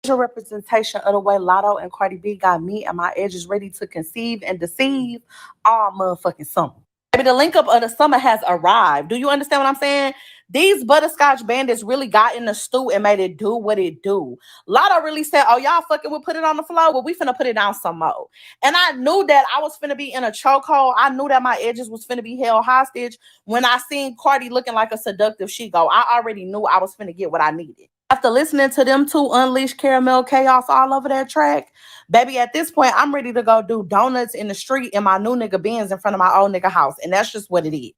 Your representation of the way Lotto and Cardi B got me and my edges ready to conceive and deceive all motherfucking summer. Baby, the link up of the summer has arrived. Do you understand what I'm saying? These butterscotch bandits really got in the stew and made it do what it do. Lotto really said, oh, y'all fucking will put it on the floor? Well, we finna put it down some more. And I knew that I was finna be in a chokehold. I knew that my edges was finna be held hostage when I seen Cardi looking like a seductive she-go. I already knew I was finna get what I needed. After listening to them two unleash caramel chaos all over that track, baby, at this point, I'm ready to go do donuts in the street in my new nigga Benz in front of my old nigga house. And that's just what it is.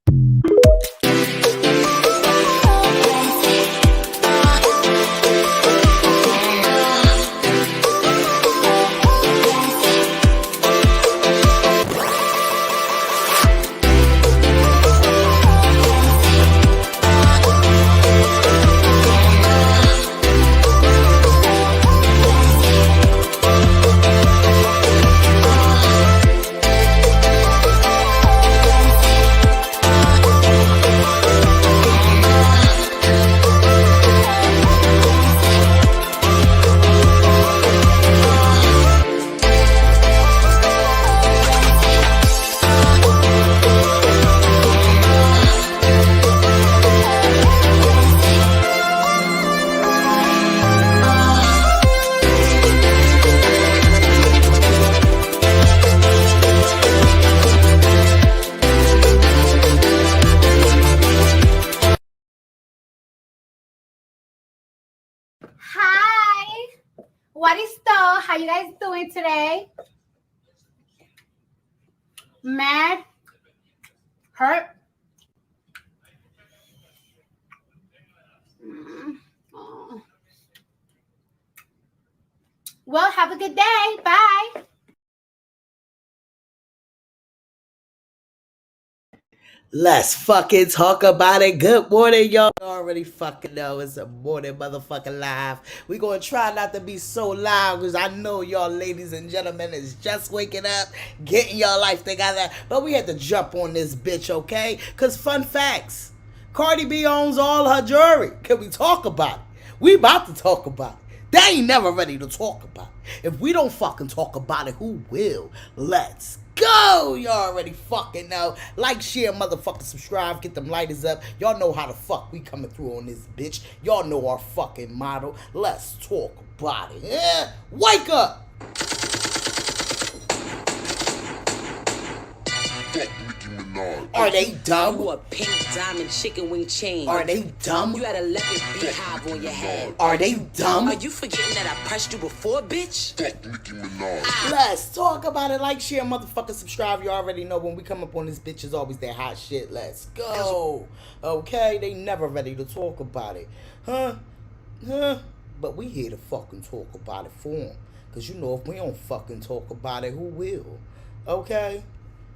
Hi, what is up? How you guys doing today? Mad? Hurt? Oh. Well, have a good day. Bye. Let's fucking talk about it. Good morning, y'all. Already fucking know it's a morning motherfucking live. We gonna try not to be so loud because I know y'all ladies and gentlemen is just waking up, getting your life together. But we had to jump on this bitch, okay? Because fun facts, Cardi B owns all her jewelry. Can we talk about it? We about to talk about it. They ain't never ready to talk about it. If we don't fucking talk about it, who will? Let's go. Y'all already fucking know. Like, share, motherfucking subscribe, get them lighters up. Y'all know how the fuck we coming through on this bitch. Y'all know our fucking motto. Let's talk about it. Yeah? Wake up. Are they dumb? You a pink diamond chicken wing chain. Are they dumb? You had a leopard beehive on your head. Are they dumb? Are you forgetting that I pressed you before, bitch? Let's talk about it. Like, share, motherfucker, subscribe. You already know when we come up on this bitch is always that hot shit. Let's go. Okay? They never ready to talk about it. Huh? But we here to fucking talk about it for them. Because you know if we don't fucking talk about it, who will? Okay?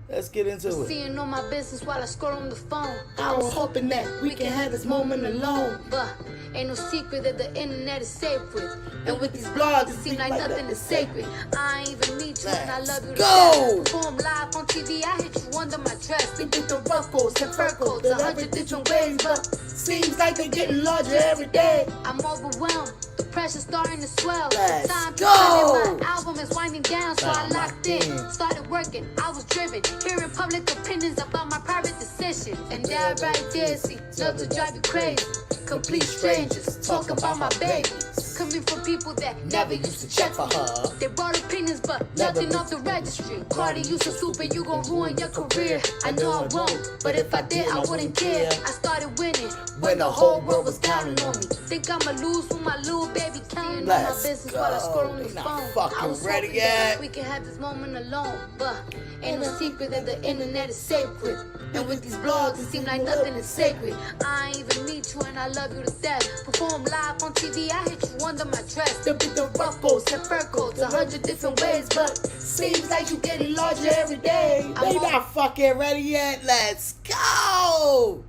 Let's get into it. Seeing all my business while I scroll on the phone. I was hoping that we can have this moment alone. But ain't no secret that the internet is sacred. And with these blogs, It seems like nothing is sacred. I ain't even meet you and I love you to go. death. Perform live on TV, I hit you under my dress. We did the ruffles and furcles 100 different ways, but seems like they're getting larger every day. I'm overwhelmed. The pressure's starting to swell. Let's Time to go. credit. My album is winding down, so I locked in. Started working, I was driven. Hearing public opinions about my private decisions. And that right there, see, love to drive you crazy. Complete strangers talking about my baby. Coming from people that never used to check for her. They brought opinions, but nothing off the registry. Cardi, you so stupid, you gon' ruin your career. I know I won't, but if I did, I wouldn't care. I started winning when the whole world was counting on me. Think I'ma lose when my little baby counting on my Let's business go. while I scroll on the They not phone. fucking I was ready hoping that yet. we can have this moment alone, but ain't no secret that the internet is sacred. And with these blogs, it seems like nothing is sacred. I ain't even meet you and I love you to death. Perform live on TV, I hit you under my dress. There be the ruffles And fur coats 100 different ways, but seems like you getting larger every day. I'm They on- not fucking ready yet. Let's go.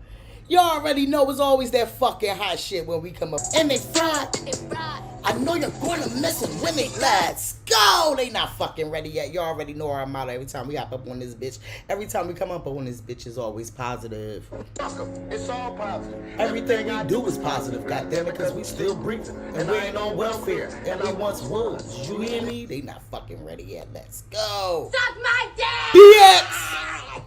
You already know it's always that fucking hot shit when we come up. And they fried. it right. I know you're gonna miss it with me. Let's go. They not fucking ready yet. You already know our motto every time we hop up on this bitch. Every time we come up on this bitch is always positive. It's all positive. Everything we do is positive, goddammit, because we still breathing. And we ain't on welfare. And we once was. You hear me? They not fucking ready yet. Let's go. Suck my dick! BX!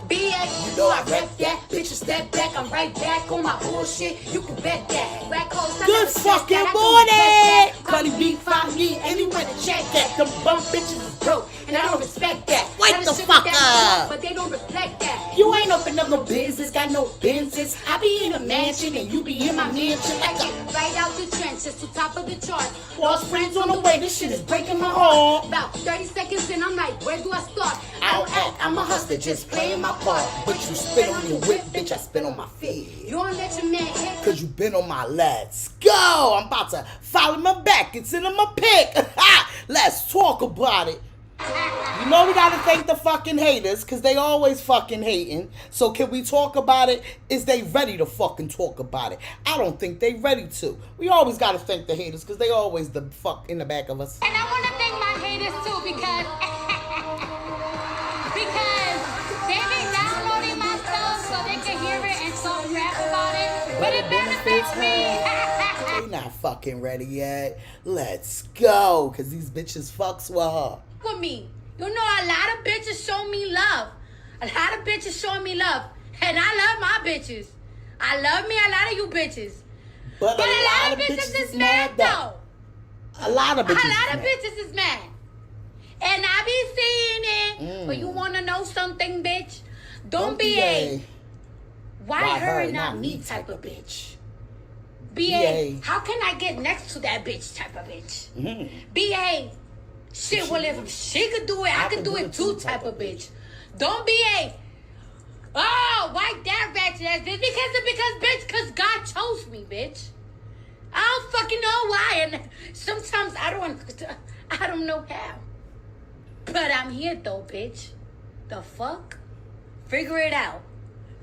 BX, You know I rep that. Bitches step back, I'm right back on my bullshit. You can bet that. Black holes, I Good never said fucking that. I morning! don't respect that. Cardi B find me anywhere to check that. Them bum bitches is broke, and I don't respect that. Wake Got a the shit fuck with that, up. but they don't reflect that. You ain't open up no business, got no business. I be in a mansion and you be in my mansion like a right out the trenches to top of the chart. Lost friends on the way, this shit is breaking my heart. About 30 seconds in, I'm like, where do I start? I don't act, I'm a hustler, just playing my part. But you spit on your whip, bitch, I spit on my feet. You don't let your man hit. Cause you been on my let's go. I'm about to follow my back. It's in my pick. Let's talk about it. You know we gotta thank the fucking haters, cause they always fucking hating. So can we talk about it? Is they ready to fucking talk about it? I don't think they ready to. We always gotta thank the haters, cause they always the fuck in the back of us. And I want to thank my haters too because they be downloading my stuff so they can hear it and so rap about it. But it benefits me. They not fucking ready yet. Let's go, cause these bitches fucks with her. With me. You know, a lot of bitches show me love. A lot of bitches show me love. And I love my bitches. I love me a lot of you bitches. But a lot of bitches is mad though. A lot of bitches. A lot of bitches is mad. And I be seeing it. But you wanna know something, bitch? Don't be a why her and not me type of bitch. Be a how can I get next to that bitch type of bitch? Be a shit, well, if she could do it, I could do it too type of bitch. Don't be a, oh, why that ratchet ass bitch? Because God chose me, bitch. I don't fucking know why, and sometimes I don't know how. But I'm here though, bitch. The fuck? Figure it out.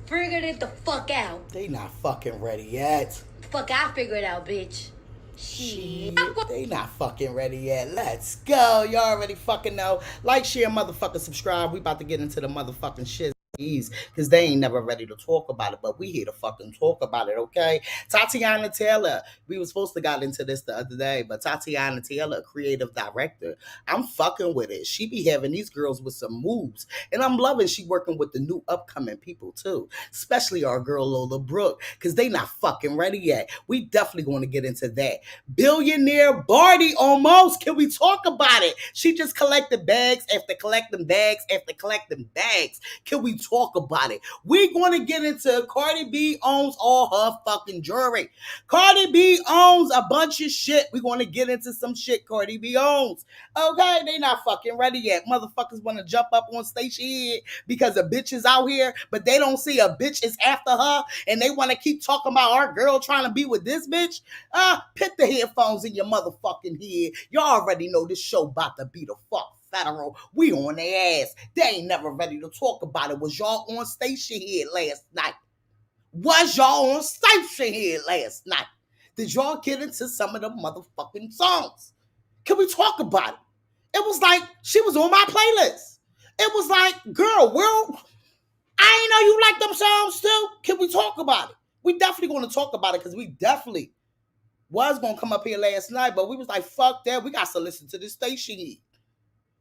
Figure it the fuck out. They not fucking ready yet. Fuck, I figure it out, bitch. Shit. They not fucking ready yet. Let's go. You already fucking know. Like, share, motherfucker, subscribe. We about to get into the motherfucking shit. Because they ain't never ready to talk about it, but we here to fucking talk about it, okay? TeyanaTaylor, we were supposed to got into this the other day, but TeyanaTaylor, creative director, I'm fucking with it. She be having these girls with some moves, and I'm loving she working with the new upcoming people too, especially our girl Lola Brooke, because they not fucking ready yet. We definitely going to get into that. Billionaire Barty almost. Can we talk about it? She just collected bags after collecting bags after collecting bags. Can we talk about it? We're going to get into Cardi B owns all her fucking jewelry. Cardi B owns a bunch of shit. We're going to get into some shit Cardi B owns. Okay, they not fucking ready yet. Motherfuckers want to jump up on station here because a bitch is out here, but they don't see a bitch is after her, and they want to keep talking about our girl trying to be with this bitch. Put the headphones in your motherfucking head. You already know this show about to be the fuck federal. We on their ass. They ain't never ready to talk about it. Was y'all on station here last night? Was y'all on station here last night? Did y'all get into some of the motherfucking songs? Can we talk about it? It was like she was on my playlist. It was like, girl, I ain't know you like them songs too. Can we talk about it? We definitely going to talk about it because we definitely was going to come up here last night, but we was like, fuck that. We got to listen to this station here.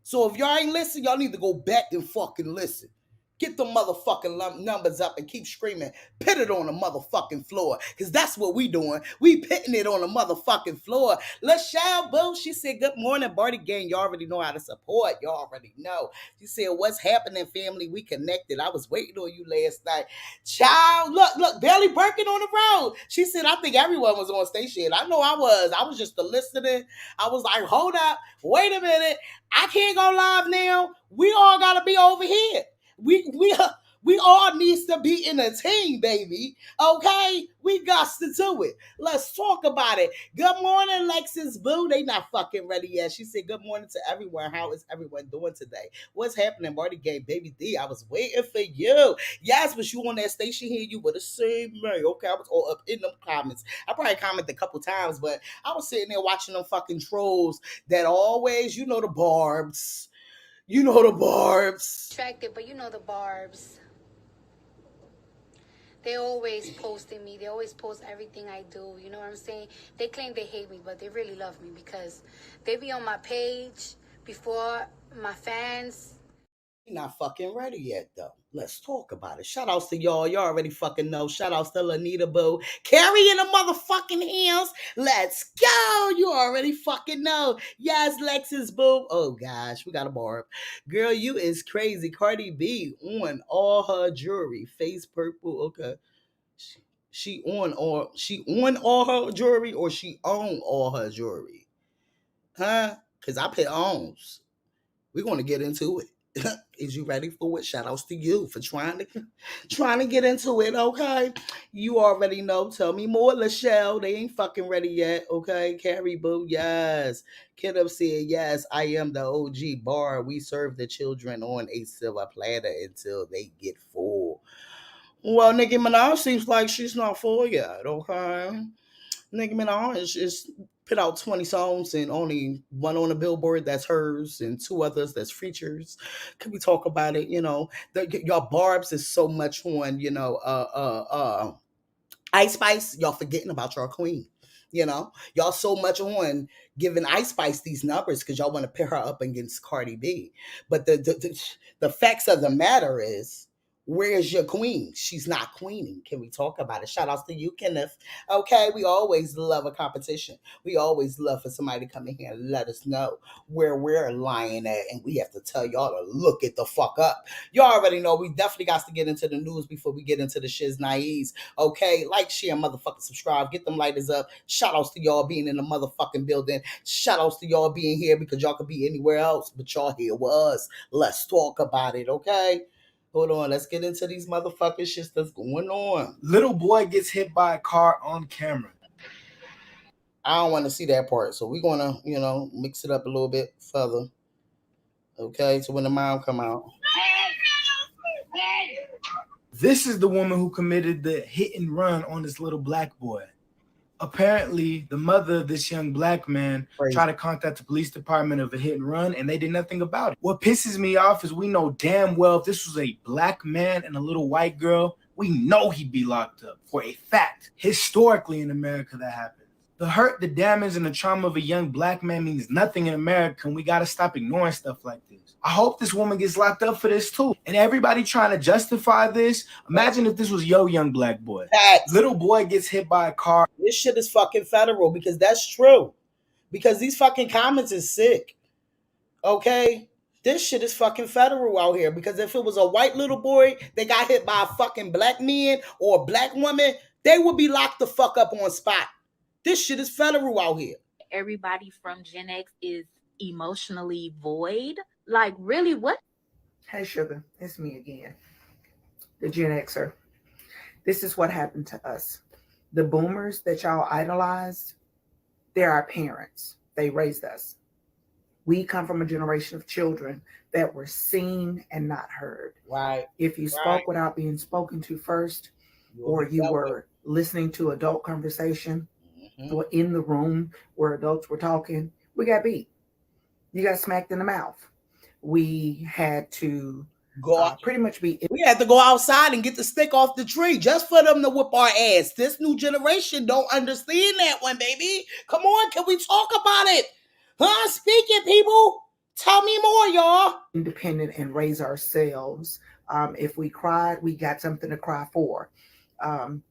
So if y'all ain't listen, y'all need to go back and fucking listen. Get the motherfucking numbers up and keep screaming. Put it on the motherfucking floor. Because that's what we doing. We pitting it on the motherfucking floor. LaShalle Boo, she said, good morning, Barty Gang. Y'all already know how to support. Y'all already know. She said, what's happening, family? We connected. I was waiting on you last night. Child, look, Belly Birkin on the road. She said, I think everyone was on station. I know I was. I was just a listening. I was like, hold up. Wait a minute. I can't go live now. We all got to be over here. We We all needs to be in a team, baby. Okay? We got to do it. Let's talk about it. Good morning, Lexus Boo. They not fucking ready yet. She said, good morning to everyone. How is everyone doing today? What's happening? Marty gave Baby D. I was waiting for you. Yes, but you on that station here, you would have seen me. Okay, I was all up in them comments. I probably commented a couple times, but I was sitting there watching them fucking trolls that always, you know the barbs. You know the barbs. Attractive, but you know the barbs. They always posting me. They always post everything I do. You know what I'm saying? They claim they hate me, but they really love me because they be on my page before my fans. Not fucking ready yet, though. Let's talk about it. Shout outs to y'all. Y'all already fucking know. Shout outs to Lanita Boo. Carrie in the motherfucking heels. Let's go. You already fucking know. Yes, Lexus Boo. Oh, gosh. We got a barb. Girl, you is crazy. Cardi B on all her jewelry. Face purple. Okay. She on all her jewelry or she own all her jewelry? Huh? Because I put owns. We're going to get into it. Is you ready for it? Shout outs to you for trying to get into it, okay? You already know. Tell me more, Lachelle. They ain't fucking ready yet, okay? Carrie Boo, yes. Kid up said, yes, I am the OG bar. We serve the children on a silver platter until they get full. Well, Nicki Minaj seems like she's not full yet, okay? Nicki Minaj is put out 20 songs and only one on the Billboard that's hers and two others that's features. Can we talk about it? You know, y'all barbs is so much on, you know, Ice Spice, y'all forgetting about your queen. You know, y'all so much on giving Ice Spice these numbers because y'all want to pair her up against Cardi B. But the facts of the matter is, where's your queen? She's not queening. Can we talk about it? Shout outs to you, Kenneth. Okay, we always love a competition. We always love for somebody to come in here and let us know where we're lying at, and we have to tell y'all to look it the fuck up. Y'all already know we definitely got to get into the news before we get into the shiz naives. Okay, like, share, motherfucking subscribe, get them lighters up. Shout outs to y'all being in the motherfucking building. Shout outs to y'all being here because y'all could be anywhere else, but y'all here with us. Let's talk about it, okay? Hold on, let's get into these motherfucking shits that's going on. Little boy gets hit by a car on camera. I don't want to see that part, so we're gonna, you know, mix it up a little bit further. Okay, so when the mom come out. This is the woman who committed the hit and run on this little black boy. Apparently, the mother of this young black man tried to contact the police department of a hit and run, and they did nothing about it. What pisses me off is we know damn well if this was a black man and a little white girl, we know he'd be locked up for a fact. Historically in America, that happens. The hurt, the damage, and the trauma of a young black man means nothing in America, and we got to stop ignoring stuff like this. I hope this woman gets locked up for this too. And everybody trying to justify this, imagine if this was your young black boy. Little boy gets hit by a car. This shit is fucking federal because that's true. Because these fucking comments is sick. Okay? This shit is fucking federal out here. Because if it was a white little boy that got hit by a fucking black man or a black woman, they would be locked the fuck up on spot. This shit is federal out here. Everybody from Gen X is emotionally void. Like, really, what? Hey, sugar, it's me again, the Gen Xer. This is what happened to us. The boomers that y'all idolized, they're our parents. They raised us. We come from a generation of children that were seen and not heard. Right. If you spoke without being spoken to first, or you were listening to adult conversation, or in the room where adults were talking, we got beat. You got smacked in the mouth. We had to pretty much be. We had to go outside and get the stick off the tree just for them to whip our ass. This new generation don't understand that one, baby. Come on, can we talk about it? Huh? Speak it, people. Tell me more, y'all. Independent and raise ourselves. If we cried, we got something to cry for.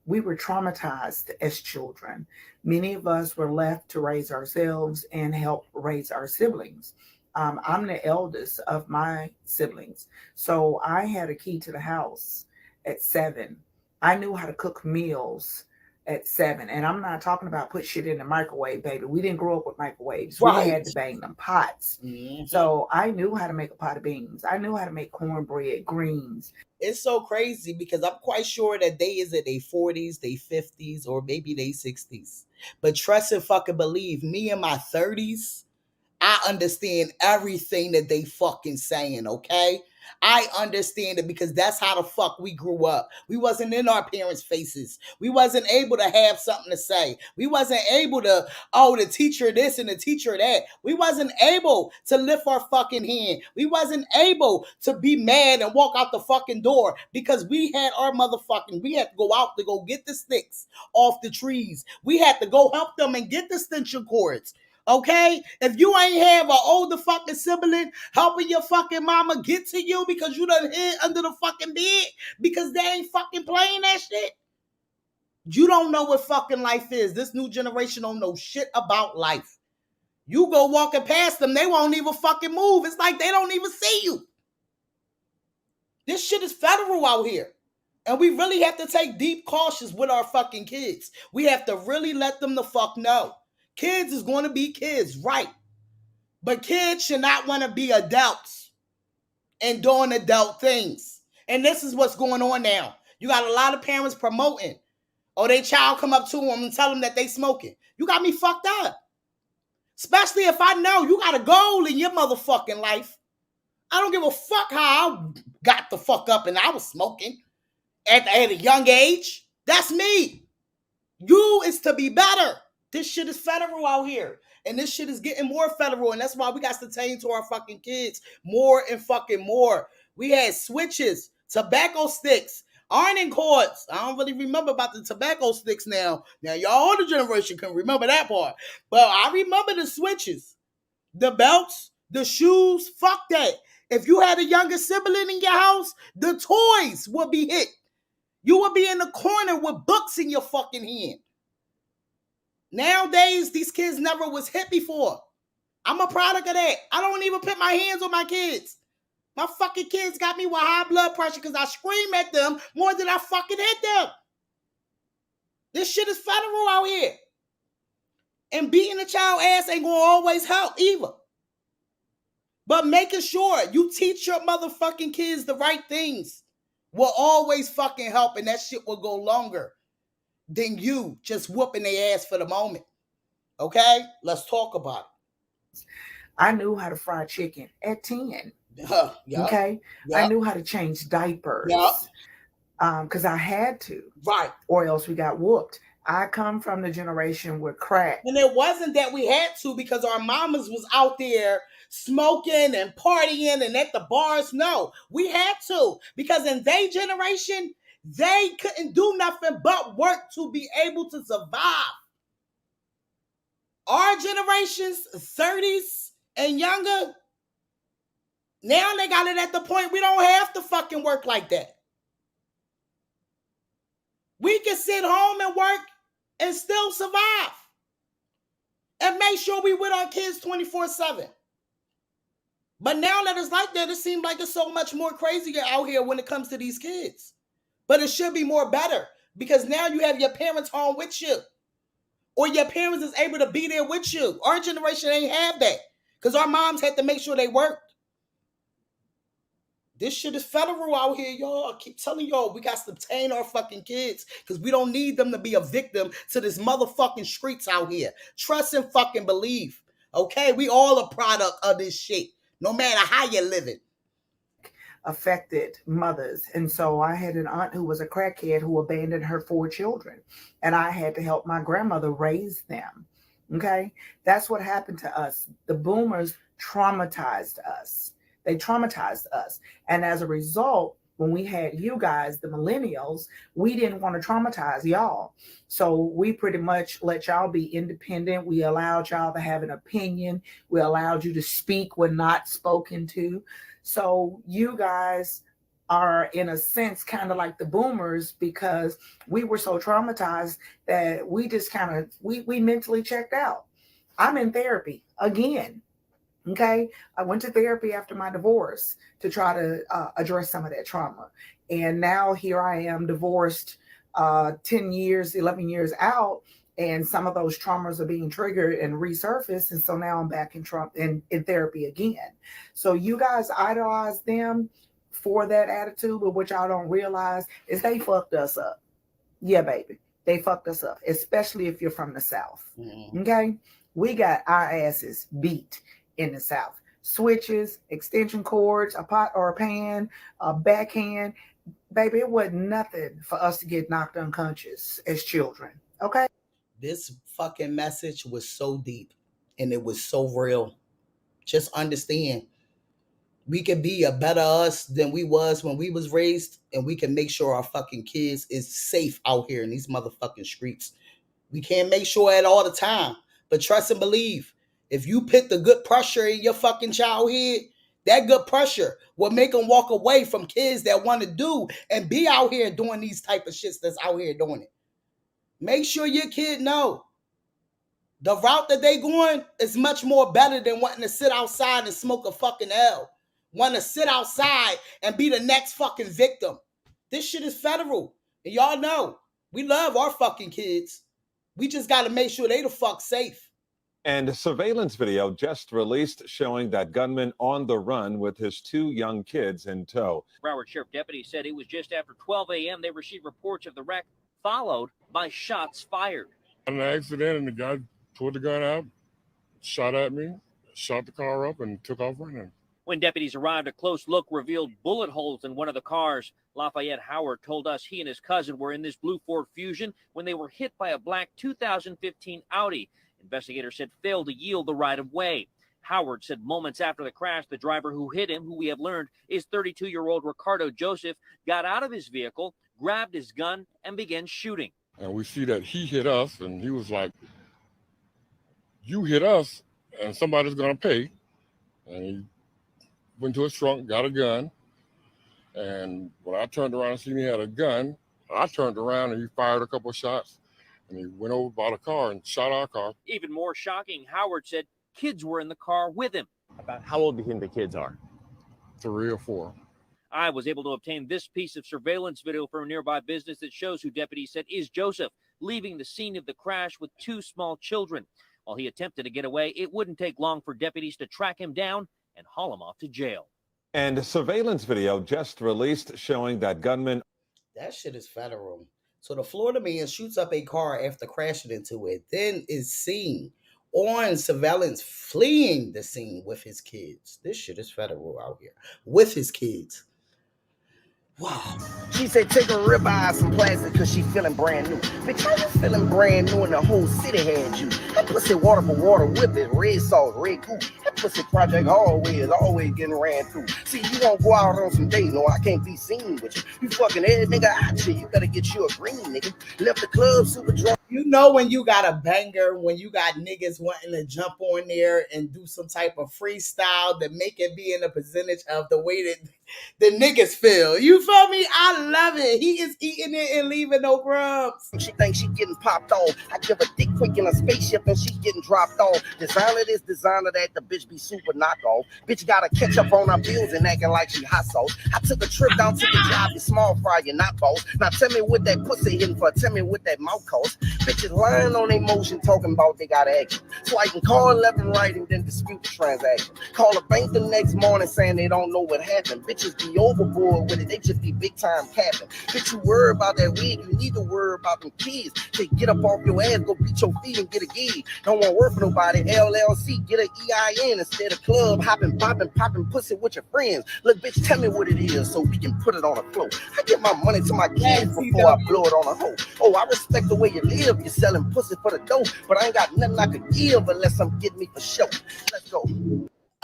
We were traumatized as children. Many of us were left to raise ourselves and help raise our siblings. I'm the eldest of my siblings, so I had a key to the house at 7. I knew how to cook meals at 7. And I'm not talking about put shit in the microwave, baby. We didn't grow up with microwaves. Right. We had to bang them pots. So I knew how to make a pot of beans. I knew how to make cornbread, greens. It's so crazy because I'm quite sure that they is in their 40s, their 50s, or maybe their 60s. But trust and fucking believe, me in my 30s, I understand everything that they fucking saying, okay? I understand it because that's how the fuck we grew up. We wasn't in our parents' faces. We wasn't able to have something to say. We wasn't able to, the teacher this and the teacher that. We wasn't able to lift our fucking hand. We wasn't able to be mad and walk out the fucking door because we had our we had to go out to go get the sticks off the trees. We had to go help them and get the extension cords. Okay? If you ain't have an older fucking sibling helping your fucking mama get to you because you done hid under the fucking bed because they ain't fucking playing that shit, you don't know what fucking life is. This new generation don't know shit about life. You go walking past them, they won't even fucking move. It's like they don't even see you. This shit is federal out here. And we really have to take deep cautious with our fucking kids. We have to really let them the fuck know. Kids is going to be kids, right? But kids should not want to be adults and doing adult things. And this is what's going on now. You got a lot of parents promoting. Or their child come up to them and tell them that they smoking. You got me fucked up. Especially if I know you got a goal in your motherfucking life. I don't give a fuck how I got the fuck up and I was smoking at a young age. That's me. You is to be better. This shit is federal out here. And this shit is getting more federal. And that's why we got to tame to our fucking kids more and fucking more. We had switches, tobacco sticks, ironing cords. I don't really remember about the tobacco sticks now. Now, y'all older generation can remember that part. But I remember the switches, the belts, the shoes. Fuck that. If you had a younger sibling in your house, the toys would be hit. You would be in the corner with books in your fucking hand. Nowadays, these kids never was hit before. I'm a product of that. I don't even put my hands on my kids. My fucking kids got me with high blood pressure because I scream at them more than I fucking hit them. This shit is federal out here. And beating a child ass ain't gonna always help either. But making sure you teach your motherfucking kids the right things will always fucking help, and that shit will go longer than you just whooping their ass for the moment. Okay? Let's talk about it. I knew how to fry chicken at 10. Yeah. Okay? Yeah. I knew how to change diapers. Yeah. Because I had to. Right. Or else we got whooped. I come from the generation with crack. And it wasn't that we had to because our mamas was out there smoking and partying and at the bars. No, we had to because in their generation, they couldn't do nothing but work to be able to survive. Our generations, 30s and younger, now they got it at the point we don't have to fucking work like that. We can sit home and work and still survive. And make sure we with our kids 24/7. But now that it's like that, it seems like it's so much more crazier out here when it comes to these kids. But it should be more better because now you have your parents home with you. Or your parents is able to be there with you. Our generation ain't have that because our moms had to make sure they worked. This shit is federal out here, y'all. I keep telling y'all, we got to tame our fucking kids because we don't need them to be a victim to this motherfucking streets out here. Trust and fucking believe. Okay? We all a product of this shit, no matter how you're living. Affected mothers. And so I had an aunt who was a crackhead who abandoned her 4 children. And I had to help my grandmother raise them. Okay? That's what happened to us. The boomers traumatized us. They traumatized us. And as a result, when we had you guys, the millennials, we didn't want to traumatize y'all. So we pretty much let y'all be independent. We allowed y'all to have an opinion. We allowed you to speak when not spoken to. So you guys are, in a sense, kind of like the boomers because we were so traumatized that we just kind of, we mentally checked out. I'm in therapy again. Okay, I went to therapy after my divorce to try to address some of that trauma. And now here I am divorced 10 years, 11 years out, and some of those traumas are being triggered and resurfaced. And so now I'm back in therapy again. So you guys idolize them for that attitude, but what y'all don't realize is they fucked us up. Yeah, baby. They fucked us up, especially if you're from the South. Mm-hmm. Okay? We got our asses beat in the South. Switches, extension cords, a pot or a pan, a backhand. Baby, it wasn't nothing for us to get knocked unconscious as children. Okay? This fucking message was so deep and it was so real. Just understand, we can be a better us than we was when we was raised, and we can make sure our fucking kids is safe out here in these motherfucking streets. We can't make sure it all the time, but trust and believe. If you put the good pressure in your fucking childhood, that good pressure will make them walk away from kids that want to do and be out here doing these type of shits that's out here doing it. Make sure your kid know the route that they going is much more better than wanting to sit outside and smoke a fucking L. Want to sit outside and be the next fucking victim. This shit is federal. And y'all know, we love our fucking kids. We just got to make sure they the fuck safe. And surveillance video just released showing that gunman on the run with his 2 young kids in tow. Broward Sheriff deputies said it was just after 12 a.m. they received reports of the wreck, followed by shots fired. An accident, and the guy pulled the gun out, shot at me, shot the car up, and took off running. When deputies arrived, a close look revealed bullet holes in one of the cars. Lafayette Howard told us he and his cousin were in this blue Ford Fusion when they were hit by a black 2015 Audi. Investigators said failed to yield the right-of-way. Howard said moments after the crash, the driver who hit him, who we have learned is 32-year-old Ricardo Joseph, got out of his vehicle, grabbed his gun, and began shooting. And we see that he hit us, and he was like, "You hit us, and somebody's going to pay." And he went to his trunk, got a gun. And when I turned around and seen he had a gun, I turned around and he fired a couple of shots. And he went over by the car and shot our car. Even more shocking, Howard said kids were in the car with him. About how old do you think the kids are? 3 or 4. I was able to obtain this piece of surveillance video from a nearby business that shows who deputies said is Joseph, leaving the scene of the crash with 2 small children. While he attempted to get away, it wouldn't take long for deputies to track him down and haul him off to jail. And surveillance video just released showing that gunman. That shit is federal. So the Florida man shoots up a car after crashing into it, then is seen on surveillance fleeing the scene with his kids. This shit is federal out here. With his kids. Wow. She said take a ribeye, some plastic, cause she feeling brand new. Bitch, how you feeling brand new and the whole city had you? That pussy water for water, whip it, red sauce, red goop. That pussy Project Hallway is always getting ran through. See, you won't go out on some days, no, I can't be seen with you. You fucking every nigga out here, you better get you a green nigga. Left the club super drunk. You know when you got a banger, when you got niggas wanting to jump on there and do some type of freestyle that make it be in a percentage of the way that the niggas feel. You feel me? I love it. He is eating it and leaving no crumbs. She thinks she getting popped on. I give a dick quick in a spaceship and she getting dropped on. Designer this, designer that, the bitch be super knockoff. Bitch gotta catch up on her bills and acting like she hot sauce. I took a trip down to the job, you small fry, you're not boss. Now tell me what that pussy hitting for, tell me what that mouth costs. Bitches lying on emotion, talking about they got action. So I can call left and right and then dispute the transaction. Call a bank the next morning saying they don't know what happened. Bitches be overboard with it, they just be big time capping. Bitch, you worry about that wig, you need to worry about them kids. Say get up off your ass, go beat your feet and get a gig. Don't want to work for nobody, LLC, get an EIN instead of club hopping, popping pussy with your friends. Look, bitch, tell me what it is so we can put it on the floor. I give my money to my kids before I blow it on a hoe. Oh, I respect the way you live, you're selling pussy for the dough, but I ain't got nothing I could give unless I'm getting me for show. Let's go.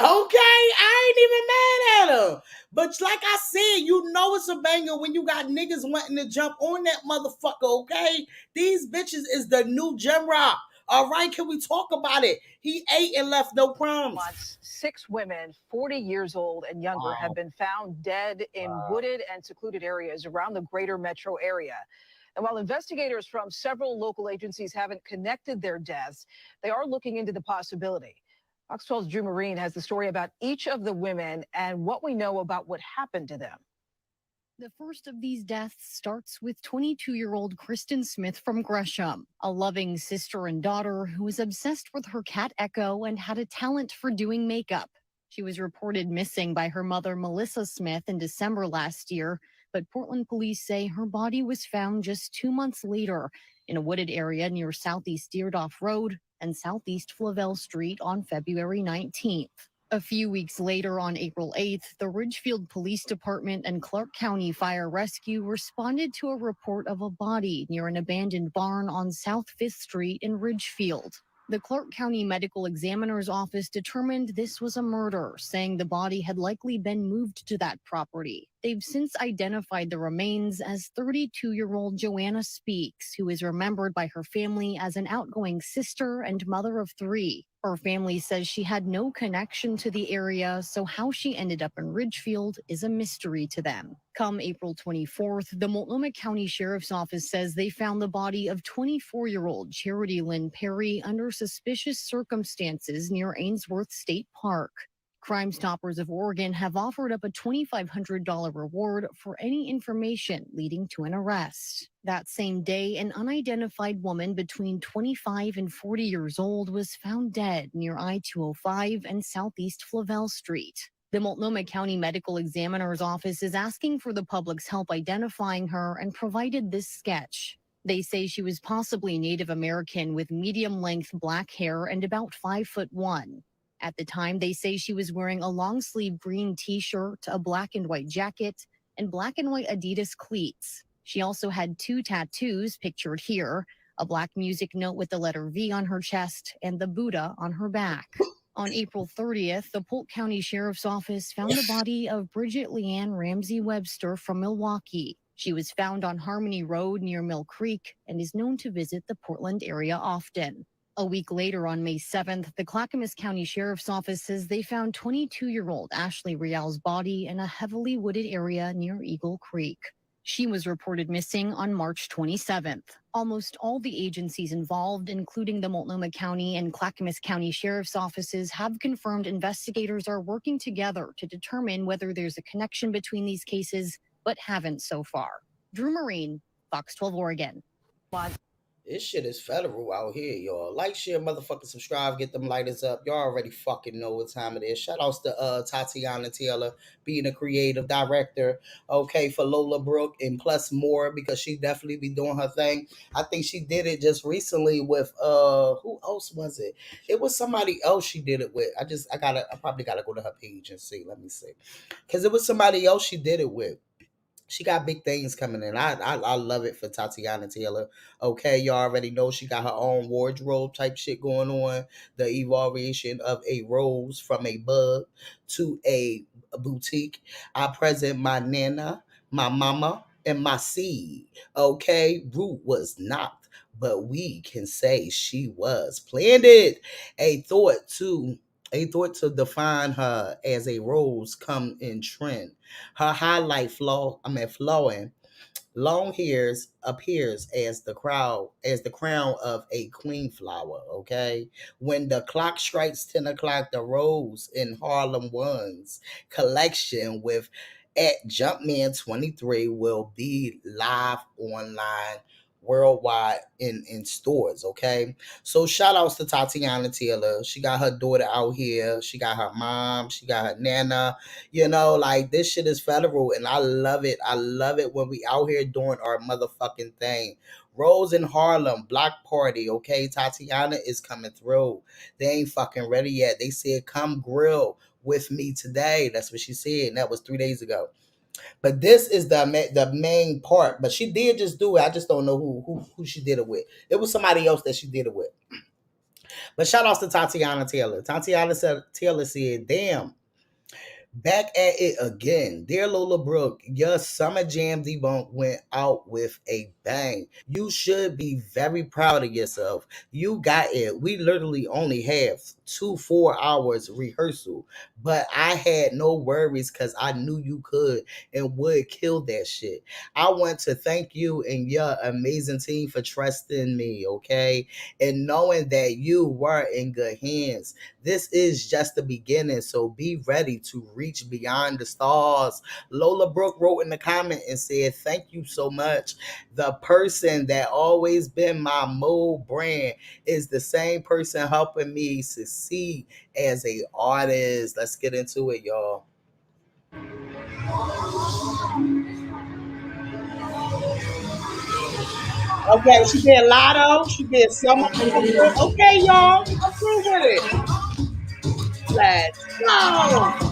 Okay, I ain't even mad at him. But like I said, you know it's a banger when you got niggas wanting to jump on that motherfucker, okay? These bitches is the new gem rock. All right, can we talk about it? He ate and left no crumbs. 6 women, 40 years old and younger, have been found dead in wooded and secluded areas around the greater metro area. And while investigators from several local agencies haven't connected their deaths, they are looking into the possibility. Fox 12's Drew Marine has the story about each of the women and what we know about what happened to them. The first of these deaths starts with 22-year-old Kristen Smith from Gresham, a loving sister and daughter who was obsessed with her cat Echo and had a talent for doing makeup. She was reported missing by her mother, Melissa Smith, in December last year, but Portland police say her body was found just 2 months later in a wooded area near Southeast Deerdoff Road and Southeast Flavel Street on February 19th. A few weeks later, on April 8th, the Ridgefield Police Department and Clark County Fire Rescue responded to a report of a body near an abandoned barn on South 5th Street in Ridgefield. The Clark County Medical Examiner's Office determined this was a murder, saying the body had likely been moved to that property. They've since identified the remains as 32-year-old Joanna Speaks, who is remembered by her family as an outgoing sister and mother of 3. Her family says she had no connection to the area, so how she ended up in Ridgefield is a mystery to them. Come April 24th, the Multnomah County Sheriff's Office says they found the body of 24-year-old Charity Lynn Perry under suspicious circumstances near Ainsworth State Park. Crime Stoppers of Oregon have offered up a $2,500 reward for any information leading to an arrest. That same day, an unidentified woman between 25 and 40 years old was found dead near I-205 and Southeast Flavel Street. The Multnomah County Medical Examiner's Office is asking for the public's help identifying her and provided this sketch. They say she was possibly Native American with medium-length black hair and about 5'1". At the time, they say she was wearing a long-sleeve green t-shirt, a black and white jacket, and black and white Adidas cleats. She also had 2 tattoos pictured here, a black music note with the letter V on her chest and the Buddha on her back. On April 30th, the Polk County Sheriff's Office found the body of Bridget Leanne Ramsey Webster from Milwaukee. She was found on Harmony Road near Mill Creek and is known to visit the Portland area often. A week later, on May 7th, the Clackamas County Sheriff's Office says they found 22-year-old Ashley Rial's body in a heavily wooded area near Eagle Creek. She was reported missing on March 27th. Almost all the agencies involved, including the Multnomah County and Clackamas County Sheriff's Offices, have confirmed investigators are working together to determine whether there's a connection between these cases, but haven't so far. Drew Marine, Fox 12 Oregon. This shit is federal out here, y'all. Like, share, motherfucking subscribe, get them lighters up. Y'all already fucking know what time it is. Shout outs to TeyanaTaylor being a creative director, okay, for Lola Brooke and plus more, because she definitely be doing her thing. I think she did it just recently with who else was it? It was somebody else she did it with. I probably gotta go to her page and see. Let me see. Because it was somebody else she did it with. She got big things coming in. I love it for TeyanaTaylor. Okay, y'all already know she got her own wardrobe type shit going on. The evaluation of a rose from a bud to a boutique. I present my nana, my mama, and my seed. Okay, Root was not, but we can say she was planted. A thought to define her as a rose come in trend. Her highlight flowing long hairs appears as the crown of a queen flower. Okay, when the clock strikes 10 o'clock, the Rose in Harlem One's collection with at Jumpman 23 will be live online worldwide in stores. Okay, so shout outs to TeyanaTaylor. She got her daughter out here, she got her mom, she got her nana. Like, this shit is federal and I love it. I love it when we out here doing our motherfucking thing. Rose in Harlem block party. Okay, Tatiana is coming through. They ain't fucking ready yet. They said come grill with me today. That's what she said, and that was 3 days ago. But this is the main part. But she did just do it. I just don't know who she did it with. It was somebody else that she did it with. But shout outs to TeyanaTaylor. Taylor said, damn, back at it again. Dear Lola Brooke, your summer jam debunk went out with a bang. You should be very proud of yourself. You got it. We literally only have 4 hours rehearsal, but I had no worries because I knew you could and would kill that shit. I want to thank you and your amazing team for trusting me, okay, and knowing that you were in good hands. This is just the beginning, so be ready to read reach beyond the stars. Lola Brooke wrote in the comment and said, thank you so much. The person that always been my mode brand is the same person helping me succeed as a artist. Let's get into it, y'all. Okay, she did Lotto. She did Summer. Okay, y'all, we go through with it. Let's go.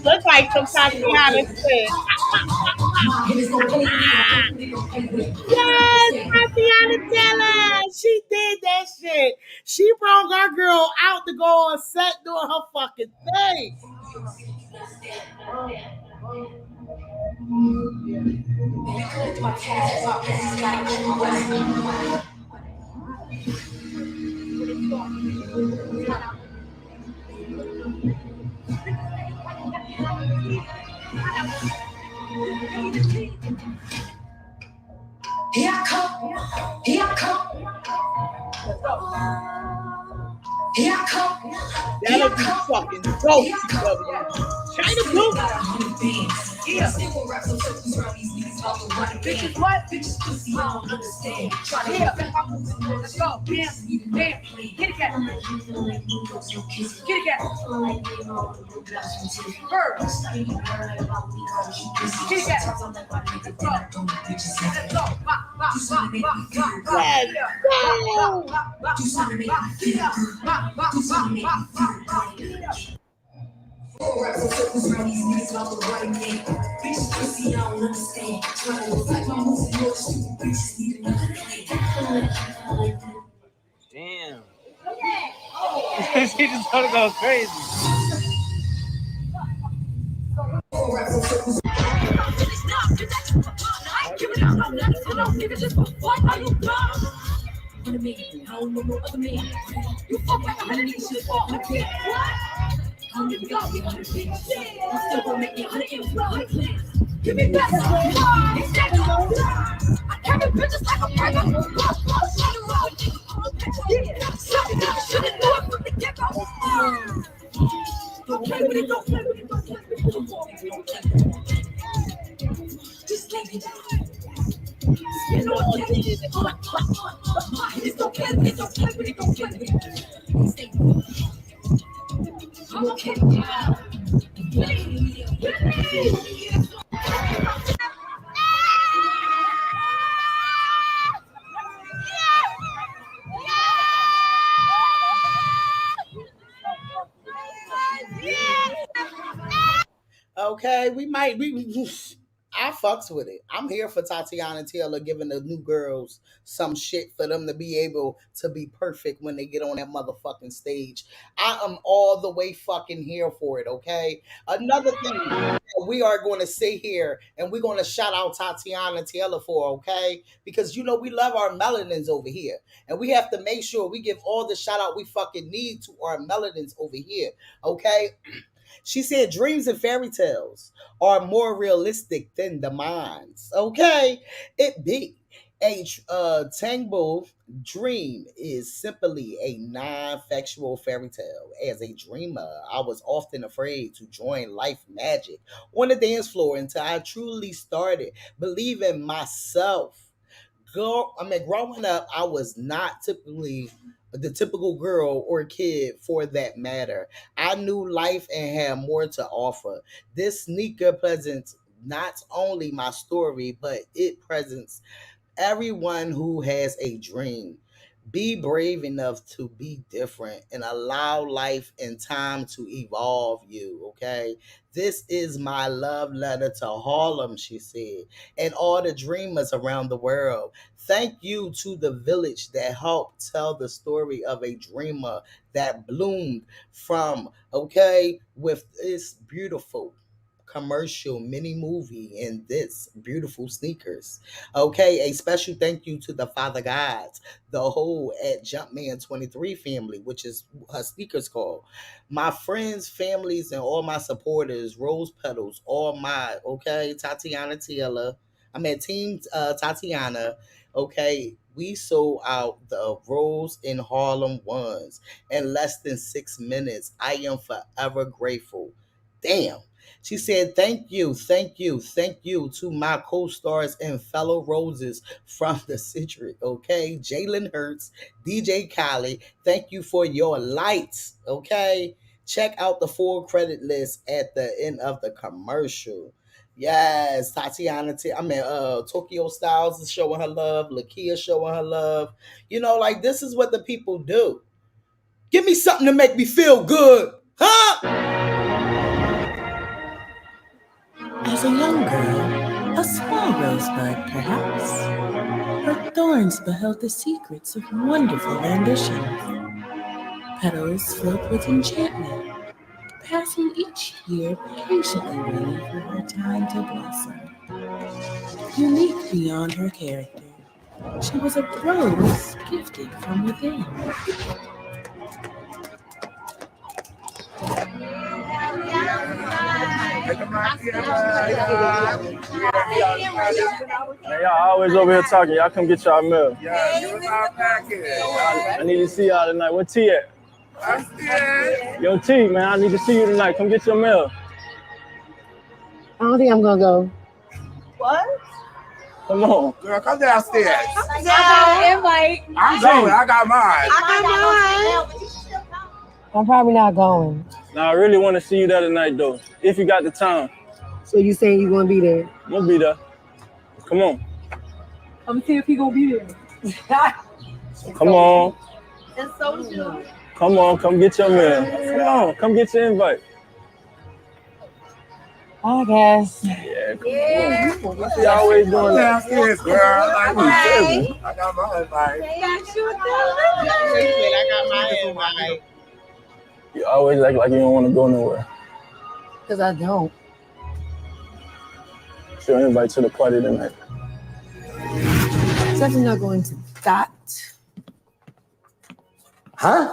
Look like some Tatiana said. Yes, Teyana Taylor. She did that shit. She brought our girl out to go on set doing her fucking thing. Here I come, here I come, here I come. That'll be fucking dope, TW. China Blue. Yeah. Bitches what? Bitches pussy, I don't understand. Yeah. Let's go. Dance. Dance. Get it, cat. Get it, cat. Bird. Get it, cat. Let's go. Let's go. Damn. She just started going crazy. Give me that. I carry bitches like a pregnant. Shouldn't do it from the get-go. Don't play with it, don't play with it, don't play with it, don't play with it. Just leave it. You know what it is. Just don't play with it, don't play with it, don't play with it. I'm okay. Okay, we I fucks with it. I'm here for Teyana Taylor giving the new girls some shit for them to be able to be perfect when they get on that motherfucking stage. I am all the way fucking here for it, okay? Another thing that we are going to sit here and we're going to shout out Teyana Taylor for, okay? Because you know we love our melanins over here. And we have to make sure we give all the shout out we fucking need to our melanins over here, okay? She said dreams and fairy tales are more realistic than the minds. Okay, it be a tangled dream is simply a non-factual fairy tale. As a dreamer, I was often afraid to join life magic on the dance floor until I truly started believing myself. Growing up, I was not typically the typical girl or kid for that matter. I knew life and had more to offer. This sneaker presents not only my story, but it presents everyone who has a dream. Be brave enough to be different and allow life and time to evolve you, okay? This is my love letter to Harlem, she said, and all the dreamers around the world. Thank you to the village that helped tell the story of a dreamer that bloomed from, okay, with this beautiful commercial mini movie and this beautiful sneakers. Okay, a special thank you to the Father Gods, the whole at Jumpman 23 family, which is her sneakers called. My friends, families, and all my supporters, Rose Petals, all my, okay, Tatiana Taylor. I'm at Team Tatiana. Okay, we sold out the Rose in Harlem ones in less than 6 minutes. I am forever grateful. Damn. She said, thank you to my co-stars and fellow roses from the Citric, okay? Jalen Hurts, DJ Khaled, thank you for your lights, okay? Check out the full credit list at the end of the commercial. Yes, Tokyo Styles is showing her love, Lakia showing her love. You know, like, this is what the people do. Give me something to make me feel good, huh? As a young girl, a small rosebud perhaps, her thorns beheld the secrets of wonderful ambitions. Petals filled with enchantment, passing each year patiently waiting for her time to blossom. Unique beyond her character, she was a rose gifted from within. Man, y'all always over here talking. Y'all come get y'all meal. Yeah, give us our package. I need to see y'all tonight. Where T at? Yo, T, man, I need to see you tonight. Come get your meal. I don't think I'm gonna go. What? Come on. Girl, come downstairs. I got an invite. I'm going. I got mine. I'm probably not going. Now, I really want to see you there tonight, though, if you got the time. So you saying you gonna be there? I'm gonna be there. Come on. I'm see if he gonna be there. Come on. And social. Come on, come get your meal. Come on, come get your invite. I guess. Yeah, come on. You always doing that. Downstairs, girl. I got my invite. I got my invite. You always act like you don't want to go nowhere. Because I don't. It's your invite to the party tonight. Definitely not going to that. Huh?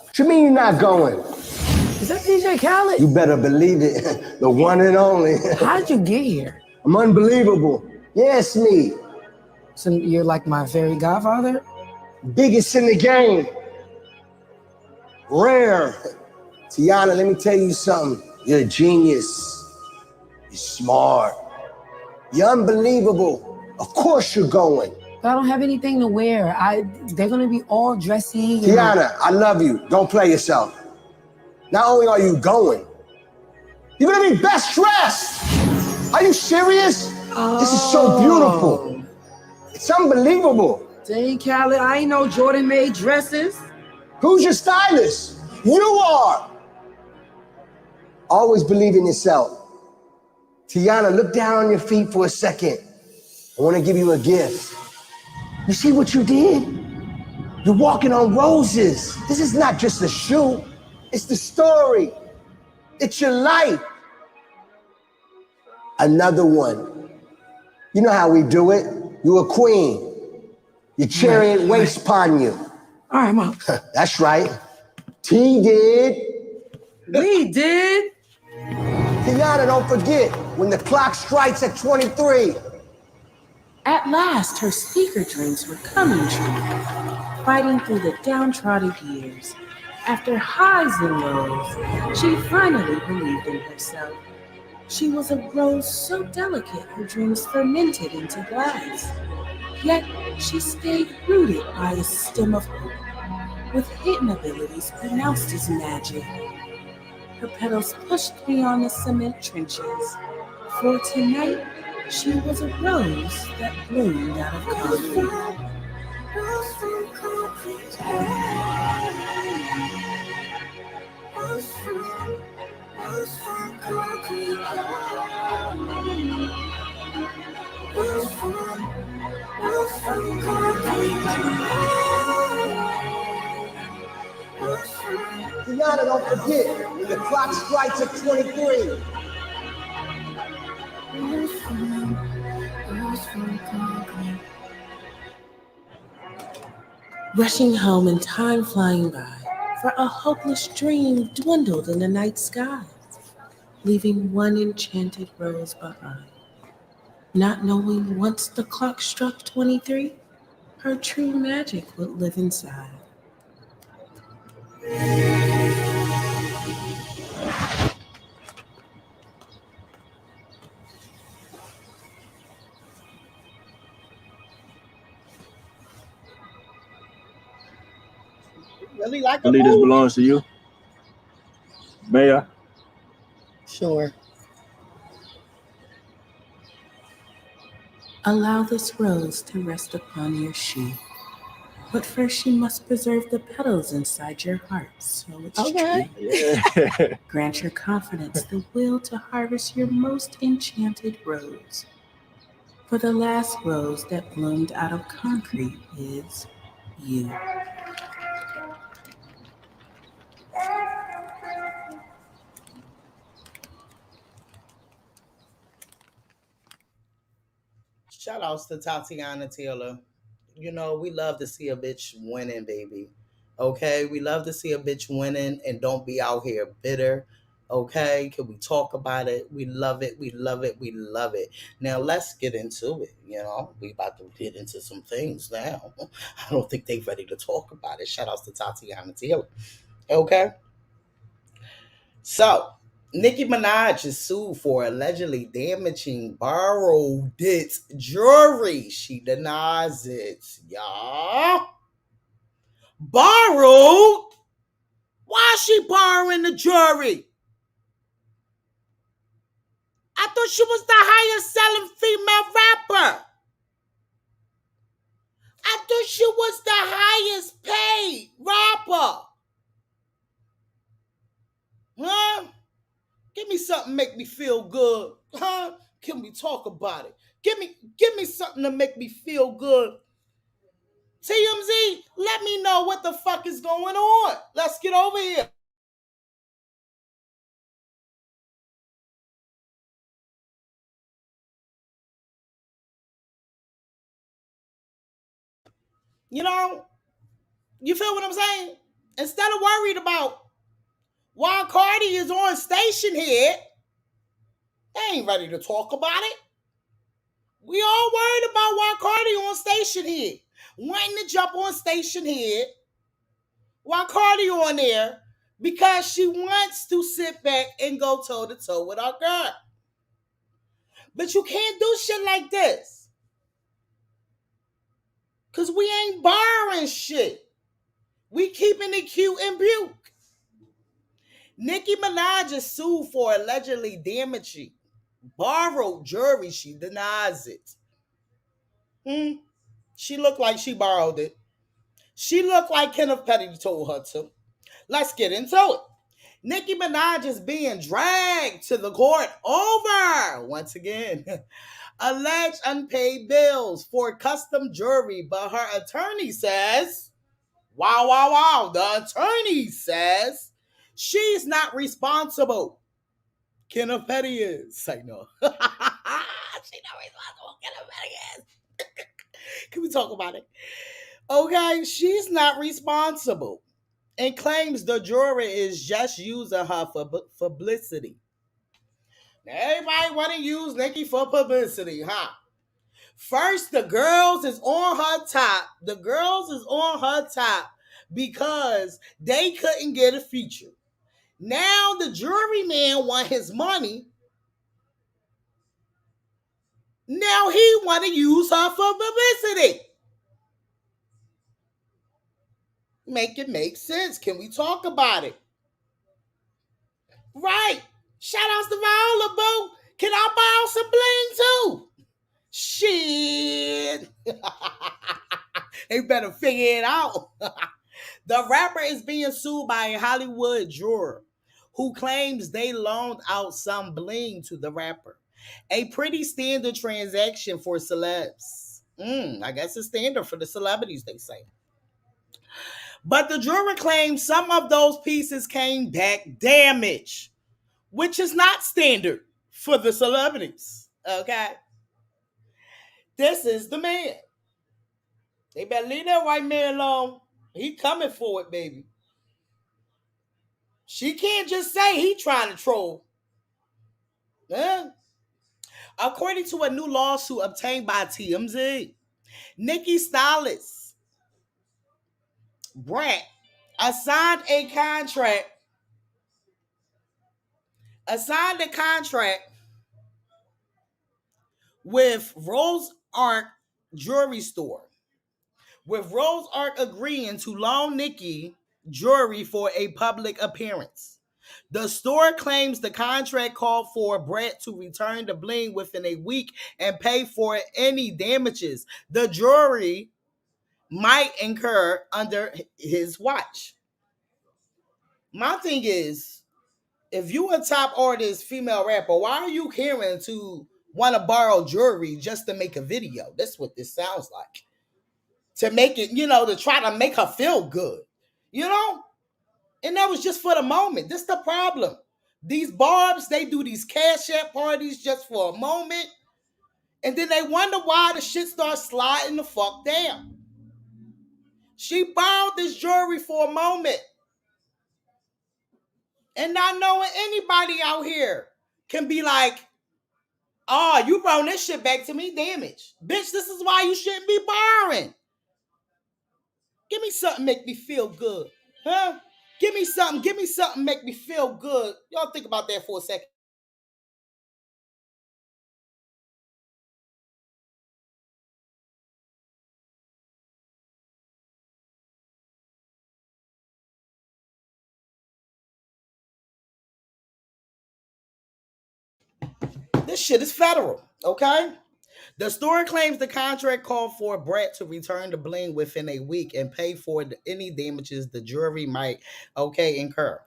What you mean you're not going? Is that DJ Khaled? You better believe it. The one and only. How did you get here? I'm unbelievable. Yeah, it's me. So you're like my fairy godfather? Biggest in the game. Rare. Tiana, let me tell you something. You're a genius. You're smart. You're unbelievable. Of course you're going. But I don't have anything to wear. They're gonna be all dressy. Tiana, I love you. Don't play yourself. Not only are you going, you're gonna be best dressed. Are you serious? This is so beautiful. It's unbelievable. Dang, Khaled, I ain't know Jordan made dresses. Who's your stylist? You are. Always believe in yourself. Tiana, look down on your feet for a second. I want to give you a gift. You see what you did? You're walking on roses. This is not just a shoe. It's the story. It's your life. Another one. You know how we do it. You're a queen. Your chariot waits upon you. All right, Mom. That's right. T did. We did. Tiana, don't forget, when the clock strikes at 23. At last, her sneaker dreams were coming true. Fighting through the downtrodden years, after highs and lows, she finally believed in herself. She was a rose so delicate her dreams fermented into glass. Yet she stayed rooted by a stem of hope, with hidden abilities pronounced as magic. Her petals pushed beyond the cement trenches, for tonight she was a rose that bloomed out of concrete. Walls from concrete. Walls from concrete. Walls from Teyana, don't forget, when the clock strikes at 23. Rushing home and time flying by, for a hopeless dream dwindled in the night sky, leaving one enchanted rose behind. Not knowing once the clock struck 23, her true magic would live inside. Really like I a believe this movie. belongs to you. May I? Sure. Allow this rose to rest upon your shoe. But first you must preserve the petals inside your heart, so it's true. Yeah. Grant your confidence the will to harvest your most enchanted rose. For the last rose that bloomed out of concrete is you. Shout outs to Tatiana Taylor. You know, we love to see a bitch winning, baby. Okay? We love to see a bitch winning and don't be out here bitter. Okay? Can we talk about it? We love it. We love it. We love it. Now let's get into it. You know, we about to get into some things now. I don't think they ready to talk about it. Shout outs to Tatiana Taylor. Okay? So, Nicki Minaj is sued for allegedly damaging borrowed jewelry. She denies it, y'all. Borrowed? Why is she borrowing the jewelry? I thought she was the highest selling female rapper. I thought she was the highest paid rapper. Huh? Give me something make me feel good. Huh? Can we talk about it? Give me something to make me feel good. TMZ, let me know what the fuck is going on. Let's get over here. You know, you feel what I'm saying? Instead of worried about why Cardi is on station here, they ain't ready to talk about it. We all worried about why Cardi on station here, wanting to jump on station here, why Cardi on there, because she wants to sit back and go toe to toe with our girl. But you can't do shit like this. Because we ain't borrowing shit. We keeping it cute and buke. Nicki Minaj is sued for allegedly damaging borrowed jewelry. She denies it. She looked like she borrowed it. She looked like Kenneth Petty told her to. Let's get into it. Nicki Minaj is being dragged to the court over, once again, alleged unpaid bills for custom jewelry, but her attorney says, wow, the attorney says she's not responsible. Kenneth Petty is. I know. She's not responsible. Kenneth Petty is. Can we talk about it? Okay, she's not responsible and claims the jewelry is just using her for publicity. Now, everybody want to use Nicki for publicity, huh? First, the girls is on her top. The girls is on her top because they couldn't get a feature. Now the jewelry man want his money. Now he want to use her for publicity. Make it make sense. Can we talk about it? Right. Shout outs to Viola, boo. Can I borrow some bling too? Shit. They better figure it out. The rapper is being sued by a Hollywood juror who claims they loaned out some bling to the rapper. A pretty standard transaction for celebs. I guess it's standard for the celebrities, they say. But the juror claims some of those pieces came back damaged, which is not standard for the celebrities. Okay? This is the man. They better leave that white man alone. He coming for it, baby. She can't just say he trying to troll. Yeah. According to a new lawsuit obtained by TMZ, Nikki Stylist Brat assigned a contract with Rose Art Jewelry Store, with Rose Art agreeing to loan Nikki jewelry for a public appearance. The store claims the contract called for Brett to return the bling within a week and pay for any damages the jewelry might incur under his watch. My thing is, if you a top artist, female rapper, why are you caring to want to borrow jewelry just to make a video? That's what this sounds like. To make it, to try to make her feel good. And that was just for the moment. This the problem. These barbs, they do these cash app parties just for a moment. And then they wonder why the shit starts sliding the fuck down. She borrowed this jewelry for a moment. And not knowing anybody out here can be like, oh, you brought this shit back to me damaged. Bitch, this is why you shouldn't be borrowing. Give me something make me feel good. Huh? Give me something make me feel good. Y'all think about that for a second. This shit is federal, okay? The store claims the contract called for Brett to return the bling within a week and pay for any damages the jury might, incur.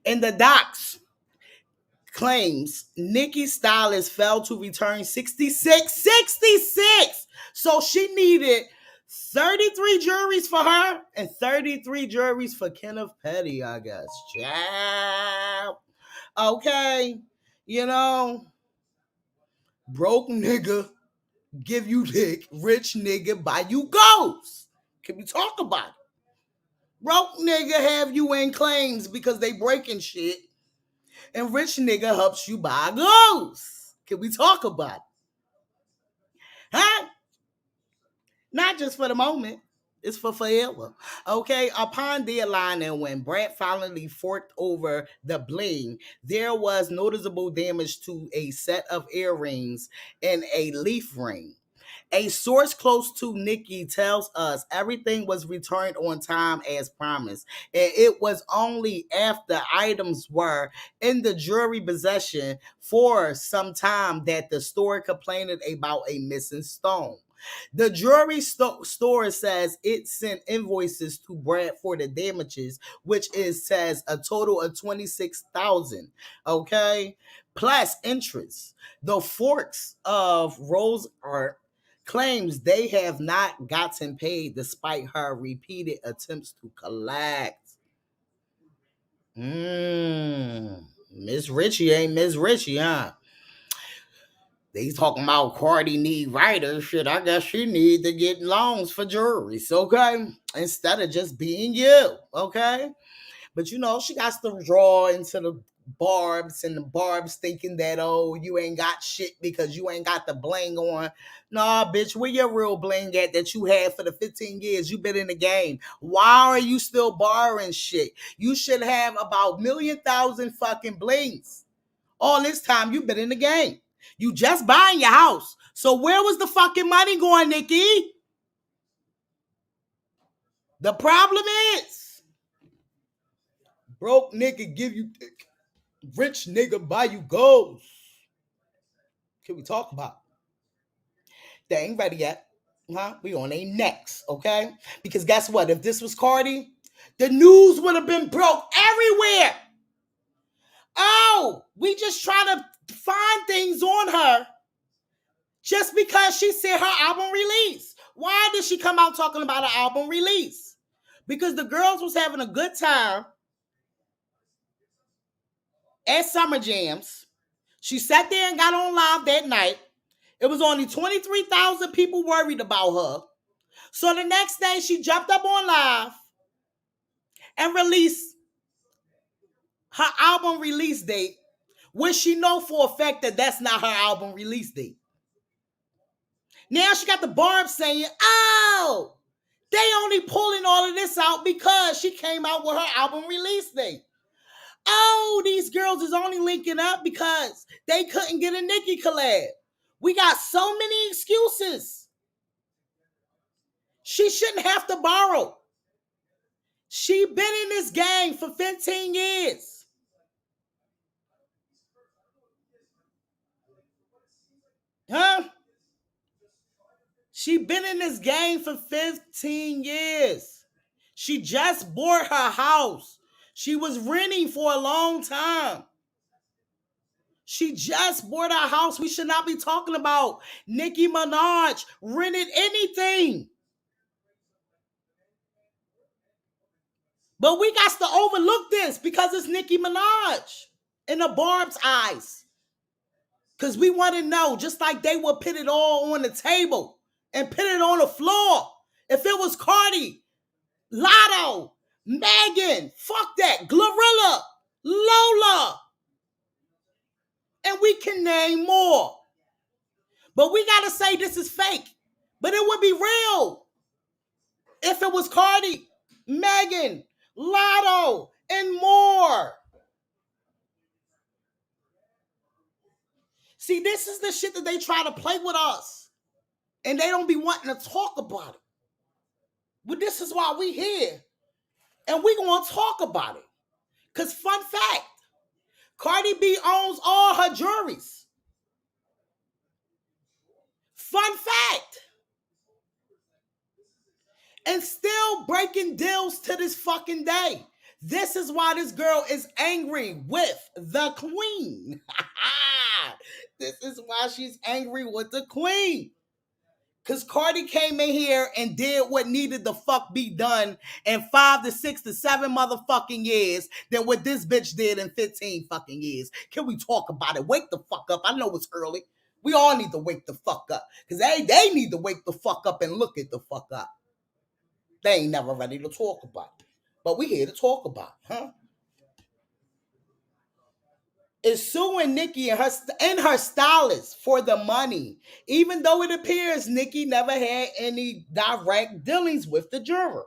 In the docs, claims Nikki Stylist failed to return 66. So she needed 33 juries for her and 33 juries for Kenneth Petty, I guess. Child. Okay. Broke nigga give you dick, rich nigga buy you goals. Can we talk about it? Broke nigga have you in claims because they breaking shit, and rich nigga helps you buy goals. Can we talk about it? Huh? Not just for the moment. It's for forever. Okay, upon deadline and when Brad finally forked over the bling, there was noticeable damage to a set of earrings and a leaf ring. A source close to Nikki tells us everything was returned on time as promised, and it was only after items were in the jury possession for some time that the store complained about a missing stone. The jewelry store says it sent invoices to Brad for the damages, which says a total of $26,000. Okay, plus interest. The Forks of Rose Art claims they have not gotten paid despite her repeated attempts to collect. Miss Richie ain't Miss Richie, huh? They talking about Cardi need writers. Shit, I guess she need to get loans for juries, okay? Instead of just being you, okay? But she got to draw into the barbs, and the barbs thinking that, oh, you ain't got shit because you ain't got the bling on. Nah, bitch, where your real bling at that you had for the 15 years you been in the game? Why are you still borrowing shit? You should have about 1,000,000 fucking blings. All this time you been in the game. You just buying your house. So where was the fucking money going, Nikki? The problem is, broke nigga give you dick. Rich nigga buy you goals. Can we talk about it? They ain't ready yet. Huh? We on their necks, okay? Because guess what? If this was Cardi, the news would have been broke everywhere. Oh, we just trying to find things on her just because she said her album release. Why did she come out talking about her album release? Because the girls was having a good time at Summer Jams. She sat there and got on live that night. It was only 23,000 people worried about her. So the next day she jumped up on live and released her album release date, which she know for a fact that that's not her album release date. Now she got the Barb saying, oh, they only pulling all of this out because she came out with her album release date. Oh, these girls is only linking up because they couldn't get a Nicki collab. We got so many excuses. She shouldn't have to borrow. She been in this game for 15 years. Huh? She been in this game for 15 years. She just bought her house. She was renting for a long time. She just bought her house. We should not be talking about Nicki Minaj rented anything. But we got to overlook this because it's Nicki Minaj in the Barb's eyes. Because we want to know, just like they would put it all on the table and put it on the floor. If it was Cardi, Lotto, Megan, fuck that, Glorilla, Lola, and we can name more. But we got to say this is fake. But it would be real if it was Cardi, Megan, Lotto, and more. See, this is the shit that they try to play with us. And they don't be wanting to talk about it. But this is why we here. And we going to talk about it. Because fun fact, Cardi B owns all her jewelries. Fun fact. And still breaking deals to this fucking day. This is why this girl is angry with the queen. This is why she's angry with the queen. Because Cardi came in here and did what needed to fuck be done in 5 to 6 to 7 motherfucking years than what this bitch did in 15 fucking years. Can we talk about it? Wake the fuck up. I know it's early. We all need to wake the fuck up. Because they need to wake the fuck up and look at the fuck up. They ain't never ready to talk about it. But we here to talk about it, huh? Is suing Nicki and her stylist for the money, even though it appears Nicki never had any direct dealings with the juror.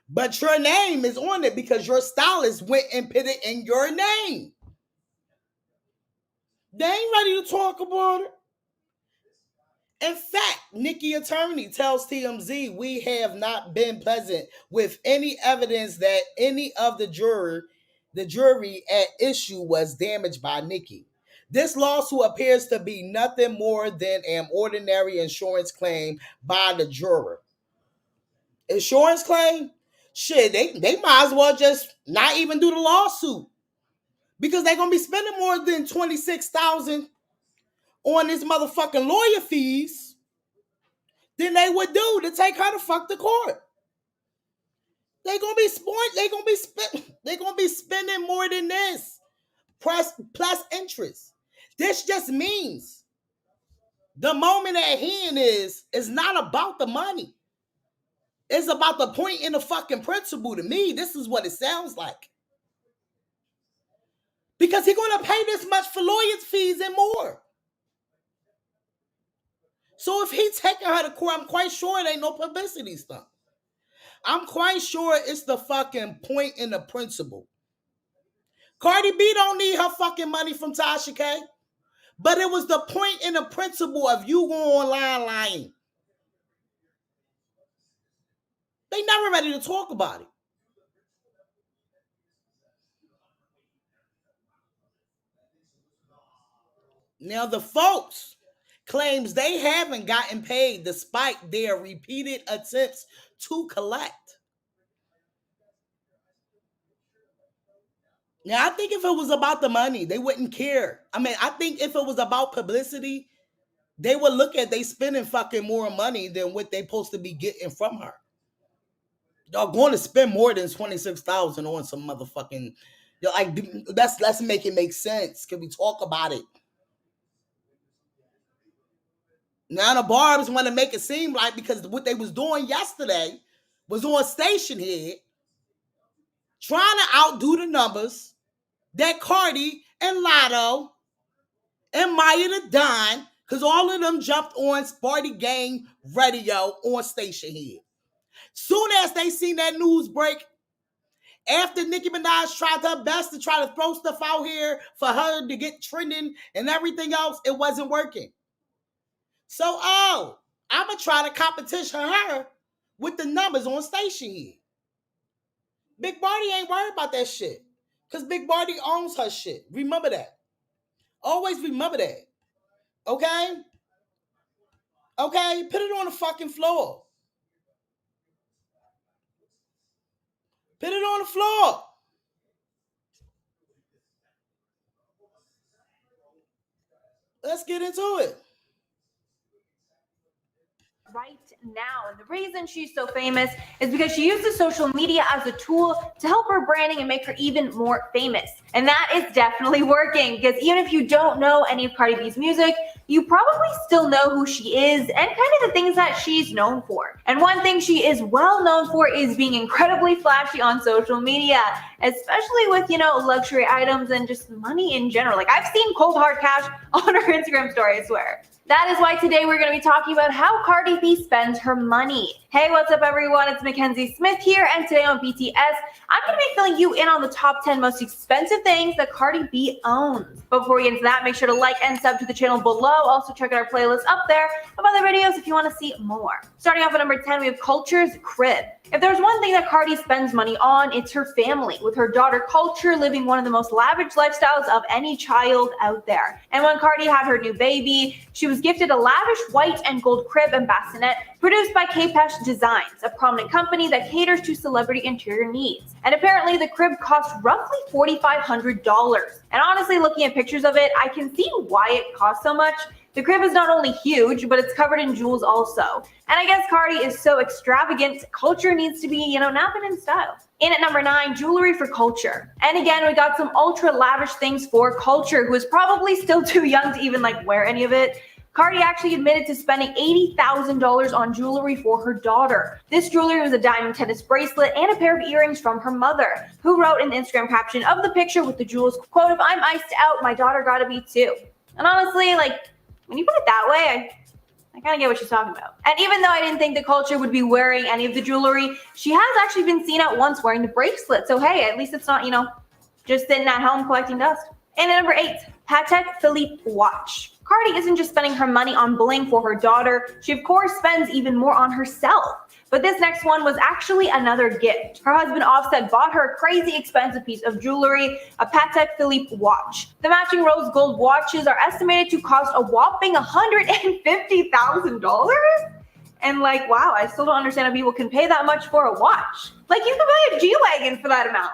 But your name is on it because your stylist went and put it in your name. They ain't ready to talk about it. In fact, Nicki attorney tells TMZ, we have not been present with any evidence that any of the jury at issue was damaged by Nicki. This lawsuit appears to be nothing more than an ordinary insurance claim by the juror. Insurance claim? Shit, they might as well just not even do the lawsuit. Because they're going to be spending more than $26,000 on this motherfucking lawyer fees than they would do to take her to fuck the court. They're going to be spending more than this. Plus interest. This just means the moment at hand is not about the money. It's about the point in the fucking principle. To me, this is what it sounds like. Because he's going to pay this much for lawyers' fees and more. So if he's taking her to court, I'm quite sure it ain't no publicity stuff. I'm quite sure it's the fucking point in the principle. Cardi B don't need her fucking money from Tasha K. But it was the point in the principle of you going online lying. They never ready to talk about it. Now the folks claims they haven't gotten paid despite their repeated attempts to collect. Now, I think if it was about the money, they wouldn't care. I mean, I think if it was about publicity, they would look at they spending fucking more money than what they supposed to be getting from her. Y'all going to spend more than $26,000 on some motherfucking, like, let's make it make sense. Can we talk about it? Now the barbs want to make it seem like because what they was doing yesterday was on station head, trying to outdo the numbers that Cardi and Lotto and Maya the Don, because all of them jumped on Sparty Gang Radio on station head. Soon as they seen that news break, after Nicki Minaj tried her best to try to throw stuff out here for her to get trending and everything else, it wasn't working. So, I'm going to try to competition her with the numbers on station here. Big Barty ain't worried about that shit. Because Big Barty owns her shit. Remember that. Always remember that. Okay? Okay? Put it on the fucking floor. Put it on the floor. Let's get into it. Right now. And the reason she's so famous is because she uses social media as a tool to help her branding and make her even more famous. And that is definitely working, because even if you don't know any of Cardi B's music, you probably still know who she is and kind of the things that she's known for. And one thing she is well known for is being incredibly flashy on social media, especially with, luxury items and just money in general. Like, I've seen cold hard cash on her Instagram story, I swear. That is why today we're going to be talking about how Cardi B spends her money. Hey, what's up everyone? It's Mackenzie Smith here, and today on BTS, I'm going to be filling you in on the top 10 most expensive things that Cardi B owns. But before we get into that, make sure to like and sub to the channel below. Also check out our playlist up there of other videos if you want to see more. Starting off at number 10, we have Culture's crib. If there's one thing that Cardi spends money on, it's her family, with her daughter Culture living one of the most lavish lifestyles of any child out there. And when Cardi had her new baby, she was gifted a lavish white and gold crib and bassinet produced by K-Pesh Designs, a prominent company that caters to celebrity interior needs. And apparently the crib cost roughly $4,500. And honestly, looking at pictures of it, I can see why it costs so much. The crib is not only huge, but it's covered in jewels also. And I guess Cardi is so extravagant, Culture needs to be, napping in style. In at number 9, jewelry for Culture. And again, we got some ultra lavish things for Culture, who is probably still too young to even wear any of it. Cardi actually admitted to spending $80,000 on jewelry for her daughter. This jewelry was a diamond tennis bracelet and a pair of earrings from her mother, who wrote in the Instagram caption of the picture with the jewels, quote, "If I'm iced out, my daughter gotta be too." And honestly, when you put it that way, I kind of get what she's talking about. And even though I didn't think the Culture would be wearing any of the jewelry, she has actually been seen at once wearing the bracelet. So hey, at least it's not, just sitting at home collecting dust. And at number 8, Patek Philippe watch. Cardi isn't just spending her money on bling for her daughter, she of course spends even more on herself. But this next one was actually another gift. Her husband Offset bought her a crazy expensive piece of jewelry, a Patek Philippe watch. The matching rose gold watches are estimated to cost a whopping $150,000. And wow, I still don't understand how people can pay that much for a watch. You can buy a G-Wagon for that amount.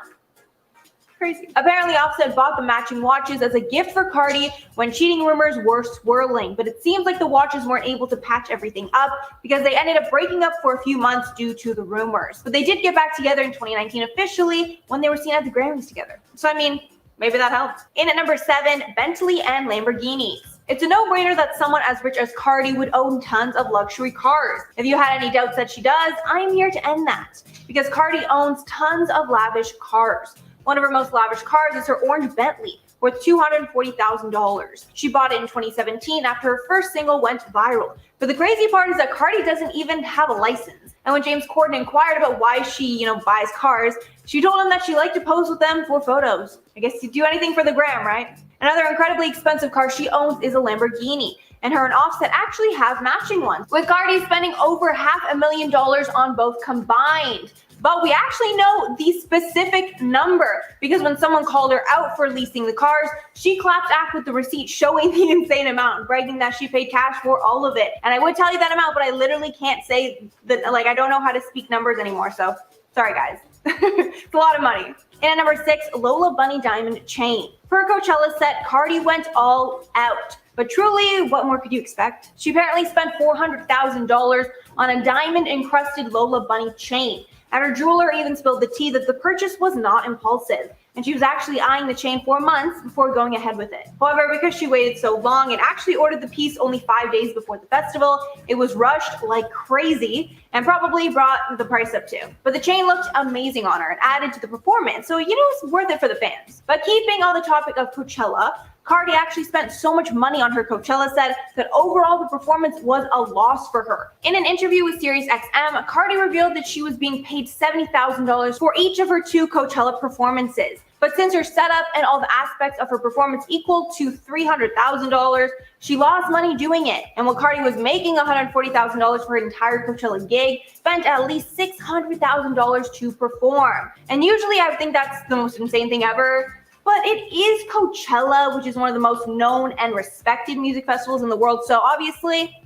Crazy. Apparently, Offset bought the matching watches as a gift for Cardi when cheating rumors were swirling, but it seems like the watches weren't able to patch everything up because they ended up breaking up for a few months due to the rumors. But they did get back together in 2019 officially when they were seen at the Grammys together. So maybe that helped. In at number 7, Bentley and Lamborghinis. It's a no-brainer that someone as rich as Cardi would own tons of luxury cars. If you had any doubts that she does, I'm here to end that, because Cardi owns tons of lavish cars. One of her most lavish cars is her orange Bentley, worth $240,000. She bought it in 2017 after her first single went viral. But the crazy part is that Cardi doesn't even have a license. And when James Corden inquired about why she, buys cars, she told him that she liked to pose with them for photos. I guess you do anything for the gram, right? Another incredibly expensive car she owns is a Lamborghini, and her and Offset actually have matching ones, with Cardi spending over $500,000 on both combined. But we actually know the specific number because when someone called her out for leasing the cars, she clapped back with the receipt showing the insane amount, bragging that she paid cash for all of it. And I would tell you that amount, but I literally can't say that, like, I don't know how to speak numbers anymore. So sorry, guys. It's a lot of money. And at number 6, Lola Bunny diamond chain. For a Coachella set, Cardi went all out. But truly, what more could you expect? She apparently spent $400,000 on a diamond-encrusted Lola Bunny chain. And her jeweler even spilled the tea that the purchase was not impulsive, and she was actually eyeing the chain for months before going ahead with it. However, because she waited so long and actually ordered the piece only 5 days before the festival, it was rushed like crazy and probably brought the price up too. But the chain looked amazing on her and added to the performance, so it's worth it for the fans. But keeping on the topic of Coachella, Cardi actually spent so much money on her Coachella set that overall the performance was a loss for her. In an interview with SiriusXM, Cardi revealed that she was being paid $70,000 for each of her 2 Coachella performances. But since her setup and all the aspects of her performance equaled to $300,000, she lost money doing it. And while Cardi was making $140,000 for her entire Coachella gig, spent at least $600,000 to perform. And usually I would think that's the most insane thing ever. But it is Coachella, which is one of the most known and respected music festivals in the world. So obviously,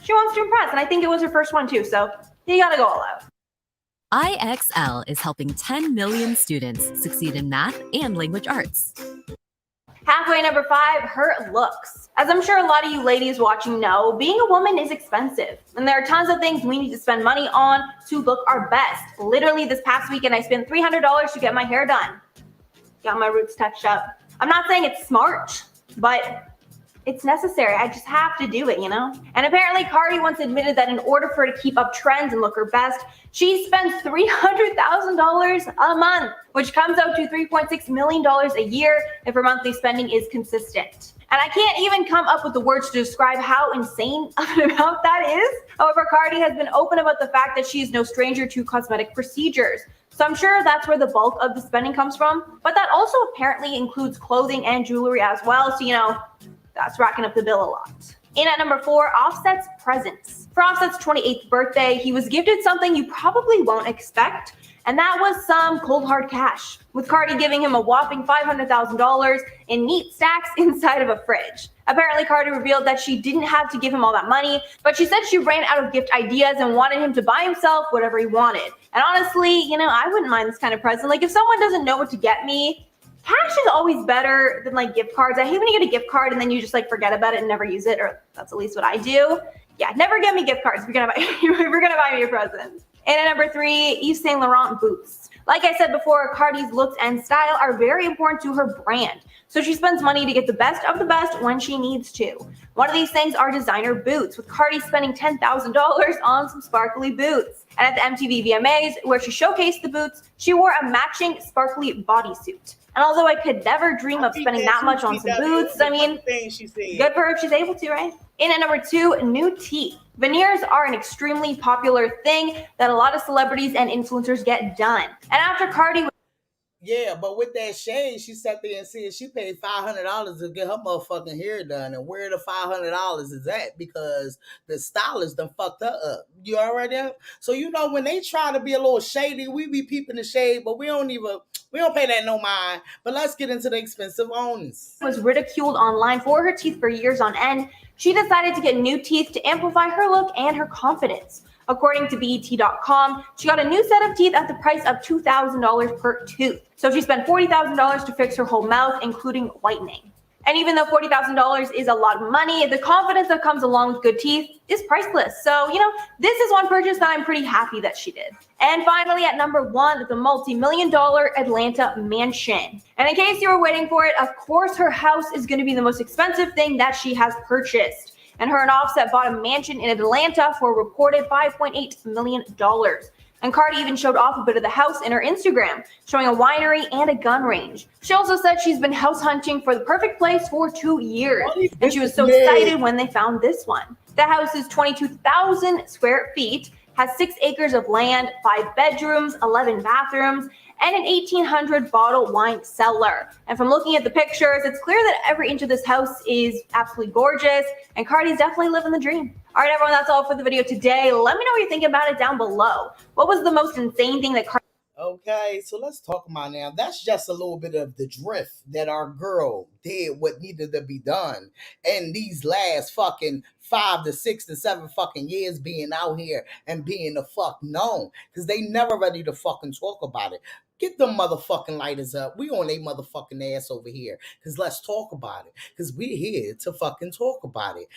she wants to impress. And I think it was her first one too. So you gotta go all out. IXL is helping 10 million students succeed in math and language arts. Halfway number 5, her looks. As I'm sure a lot of you ladies watching know, being a woman is expensive. And there are tons of things we need to spend money on to look our best. Literally this past weekend, I spent $300 to get my hair done. Got my roots touched up. I'm not saying it's smart, but it's necessary. I just have to do it, And apparently Cardi once admitted that in order for her to keep up trends and look her best, she spends $300,000 a month, which comes out to $3.6 million a year if her monthly spending is consistent. And I can't even come up with the words to describe how insane of an amount that is. However, Cardi has been open about the fact that she is no stranger to cosmetic procedures. So I'm sure that's where the bulk of the spending comes from. But that also apparently includes clothing and jewelry as well. So, that's racking up the bill a lot. In at number 4, Offset's presents. For Offset's 28th birthday, he was gifted something you probably won't expect, and that was some cold hard cash, with Cardi giving him a whopping $500,000 in neat stacks inside of a fridge. Apparently, Cardi revealed that she didn't have to give him all that money, but she said she ran out of gift ideas and wanted him to buy himself whatever he wanted. And honestly, I wouldn't mind this kind of present. Like, if someone doesn't know what to get me, cash is always better than gift cards. I hate when you get a gift card and then you just forget about it and never use it, or that's at least what I do. Yeah, never get me gift cards if you're gonna buy me a present. And at number 3, Yves Saint Laurent boots. Like I said before, Cardi's looks and style are very important to her brand. So she spends money to get the best of the best when she needs to. One of these things are designer boots, with Cardi spending $10,000 on some sparkly boots. And at the MTV VMAs, where she showcased the boots, she wore a matching sparkly bodysuit. And although I could never dream of spending that much on some boots, I mean, good for her if she's able to, right? In at number 2, new teeth. Veneers are an extremely popular thing that a lot of celebrities and influencers get done. And after Cardi... Yeah, but with that shade, she sat there and said she paid $500 to get her motherfucking hair done. And where the $500 is at, because the stylist done fucked her up. You already? So, when they try to be a little shady, we be peeping the shade, but we don't pay that no mind. But let's get into the expensive owners. Was ridiculed online for her teeth for years on end. She decided to get new teeth to amplify her look and her confidence. According to BET.com, she got a new set of teeth at the price of $2,000 per tooth. So she spent $40,000 to fix her whole mouth, including whitening. And even though $40,000 is a lot of money, the confidence that comes along with good teeth is priceless. So, this is one purchase that I'm pretty happy that she did. And finally, at number 1, the multi-million-dollar Atlanta mansion. And in case you were waiting for it, of course her house is going to be the most expensive thing that she has purchased. And her and Offset bought a mansion in Atlanta for a reported $5.8 million. And Cardi even showed off a bit of the house in her Instagram, showing a winery and a gun range. She also said she's been house hunting for the perfect place for 2 years. And she was so excited when they found this one. The house is 22,000 square feet, has 6 acres of land, 5 bedrooms, 11 bathrooms, and an 1,800 bottle wine cellar. And from looking at the pictures, it's clear that every inch of this house is absolutely gorgeous, and Cardi's definitely living the dream. All right, everyone, that's all for the video today. Let me know what you're thinking about it down below. What was the most insane thing that Cardi Okay, so let's talk about now. That's just a little bit of the drift that our girl did what needed to be done. And these last fucking 5 to 6 to 7 fucking years being out here and being the fuck known. Because they never ready to fucking talk about it. Get them motherfucking lighters up. We on a motherfucking ass over here. Because let's talk about it. Because we're here to fucking talk about it.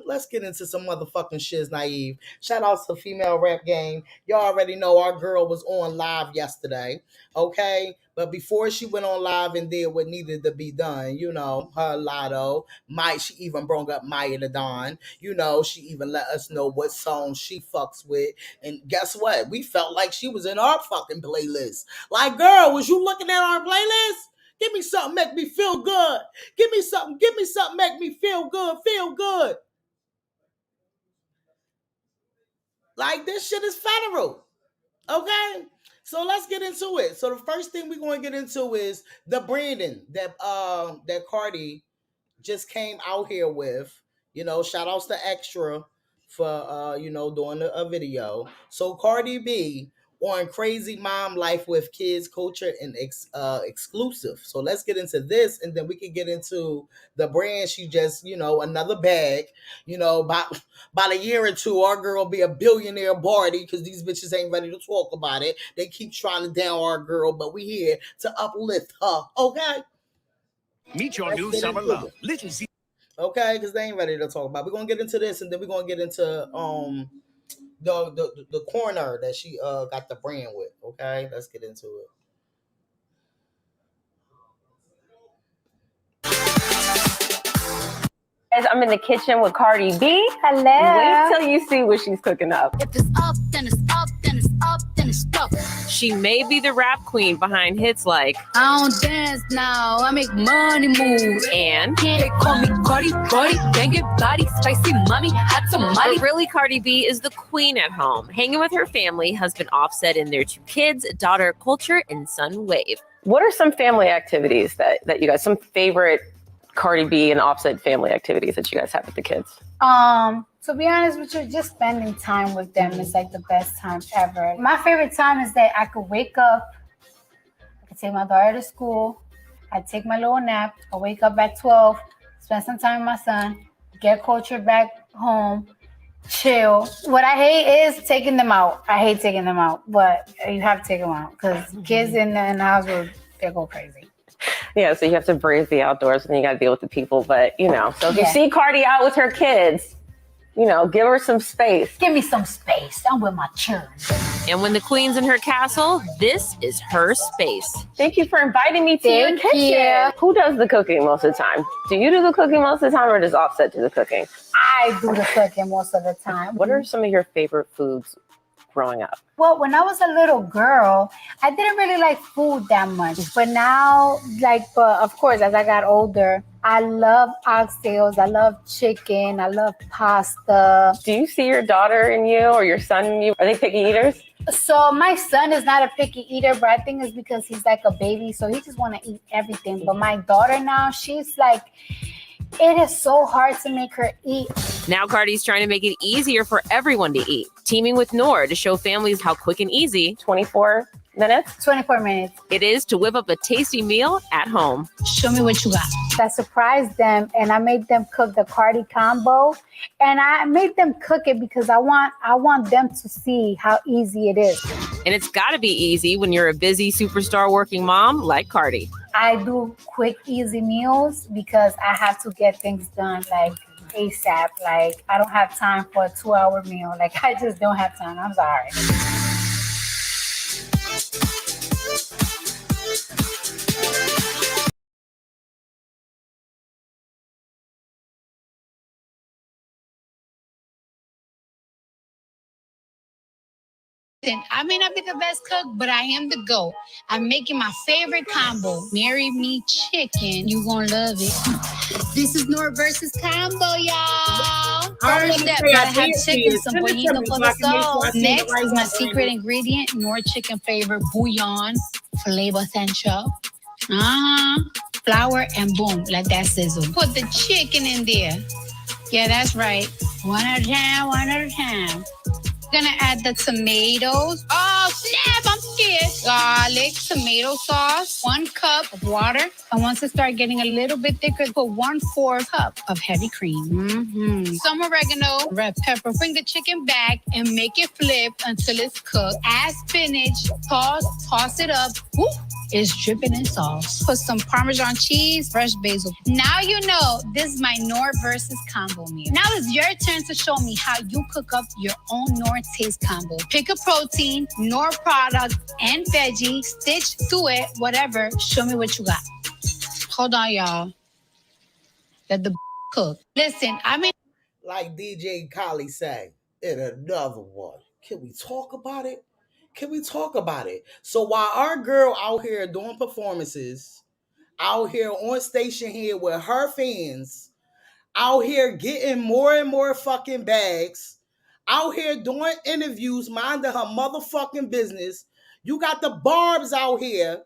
Let's get into some motherfucking shiz naive. Shout out to Female Rap Game. Y'all already know our girl was on live yesterday. Okay? But before she went on live and did what needed to be done, you know, her Lotto, she even brought up Maya the Dawn. You know, she even let us know what song she fucks with. And guess what? We felt like she was in our fucking playlist. Like, girl, was you looking at our playlist? Give me something, make me feel good. Give me something, make me feel good. Like, this shit is federal. Okay? So let's get into it. So the first thing we're going to get into is the branding that Cardi just came out here with. You know, shout outs to Extra for doing a video. So Cardi B on Crazy Mom Life with Kids, Culture, and Exclusive. So let's get into this, and then we can get into the brand. She just, another bag. About a year or two, our girl will be a billionaire Barty because these bitches ain't ready to talk about it. They keep trying to down our girl, but we here to uplift her. Okay? Meet your new summer love. Little Z. Okay, because they ain't ready to talk about it. We're going to get into this, and then we're going to get into the corner that she got the brand with. Okay, let's get into it. I'm in the kitchen with Cardi B. Hello. Wait till you see what she's cooking up. If it's up, then it's up, then it's up, then it's stuck. She may be the rap queen behind hits like I don't dance now, I make money move. And They call me Cardi, bang it, body, spicy mommy, hot tamale. but really, Cardi B is the queen at home, hanging with her family, husband Offset and their 2 kids, daughter Culture, and son Wave. What are some family activities that you guys, some favorite Cardi B and Offset family activities that you guys have with the kids? To be honest with you, just spending time with them is like the best time ever. My favorite time is that I could wake up, I could take my daughter to school, I take my little nap, I wake up at 12, spend some time with my son, get Culture back home, chill. What I hate is taking them out. I hate taking them out, but you have to take them out because kids in the house, they go crazy. Yeah, so you have to brave the outdoors and you got to deal with the people. But, so if you see Cardi out with her kids, give her some space. Give me some space. I'm with my children. And when the queen's in her castle, this is her space. Thank you for inviting me to your kitchen. you. Who does the cooking most of the time? Do you do the cooking most of the time or does Offset do the cooking? I do the cooking most of the time. What are some of your favorite foods growing up? Well, when I was a little girl, I didn't really like food that much. But now, of course, as I got older, I love oxtails, I love chicken, I love pasta. Do you see your daughter in you or your son in you? Are they picky eaters? So my son is not a picky eater, but I think it's because he's like a baby, so he just want to eat everything. But my daughter now, she's like, it is so hard to make her eat. Now Cardi's trying to make it easier for everyone to eat, teaming with Noor to show families how quick and easy 24 minutes it is to whip up a tasty meal at home. Show me what you got. I surprised them and I made them cook the Cardi combo, and I made them cook it because I want them to see how easy it is. And it's got to be easy when you're a busy superstar working mom like Cardi. I do quick, easy meals because I have to get things done like ASAP. Like, I don't have time for a 2-hour meal. Like, I just don't have time. I'm sorry. I may not be the best cook, but I am the GOAT. I'm making my favorite combo, Marry Me Chicken. You gonna love it. This is Noor versus combo, y'all. First step, gotta have chicken, some pollito for the sauce. Next is my secret ingredient, Noor chicken flavor bouillon, flavor essential. Flour and boom, let that sizzle. Put the chicken in there. Yeah, that's right. One at a time, one at a time. Gonna add the tomatoes. Oh, Oh, snap, I'm scared. Garlic, tomato sauce, 1 cup of water. And once it starts getting a little bit thicker, put 1/4 cup of heavy cream. Some oregano, red pepper. Bring the chicken back and make it flip until it's cooked. Add spinach, toss it up. Woo! It's dripping in sauce. Put some Parmesan cheese, fresh basil. Now you know this is my Knorr versus combo meal. Now it's your turn to show me how you cook up your own Knorr taste combo. Pick a protein, Knorr product, and veggie. Stitch to it, whatever. Show me what you got. Hold on, y'all. Let the cook. Listen, I mean, like DJ Khaled say, in another one. Can we talk about it? Can we talk about it? So while our girl out here doing performances, out here on station here with her fans, out here getting more and more fucking bags, out here doing interviews, minding her motherfucking business, you got the Barbs out here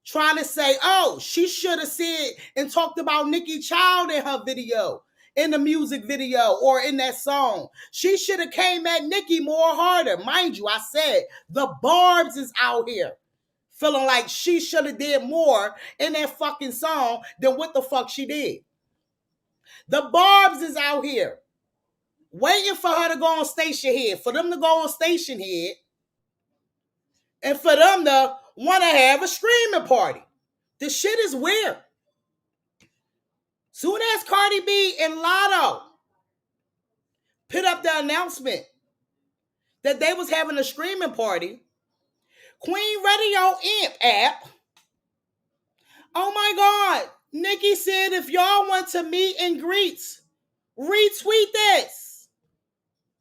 trying to say, oh, she should have said and talked about Nicki Child in her video, in the music video, or in that song. She should have came at Nicki more harder. Mind you, I said the Barbs is out here feeling like she should have did more in that fucking song than what the fuck she did. The Barbs is out here waiting for her to go on station head, for them to go on station head, and for them to want to have a screaming party. This shit is weird. Soon as Cardi B and Lotto put up the announcement that they was having a screaming party, Queen Radio Imp app, oh my God, Nicki said if y'all want to meet and greets, retweet this.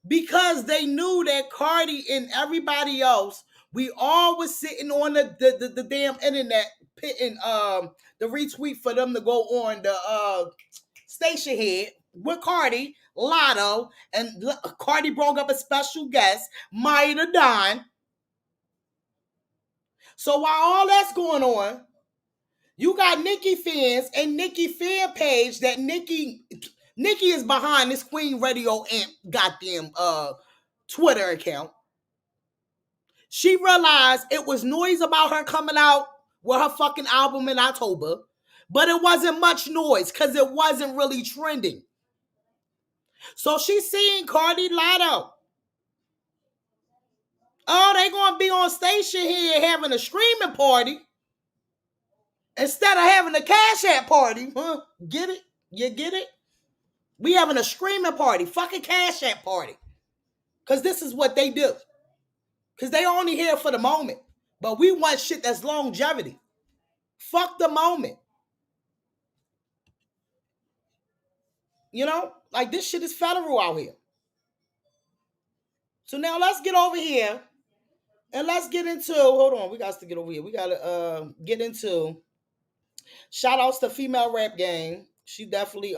Because they knew that Cardi and everybody else, we all was sitting on the damn internet pitting the retweet for them to go on the station head with Cardi, Lotto, and Cardi brought up a special guest, Maida Don. So while all that's going on, you got Nicki fans and Nicki fan page that Nicki is behind this Queen Radio Amp goddamn Twitter account. She realized it was noise about her coming out with her fucking album in October, but it wasn't much noise because it wasn't really trending. So she's seeing Cardi, Lotto. Oh, they gonna be on station here having a screaming party instead of having a Cash App party. Huh? Get it? You get it? We having a screaming party, fucking Cash App party. Because this is what they do. Because they only here for the moment. But we want shit that's longevity. Fuck the moment. You know? Like this shit is federal out here. So now let's get over here. And let's get into, hold on, we got to get over here. We got to get into, shout outs to Female Rap Game. She definitely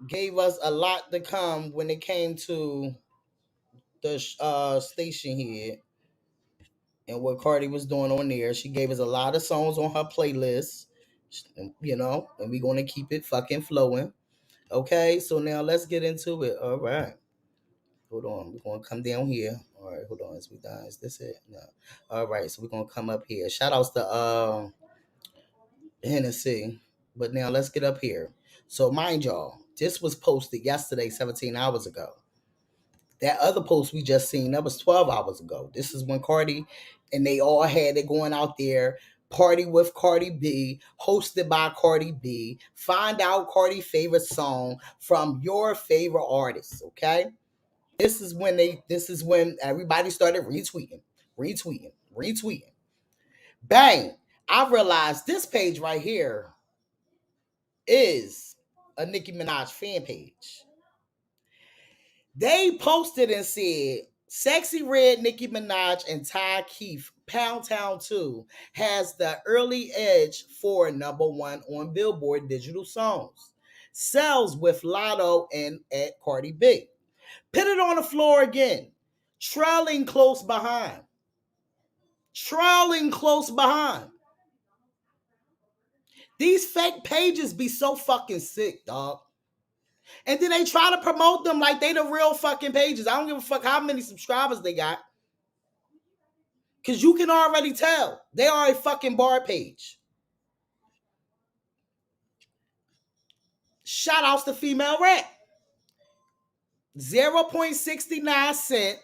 gave us a lot to come when it came to the station here and what Cardi was doing on there. She gave us a lot of songs on her playlist, you know, and we're going to keep it fucking flowing. Okay, so now let's get into it. All right. Hold on. We're going to come down here. All right, hold on. Is we done? Is this it? No. All right, so we're going to come up here. Shout outs to Hennessy. But now let's get up here. So mind y'all, this was posted yesterday, 17 hours ago. That other post we just seen, that was 12 hours ago. This is when Cardi and they all had it going out there. Party with Cardi B, hosted by Cardi B. Find out Cardi's favorite song from your favorite artist, okay? This is when everybody started retweeting. Bang! I realized this page right here is a Nicki Minaj fan page. They posted and said, Sexy Red, Nicki Minaj, and Ty Keith, Pound Town 2, has the early edge for #1 on Billboard digital songs. Sells with Lotto and at Cardi B. Put it on the floor again. Trailing close behind. These fake pages be so fucking sick, dog. And then they try to promote them like they the real fucking pages. I don't give a fuck how many subscribers they got. Because you can already tell they are a fucking bar page. Shout outs to Female Rat. 0.69 cent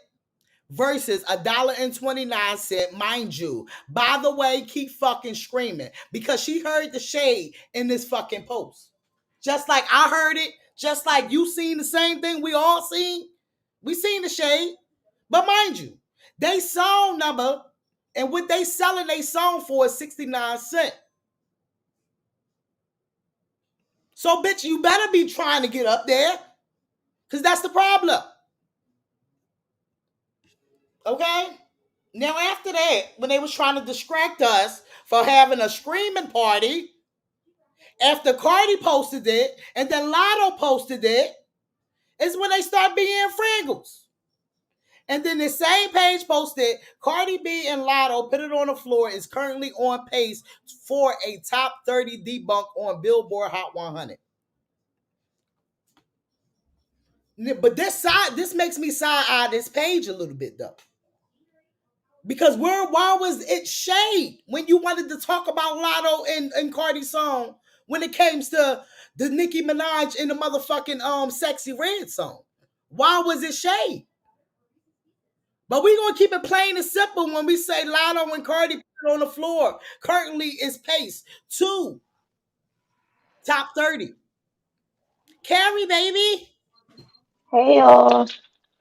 versus $1.29, mind you. By the way, keep fucking screaming because she heard the shade in this fucking post. Just like I heard it, just like you seen the same thing we all seen. We seen the shade. But mind you, they song number and what they selling they song for is 69 cents. So bitch, you better be trying to get up there because that's the problem. Okay? Now, after that, when they was trying to distract us for having a screaming party, after Cardi posted it and then Lotto posted it, is when they start being frangles. And then the same page posted, Cardi B and Lotto put it on the floor is currently on pace for a top 30 debunk on Billboard Hot 100. But this makes me side-eye this page a little bit though. Because why was it shade when you wanted to talk about Lotto and Cardi's song when it came to the Nicki Minaj and the motherfucking Sexy Red song? Why was it shade? But we gonna keep it plain and simple when we say Lotto and Cardi put it on the floor. Currently is pace 2 top 30. Carrie, baby. Hey y'all.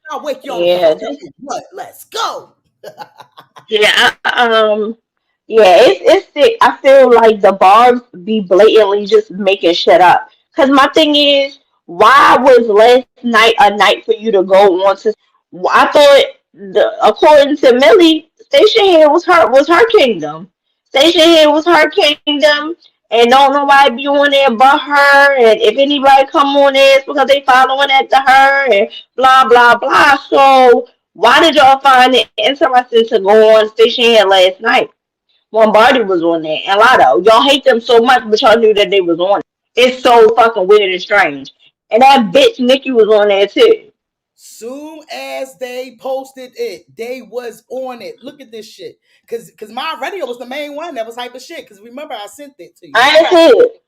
I'll wake y'all Yeah, fuck up. Let's go. yeah, yeah, it's sick. I feel like the barbs be blatantly just making shit up. Cause my thing is, why was last night a night for you to go on to? I thought, according to Millie, Station Head was her kingdom. Station Head was her kingdom, and don't nobody be on there but her. And if anybody come on there, it's because they following after her, and blah blah blah. So why did y'all find it interesting to go on Station Head last night? Lombardi was on there and Lotto. Y'all hate them so much, but y'all knew that they was on it. It's so fucking weird and strange. And that bitch Nikki was on there too. Soon as they posted it, they was on it. Look at this shit. Cause my radio was the main one that was hype as shit. Cause remember I sent it to you. I ain't see it.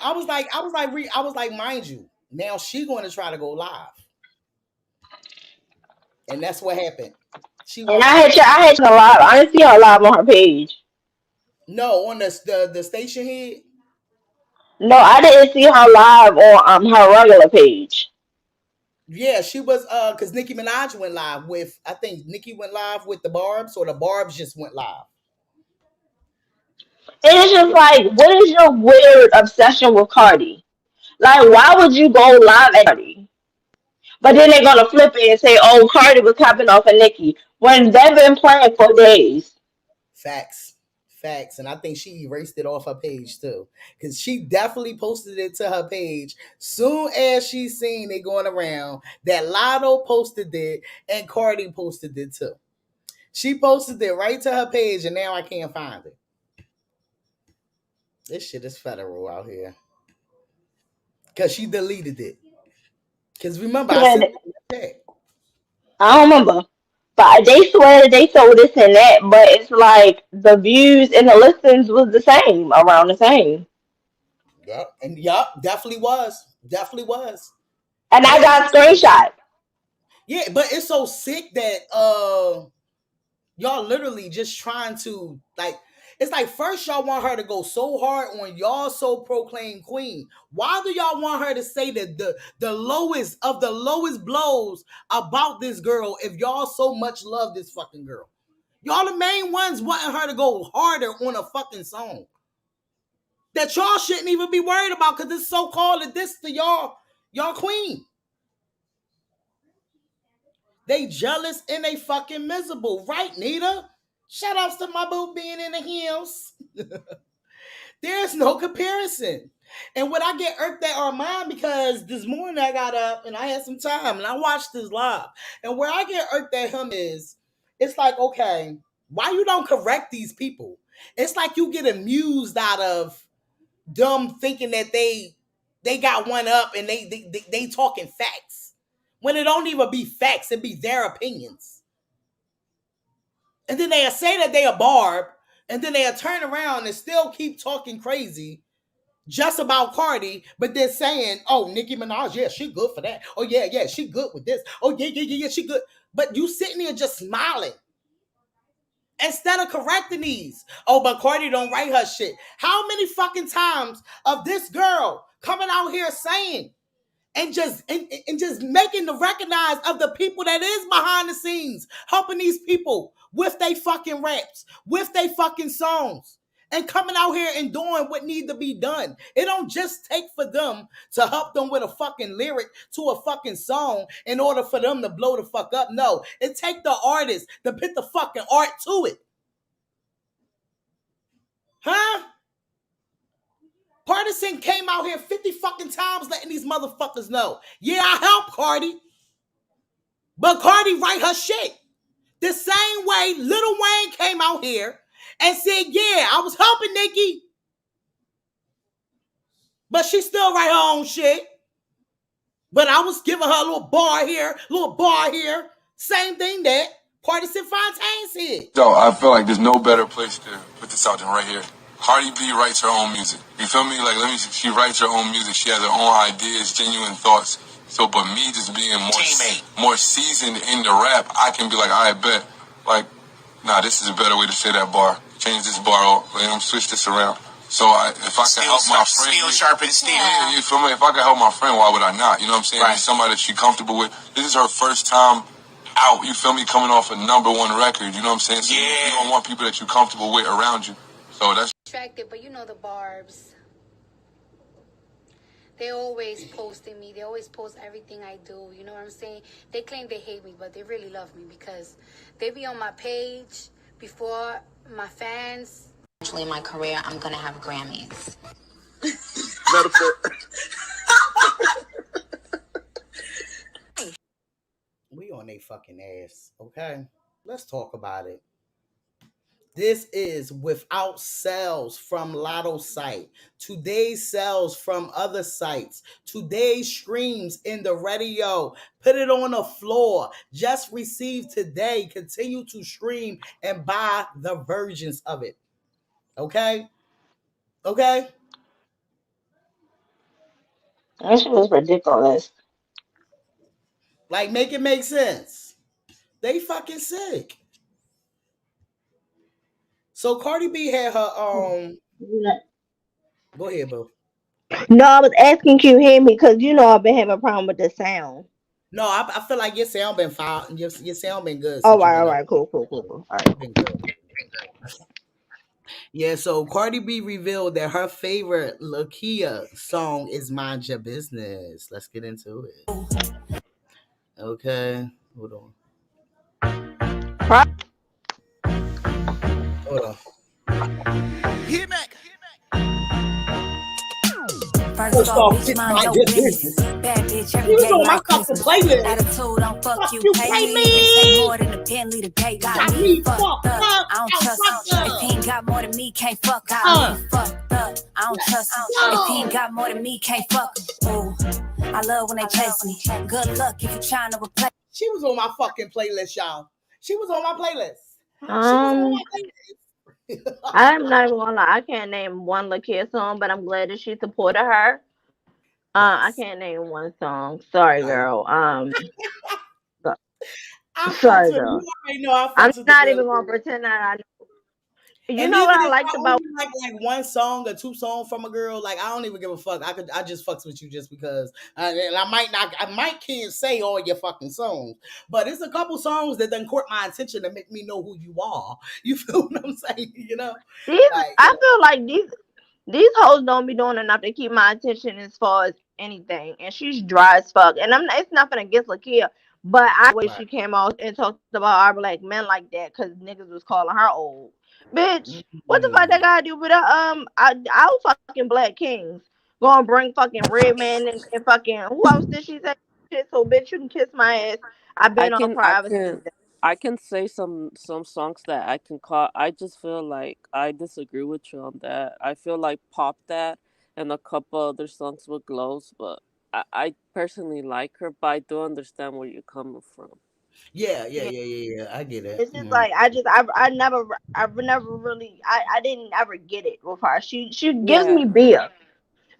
I was like, mind you, now she going to try to go live. And that's what happened. And I had her live. I didn't see her live on her page. No, on the station head. No, I didn't see her live on her regular page. Yeah, she was because Nicki Minaj went live with, I think Nicki went live with the Barbs, or the Barbs just went live. And it's just like, what is your weird obsession with Cardi? Like, why would you go live at Cardi? But then they're gonna flip it and say, "Oh, Cardi was popping off of Nicki," when they've been playing for days. Facts, and I think she erased it off her page too, because she definitely posted it to her page soon as she seen it going around that Lotto posted it and Cardi posted it too. She posted it right to her page, and now I can't find it. This shit is federal out here. Because she deleted it. Because remember, I sent it. I don't remember. But they swear that they sold this and that, but it's like the views and the listens was the same, around the same. Yep, and definitely was. And I got screenshot. Yeah, but it's so sick that y'all literally just trying to, like, it's like first y'all want her to go so hard on y'all so proclaimed queen. Why do y'all want her to say that the lowest of the lowest blows about this girl if y'all so much love this fucking girl? Y'all the main ones wanting her to go harder on a fucking song that y'all shouldn't even be worried about because it's so called a diss to y'all queen. They jealous and they fucking miserable, right, Nita? Shout outs to my boo being in the hills. There's no comparison. And when I get irked at Armand, because this morning I got up and I had some time and I watched this live. And where I get irked at him is, it's like, okay, why you don't correct these people? It's like you get amused out of them thinking that they they got one up and they talking facts. When it don't even be facts, it be their opinions. And then they'll say that they a barb, and then they'll turn around and still keep talking crazy just about Cardi, but they're saying, oh, Nicki Minaj, yeah, she good for that. Oh, yeah, she good with this. Oh, yeah, she good. But you sitting there just smiling. Instead of correcting these. Oh, but Cardi don't write her shit. How many fucking times of this girl coming out here saying and just making the recognize of the people that is behind the scenes, helping these people with they fucking raps, with they fucking songs, and coming out here and doing what need to be done. It don't just take for them to help them with a fucking lyric to a fucking song in order for them to blow the fuck up. No, it take the artist to put the fucking art to it. Huh? Partisan came out here 50 fucking times letting these motherfuckers know. Yeah, I helped Cardi. But Cardi write her shit. The same way Lil Wayne came out here and said, yeah, I was helping Nicki. But she still write her own shit. But I was giving her a little bar here, Same thing that Partisan Fontaine said. Yo, I feel like there's no better place to put this out than right here. Cardi B writes her own music. You feel me? Like, she writes her own music. She has her own ideas, genuine thoughts. So, but me just being more seasoned in the rap, I can be like, I bet. Like, nah, this is a better way to say that bar. Change this bar, switch this around. So if I can help my friend, steel sharpen steel. Yeah, you feel me? If I can help my friend, why would I not? You know what I'm saying? Right. Somebody that she's comfortable with. This is her first time out. You feel me? Coming off a #1 record. You know what I'm saying? So you don't want people that you're comfortable with around you. So that's attractive, but you know the barbs. They always posting me. They always post everything I do. You know what I'm saying? They claim they hate me, but they really love me because they be on my page before my fans. Eventually in my career, I'm gonna have Grammys. metaphor. We on they fucking ass, okay? Let's talk about it. This is without sales from Lotto site. Today's sales from other sites. Today's streams in the radio. Put it on the floor. Just received today. Continue to stream and buy the versions of it. Okay? Okay? That shit was ridiculous. Like, make it make sense. They fucking sick. So Cardi B had her Go ahead, boo. No, I was asking, can you hear me? Because you know I've been having a problem with the sound. No, I feel like your sound been fine. Your sound been good. All right, cool. All right. Been good. Yeah, so Cardi B revealed that her favorite Lakia song is Mind Your Business. Let's get into it. Okay, hold on. Hear me. First off, it's Mind Your Business. You was on my fucking playlist. Attitude, don't fuck you, pay me. Take more than a Bentley to gate. Got me fucked up. I don't trust him. If he ain't got more than me, can't fuck. Got me fucked up. I don't trust him. If he ain't got more than me, can't fuck him. Ooh, I love when they chase me. Good luck if you trying to replace. She was on my fucking playlist, y'all. She was on my playlist. I'm not even gonna lie. I can't name one Lakia song, but I'm glad that she supported her. I can't name one song. Sorry, girl. Sorry, girl. I'm not even gonna pretend that I know. You know what I liked about like one song or two songs from a girl, like I don't even give a fuck. I just fucks with you just because. And I might can't say all your fucking songs, but it's a couple songs that done caught my attention to make me know who you are. You feel what I'm saying? You know, I feel like these hoes don't be doing enough to keep my attention as far as anything, and she's dry as fuck. And it's nothing against Lakia, but she came out and talked about our black men like that because niggas was calling her old. Bitch, what the fuck that gotta do with our fucking black kings? Gonna bring fucking Redman and fucking who else did she say shit? So bitch, you can kiss my ass. I've been on privacy. I can say some songs that I can call. I just feel like I disagree with you on that. I feel like Pop That and a couple other songs with glows, but I personally like her, but I do understand where you're coming from. Yeah. I get it. It's just like I've never really I didn't ever get it with her. She gives Yeah, me Bia.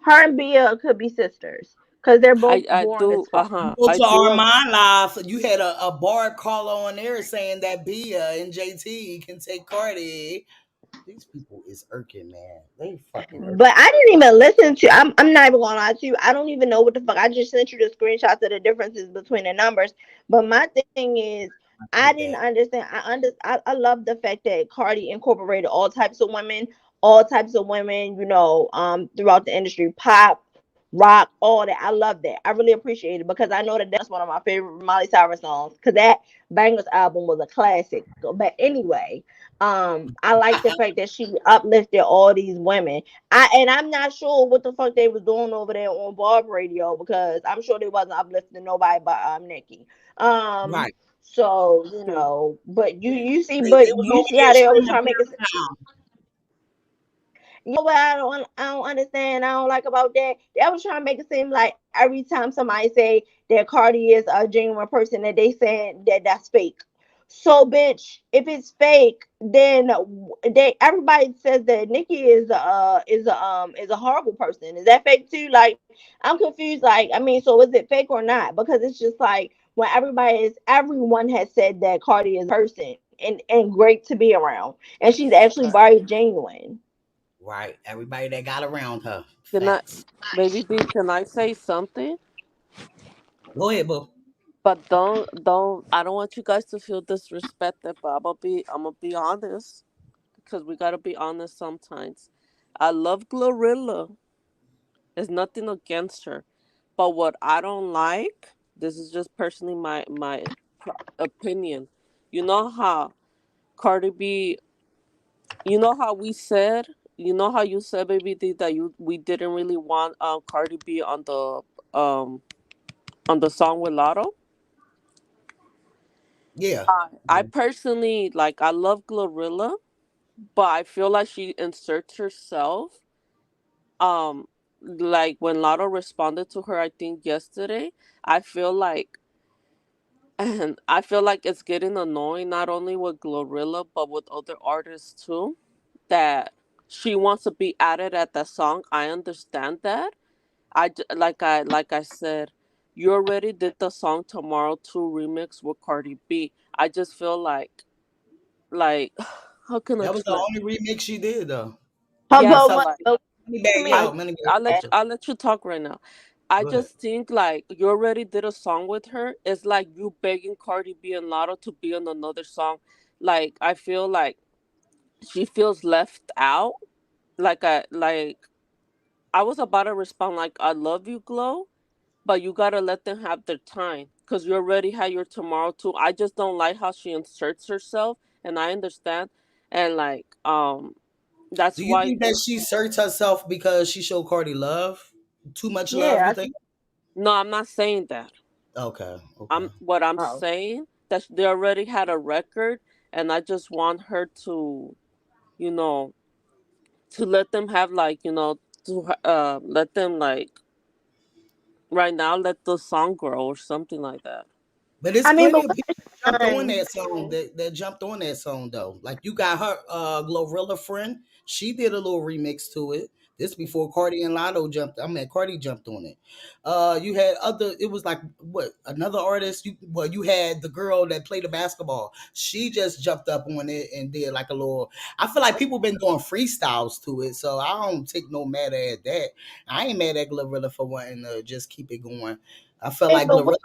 Her and Bia could be sisters because they're both I boring do. as fuck. Go I to do. Armand Live. You had a bar caller on there saying that Bia and JT can take Cardi. These people is irking, man. They fucking irking. But I didn't even listen to. I'm not even gonna lie to you. I don't even know what the fuck. I just sent you the screenshots of the differences between the numbers. But my thing is, I Get didn't that. understand. I love the fact that Cardi incorporated all types of women. Throughout the industry, pop, rock, all that. I love that. I really appreciate it because I know that that's one of my favorite Miley Cyrus songs. Because that Bangers album was a classic. But anyway, I like the fact that she uplifted all these women. I'm not sure what the fuck they was doing over there on Bob Radio because I'm sure they wasn't uplifting nobody but Nikki. Um, Right. so True. but They was you over see there how they always screaming try to make it. down. You know what I don't understand. I don't like about that. They was trying to make it seem like every time somebody say that Cardi is a genuine person, that they saying that that's fake. So, bitch, if it's fake, then they everybody says that Nikki is a horrible person. Is that fake too? Like, I'm confused. Like, I mean, so is it fake or not? Because it's just like when everyone has said that Cardi is a person and great to be around, and she's actually very genuine. Right. Everybody that got around her. Can I, Facts. Baby B? Can I say something? Go ahead, boo. But don't. I don't want you guys to feel disrespected. But I'm gonna be honest because we gotta be honest sometimes. I love Glorilla. There's nothing against her, but what I don't like. This is just personally my opinion. You know how Cardi B. You know how we said. You know how you said, Baby D, that we didn't really want Cardi B um on the song with Lotto. Yeah. I personally like. I love Glorilla, but I feel like she inserts herself. Like when Lotto responded to her, I think yesterday. I feel like, and I feel like it's getting annoying not only with Glorilla but with other artists too. That she wants to be added at that song. I understand that. Like I said, you already did the song Tomorrow 2 remix with Cardi B. I just feel like how can I That was the explain? only remix she did though. How Yeah, about but what? like Money bag Me. yo, I money I'll bag let yo. you talk right now. I Go ahead. just think like you already did a song with her. It's like you begging Cardi B and Lotto to be on another song. Like I feel like she feels left out. I was about to respond like I love you, Glow, but you gotta let them have their time because you already had your Tomorrow too. I just don't like how she inserts herself, and I understand, and that's Do you why think that she searched herself because she showed Cardi love? Too much love, you Yeah. think? no, I'm not saying that. Okay, I'm okay. what I'm Oh. saying that they already had a record, and I just want her to, you know, to let them have like, to let them like right now let the song grow or something like that. But it's I mean, plenty but of what people is that jumped on done? that song that jumped on that song though. Like you got her Glorilla friend. She did a little remix to it. This before Cardi and Lotto jumped. I mean Cardi jumped on it. You had other it was like what another artist, you had the girl that played the basketball. She just jumped up on it and did like a little I feel like people been doing freestyles to it, so I don't take no matter at that. I ain't mad at Glorilla for wanting to just keep it going. I felt Hey, like but what? Glorilla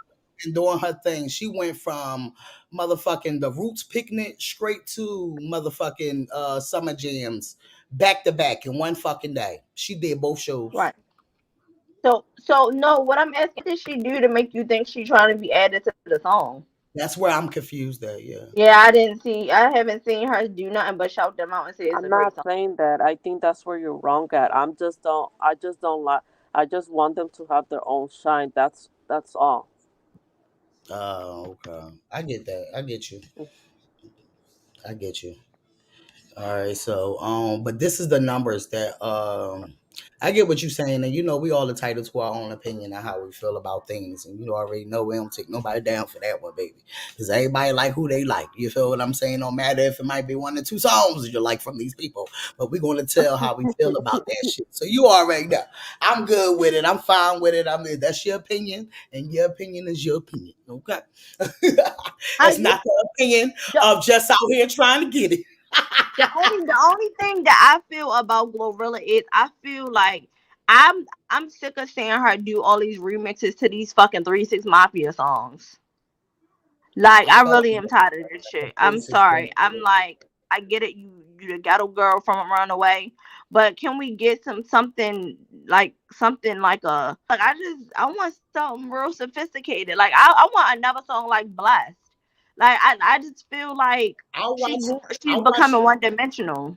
and doing her thing. She went from motherfucking the Roots picnic straight to motherfucking Summer Jams back to back in one fucking day. She did both shows. Right. So no. What I'm asking, what did she do to make you think she's trying to be added to the song? That's where I'm confused at, yeah. Yeah, I didn't see. I haven't seen her do nothing but shout them out and say it's I'm a great not song. saying that. I think that's where you're wrong at. I just don't like. I just want them to have their own shine. That's all. Oh, okay. I get that. I get you. I get you. All right, so but this is the numbers that I get what you're saying, and we all entitled to our own opinion on how we feel about things, and you already know we don't take nobody down for that one, baby. Because everybody like who they like. You feel what I'm saying? No matter if it might be one or two songs you like from these people, but we're gonna tell how we feel about that shit. So you already know. I'm good with it. I'm fine with it. That's your opinion, and your opinion is your opinion. Okay, that's not the opinion of just out here trying to get it. The only thing that I feel about Glorilla is I feel like I'm sick of seeing her do all these remixes to these fucking 3 6 Mafia songs. Like I really am tired of this shit. I'm sorry. I'm like, I get it, you the ghetto girl from around the way, but can we get something like I want something real sophisticated. Like I want another song like Blessed. Like I just feel like she's I watched becoming one dimensional.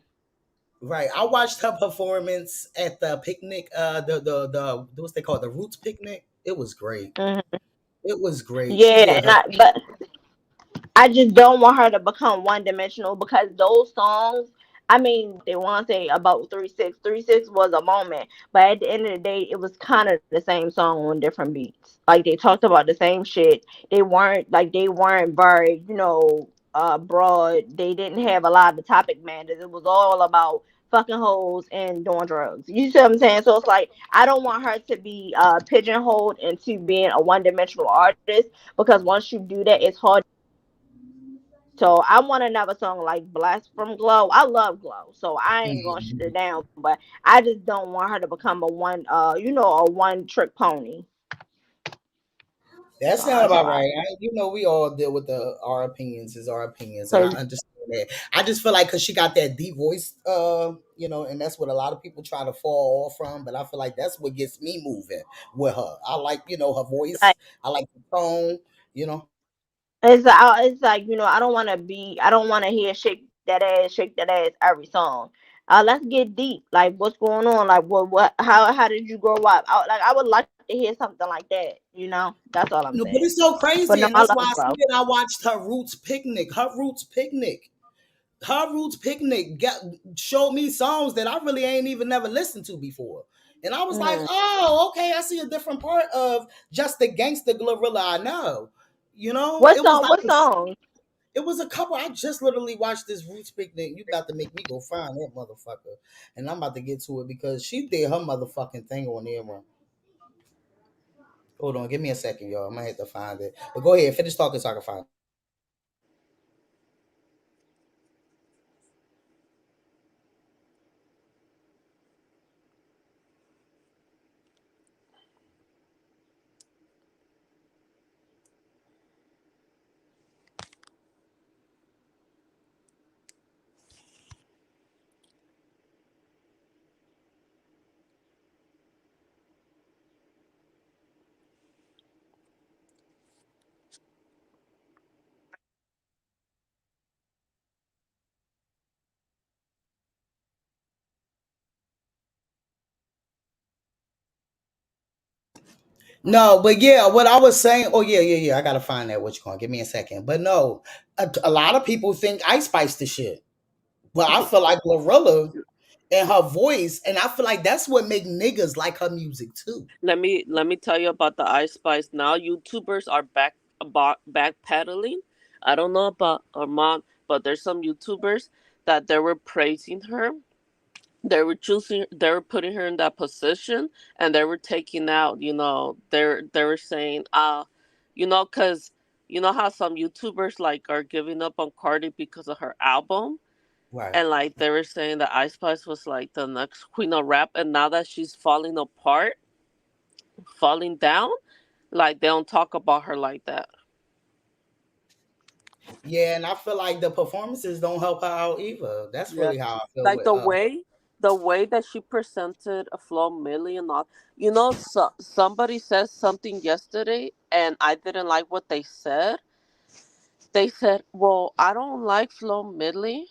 Right. I watched her performance at the picnic, the what's they call the Roots picnic. It was great. It was great. She Yeah, did her but I just don't want her to become one dimensional because those songs, I mean, what they want to say about 3 6. 3 6 was a moment, but at the end of the day, it was kind of the same song on different beats. Like they talked about the same shit. They weren't very, broad. They didn't have a lot of topic matters. It was all about fucking hoes and doing drugs. You see what I'm saying? So it's like I don't want her to be pigeonholed into being a one dimensional artist because once you do that, it's hard. So I want another song like Blessed from Glow. I love Glow, so I ain't gonna shut it down. But I just don't want her to become a one trick pony. That's So not that's about all. right. We all deal with our opinions is our opinions, and I Cause understand that. I just feel like because she got that deep voice, and that's what a lot of people try to fall off from. But I feel like that's what gets me moving with her. I like, her voice. like I like the tone. You know. it's like I don't want to hear shake that ass every song. Let's get deep. Like what's going on? Like what how did you grow up? I would like to hear something like that. That's all I'm No, but saying. it's so But crazy, no, and I that's why love I Glow. said I watched her Roots picnic. Her Roots picnic showed me songs that I really ain't even never listened to before. And I was like, Mm. oh, okay, I see a different part of just the gangster Glorilla I know. What It was song? like What song? it was a couple. I just literally watched this Roots picnic. You about to make me go find that motherfucker. And I'm about to get to it because she did her motherfucking thing on there. Hold on, give me a second, y'all. I might have to find it. But go ahead, finish talking so I can find it. No, but yeah, what I was saying. Oh yeah. I gotta find that. What you calling? Give me a second. But no, a lot of people think Ice Spice the shit. But I feel like Glorilla and her voice, and I feel like that's what make niggas like her music too. Let me tell you about the Ice Spice. Now YouTubers are backpedaling. I don't know about Armand, but there's some YouTubers that they were praising her. They were putting her in that position, and they were taking out. They were saying, because you know how some YouTubers like are giving up on Cardi because of her album. Right. And like they were saying that Ice Spice was like the next queen of rap, and now that she's falling apart, falling down, like they don't talk about her like that. Yeah, and I feel like the performances don't help her out either. That's Yeah, really how I feel like with. the way that she presented a Flo Milli and all. Somebody said something yesterday, and I didn't like what they said. They said, "Well, I don't like Flo Milli."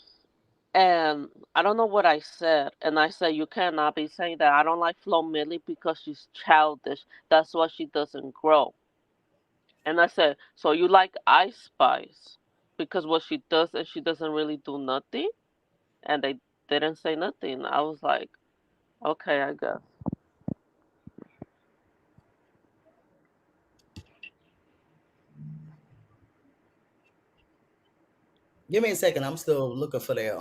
And I don't know what I said. And I said, you cannot be saying that I don't like Flo Milli because she's childish. That's why she doesn't grow. And I said, so you like Ice Spice because what she does is she doesn't really do nothing. And they didn't say nothing. I was like, Okay, I guess. Give me a second. I'm still looking for that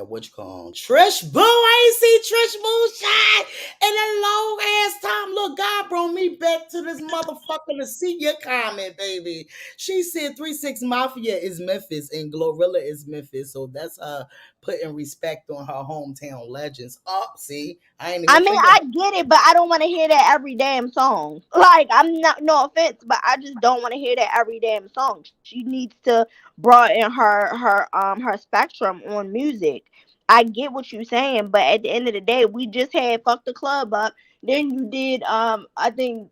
what you call Trish Boo. I ain't see Trish Moonshine in a long ass time. Look, God brought me back to this motherfucker to see your comment, baby. She said 3-6 Mafia is Memphis and Glorilla is Memphis. So that's her putting respect on her hometown legends. Oh, see, I ain't I even mean, think I about get it, but I don't want to hear that every damn song. Like, I'm not, no offense, but I just don't want to hear that every damn song. She needs to broaden her spectrum on music. I get what you're saying, but at the end of the day, we just had Fuck the Club Up. Then you did I think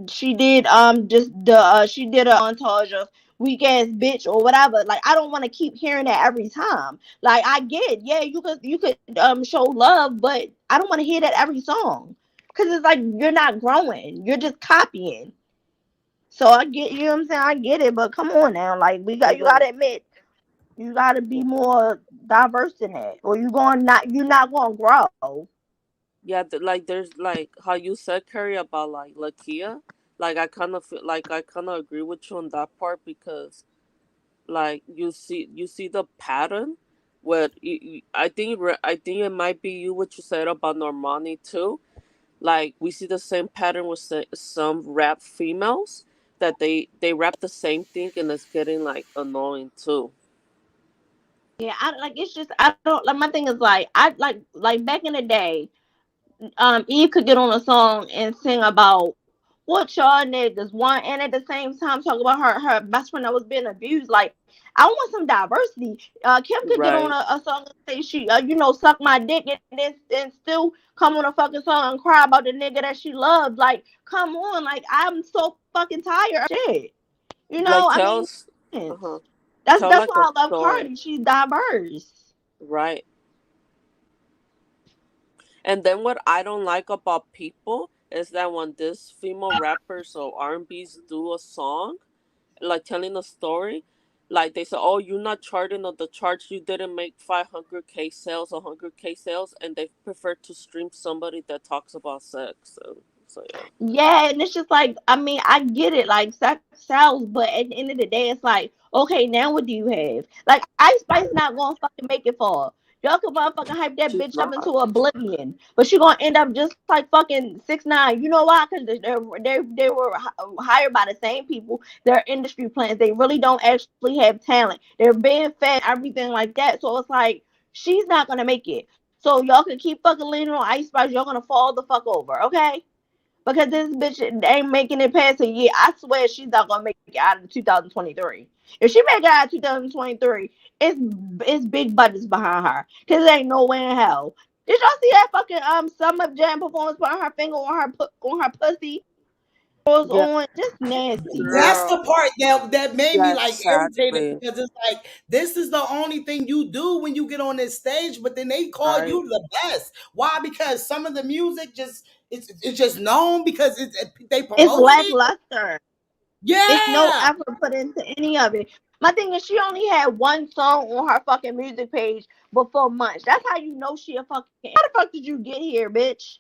she did just the she did a montage of weak ass bitch or whatever. Like, I don't want to keep hearing that every time. Like, I get it. Yeah, you could show love, but I don't want to hear that every song, because it's like you're not growing, you're just copying. So I get, you know what I'm saying, I get it, but come on now, like, you Mhm. gotta admit, you gotta be more diverse than that, or you're not gonna grow. Yeah, like there's like how you said, Carrie, about like Lakia. Like I kind of feel like I kind of agree with you on that part because like you see the pattern where I think it might be you what you said about Normani too. Like we see the same pattern with some rap females that they rap the same thing and it's getting like annoying too. Yeah, I like, it's just, I don't like, my thing is like, I like back in the day, Eve could get on a song and sing about what y'all niggas want, and at the same time talk about her best friend that was being abused. Like, I want some diversity. Kim could get on Right. a song and say she, suck my dick, and still come on a fucking song and cry about the nigga that she loved. Like, come on, like, I'm so fucking tired of shit. Like I mean, uh-huh. Tell that's like a why I love story. Cardi. She's diverse. Right. And then what I don't like about people is that when these female rappers or R&Bs do a song, like telling a story, like they say, "Oh, you're not charting on the charts. You didn't make 500K sales, 100K sales," and they prefer to stream somebody that talks about sex. So yeah. Yeah, and it's just like, I mean, I get it, like, sex sells, but at the end of the day, it's like, okay, now what do you have? Like, Ice Spice not gonna fucking make it far. Y'all could motherfucking hype that She's bitch up into not. oblivion, but she gonna end up just like fucking 6ix9ine. You know why? Because they were hired by the same people. They're industry plans. They really don't actually have talent. They're being fed everything like that. So it's like, she's not gonna make it. So y'all can keep fucking leaning on Ice Spice. Y'all gonna fall the fuck over, okay? Because this bitch ain't making it past a year. I swear she's not gonna make it out of 2023. If she make it out of 2023, it's big budgets behind her. Cause there ain't no way in hell. Did y'all see that fucking Summer Jam performance putting her finger on her pussy? Was Yeah, on just nasty. that's girl, the part that made me yeah, like irritated exactly. because it's like this is the only thing you do when you get on this stage, but then they call Right. you the best. Why? Because some of the music just it's just known because they It's promoting it. lackluster. It's no Yeah, effort put into any of it. My thing is, she only had one song on her fucking music page before months. That's how you know she a fucking. How the fuck did you get here, bitch?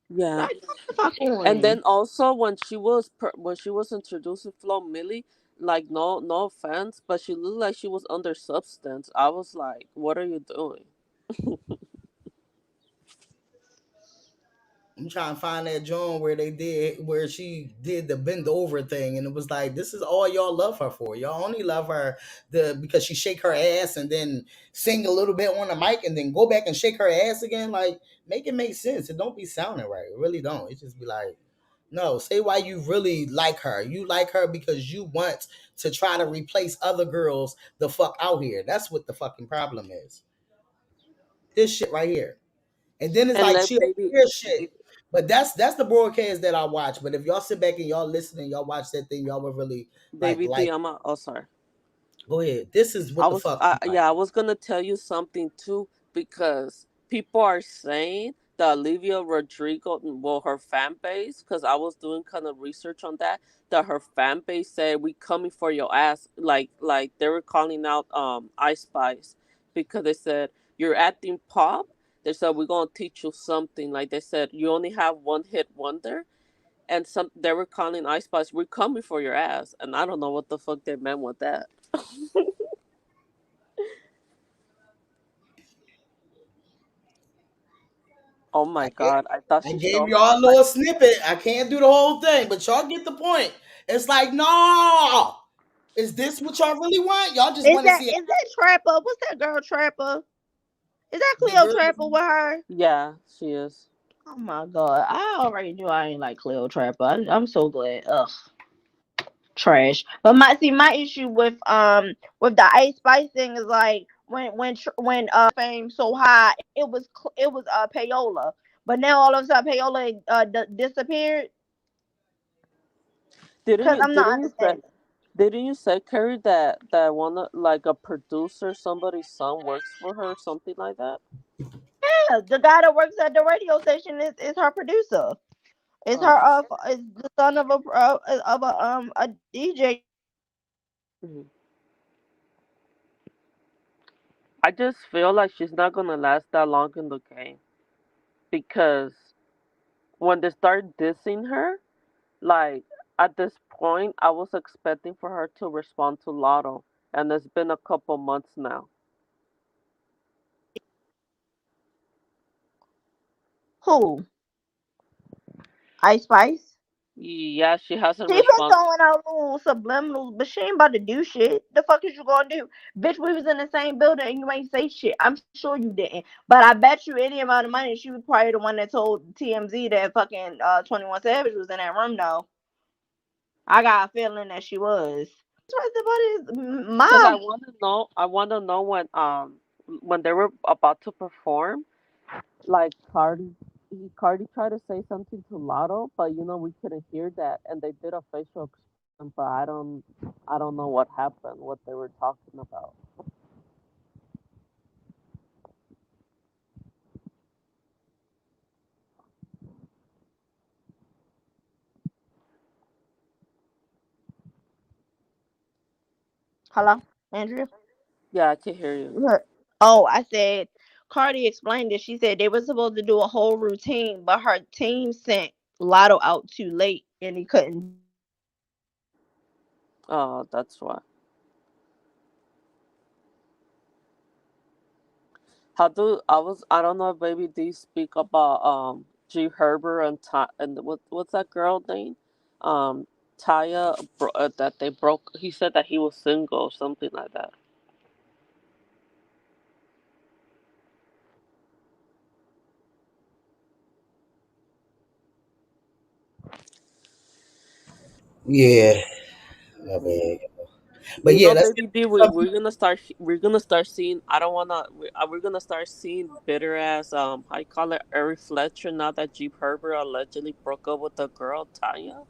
Yeah. Like, what the fuck And on? then also when she was introducing Flo Millie, like no offense, but she looked like she was under substance. I was like, what are you doing? I'm trying to find that joint where she did the bend over thing, and it was like this is all y'all love her for. Y'all only love her because she shake her ass and then sing a little bit on the mic and then go back and shake her ass again. Like, make it make sense. It don't be sounding right. It really don't. It just be like, no, say why you really like her. You like her because you want to try to replace other girls the fuck out here. That's what the fucking problem is. This shit right here. And then it's And like let she'll baby, hear shit. But that's the broadcast that I watch. But if y'all sit back and y'all listen and y'all watch that thing, y'all will really baby D, like. I'm a, oh sorry. Go ahead. This is I what the was fuck I'm like. yeah, I was gonna tell you something too because people are saying that Olivia Rodrigo, well, her fan base, because I was doing kind of research on that her fan base said we coming for your ass, like they were calling out Ice Spice because they said you're acting pop. They said we're gonna teach you something. Like they said, you only have one hit wonder, and they were calling Ice Spice, "We're coming for your ass," and I don't know what the fuck they meant with that. Oh my god, I thought I she gave showed y'all a her like, little snippet. I can't do the whole thing, but y'all get the point. It's like, no, is this what y'all really want? Y'all just Is want to that see Trapper? What's that girl Trapper? Is that the Cleo girl. Trapper with her? yeah, she is. Oh my god, I already knew I ain't like Cleo Trapper. I'm so glad. Ugh, trash. But my issue with the Ice Spice thing is like when fame so high, it was Payola, but now all of a sudden Payola disappeared Didn't because you I'm not didn't you say understanding. didn't you say, Carrie, that one like a producer, somebody's son works for her, something like that? Yeah, the guy that works at the radio station is her producer. Is her Oh. is the son of a DJ. Mhm. I just feel like she's not gonna last that long in the game because when they start dissing her, like at this point, I was expecting for her to respond to Lotto, and it's been a couple months now. Who? Ice Spice. Yeah, she hasn't She been responded. throwing out little subliminals, but she ain't about to do shit. The fuck is you gonna do? Bitch, we was in the same building and you ain't say shit. I'm sure you didn't. But I bet you any amount of money she was probably the one that told TMZ that fucking 21 Savage was in that room though. I got a feeling that she was. Cause Mom. I wanna know when they were about to perform, like Cardi tried to say something to Lotto, but we couldn't hear that, and they did a facial expression, but I don't know what happened, what they were talking about. Hello, Andrea. Yeah, I can hear you. Oh, I said Cardi explained it. She said they were supposed to do a whole routine, but her team sent Lotto out too late and he couldn't. Oh, that's why. I don't know if maybe they speak about G Herber and and what's that girl name? Um that they broke. He said that he was single, something like that. Yeah, my bad. But You yeah, know, that's Baby D, some we're gonna start seeing. I don't wanna. We're gonna start seeing bitter ass. How you call it, Ari Fletcher. Now that Jeep Herbert allegedly broke up with the girl Tanya,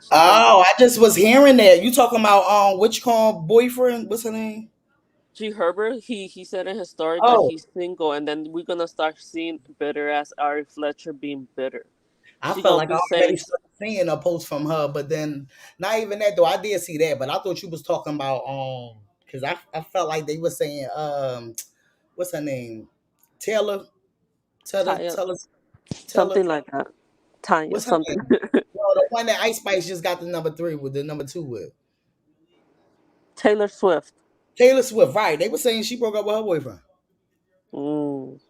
she's gonna Oh, I just was hearing that. You talking about what you call boyfriend? What's her name? G Herbert. He said in his story that Oh, he's single, and then we're gonna start seeing bitter ass Ari Fletcher being bitter. I She felt gonna like I be already saying, started seeing a post from her, but then not even that though. I did see that, but I thought you was talking about because I felt like they were saying what's her name? Taylor, Taylor, Tanya, Taylor, Taylor. something like that. Tanya, What's her something. name? No, the one that Ice Spice just got the number 3 with the number 2 with. Taylor Swift. Taylor Swift, right? They were saying she broke up with her boyfriend. Mm.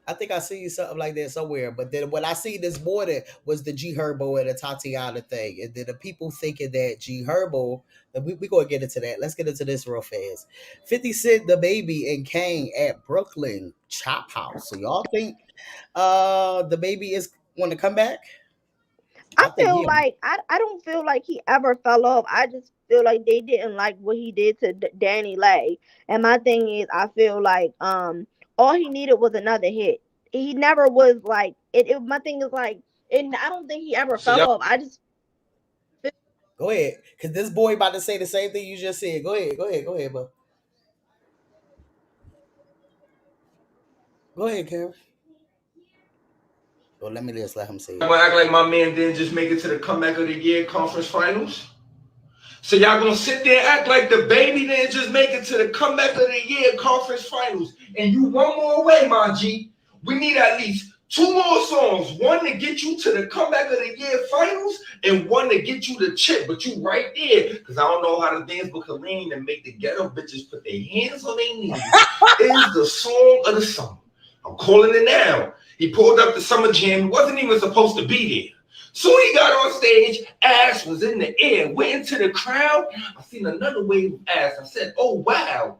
I think I see something like that somewhere. But then when I see this morning was the G Herbo and the Tatiana thing. And then the people thinking that G Herbo, we going to get into that. Let's get into this real fast. 50 Cent, the baby, and Kane at Brooklyn Chop House. So y'all think the baby is want to come back? I I think feel he. like I don't feel like he ever fell off. I just feel like they didn't like what he did to Danny Lay. And my thing is, I feel like all he needed was another hit. He never was like my thing is like, and I don't think he ever So fell y'all off. I just Go ahead. Because this boy about to say the same thing you just said. Go ahead. Go ahead. Go ahead, bro. Go ahead, Karen. Well, let me just let him say I'm it. gonna act like my man didn't just make it to the comeback of the year conference finals. So y'all gonna sit there and act like the baby didn't just make it to the comeback of the year conference finals. And you one more away, my G. We need at least 2 more songs. One to get you to the comeback of the year finals and one to get you the chip. But you right there, because I don't know how to dance with Colleen and make the ghetto bitches put their hands on their knees, is the song of the summer. I'm calling it now. He pulled up the summer jam. He wasn't even supposed to be there. Soon he got on stage, ass was in the air, went into the crowd. I seen another wave of ass. I said, oh, wow.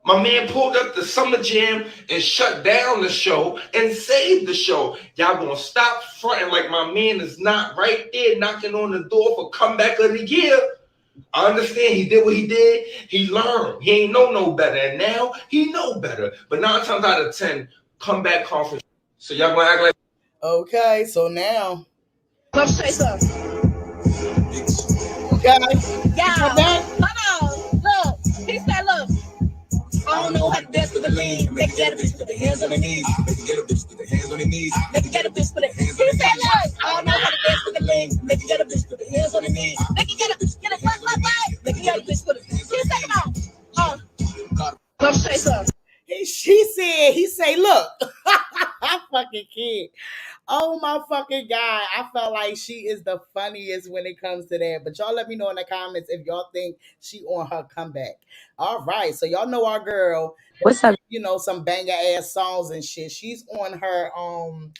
My man pulled up the summer jam and shut down the show and saved the show. Y'all gonna stop fronting like my man is not right there knocking on the door for comeback of the year. I understand he did what he did. He learned. He ain't know no better. And now he know better. But 9 times out of 10, comeback conference. So y'all gonna act like... Okay, so now. Let's say something. Okay. Yeah. Hold on. Look. He said, look. I don't know how to dance with the lean. Make get a bitch put the hands on their knees. Make get a bitch put the hands on their knees. Make get a bitch put the hands on their knees. He said, look. I don't know how to dance with the lean. Make get a bitch put the hands on their knees. Make get a what. Make get a bitch put the. He said, come on. Let's say something. He say, look. I fucking kid. Oh my fucking God. I felt like she is the funniest when it comes to that. But y'all let me know in the comments if y'all think she on her comeback. All right. So y'all know our girl. What's up? You know, some banger ass songs and shit. She's on her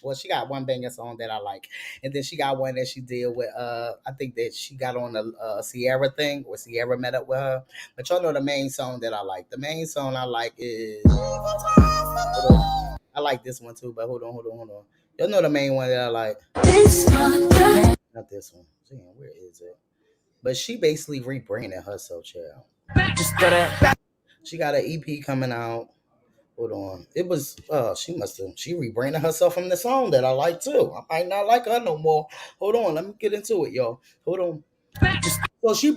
well, she got one banger song that I like. And then she got one that she did with I think that she got on the Sierra thing, or Sierra met up with her. But y'all know the main song that I like. The main song I like is I like this one too, but hold on. Y'all know the main one that I like. Not this one. Damn, where is it? But she basically rebranded herself, child. She got an EP coming out. Hold on. It was she rebranded herself from the song that I like too. I might not like her no more. Hold on, let me get into it, y'all. Hold on. So she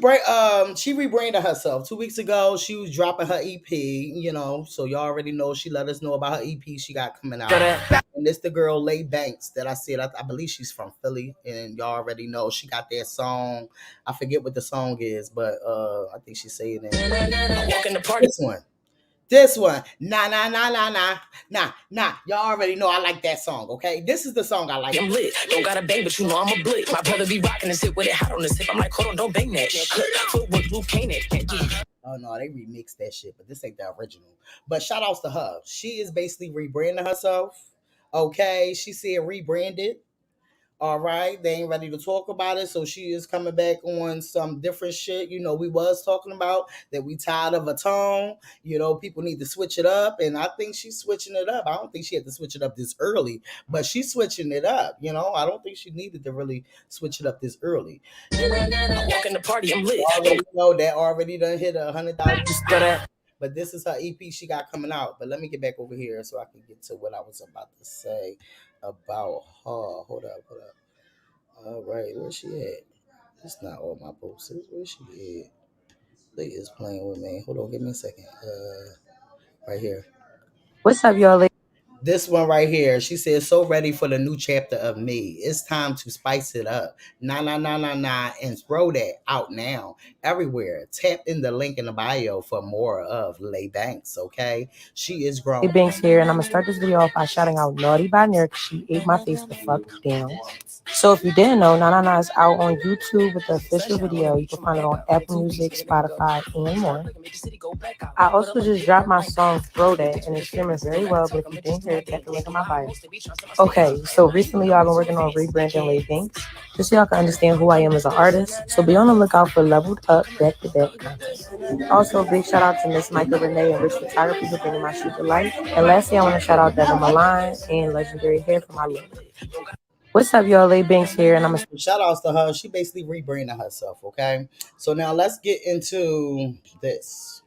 rebranded herself 2 weeks ago. She was dropping her EP, you know. So y'all already know she let us know about her EP she got coming out. And it's the girl Lay Banks that I said. I believe she's from Philly, and y'all already know she got that song. I forget what the song is, but I think she's saying it. This one, nah. Y'all already know I like that song, okay? This is the song I like. I'm lit. Don't gotta bang, but you know I'm a blick. My brother be rocking and sit with it hot on the tip. I'm like, hold on, don't bang that shit. Footwork, blue painted. Oh no, they remixed that shit, but this ain't the original. But shout outs to her. She is basically rebranding herself. Okay, she said rebranded. All right, they ain't ready to talk about it, so she is coming back on some different shit. You know, we was talking about that we tired of a tone. You know, people need to switch it up, and I think she's switching it up. I don't think she had to switch it up this early, but she's switching it up. You know, I don't think she needed to really switch it up this early. I walk in the party, I'm lit. You know, that already done hit 100,000. But this is her EP she got coming out. But let me get back over here so I can get to what I was about to say about her. Hold up. All right, where's she at? It's not all my posters. Where she at? They is playing with me. Hold on, give me a second. Right here. What's up, y'all? This one right here. She says, so ready for the new chapter of me. It's time to spice it up. Nah, and throw that out now. Everywhere. Tap in the link in the bio for more of Lay Banks, okay? She is grown. Lay Banks here, and I'm going to start this video off by shouting out Naughty by Nair because she ate my face the fuck down. So if you didn't know, Na is out on YouTube with the official video. You can find it on Apple Music, Spotify, and more. I also just dropped my song Throw That, and it's streaming very well, but if you didn't hear it, check the link in my bio. Okay, so recently y'all been working on rebranding Lay Banks, just so y'all can understand who I am as an artist. So be on the lookout for leveled up back-to-back content. Also, big shout out to Miss Michael Renee and Rich Photography for bringing my shoot to life. And lastly, I want to shout out Devin Milan and Legendary Hair for my look. What's up, y'all? Lay Banks here, and I'm a shout outs to her. She basically rebranded herself, okay? So now let's get into this.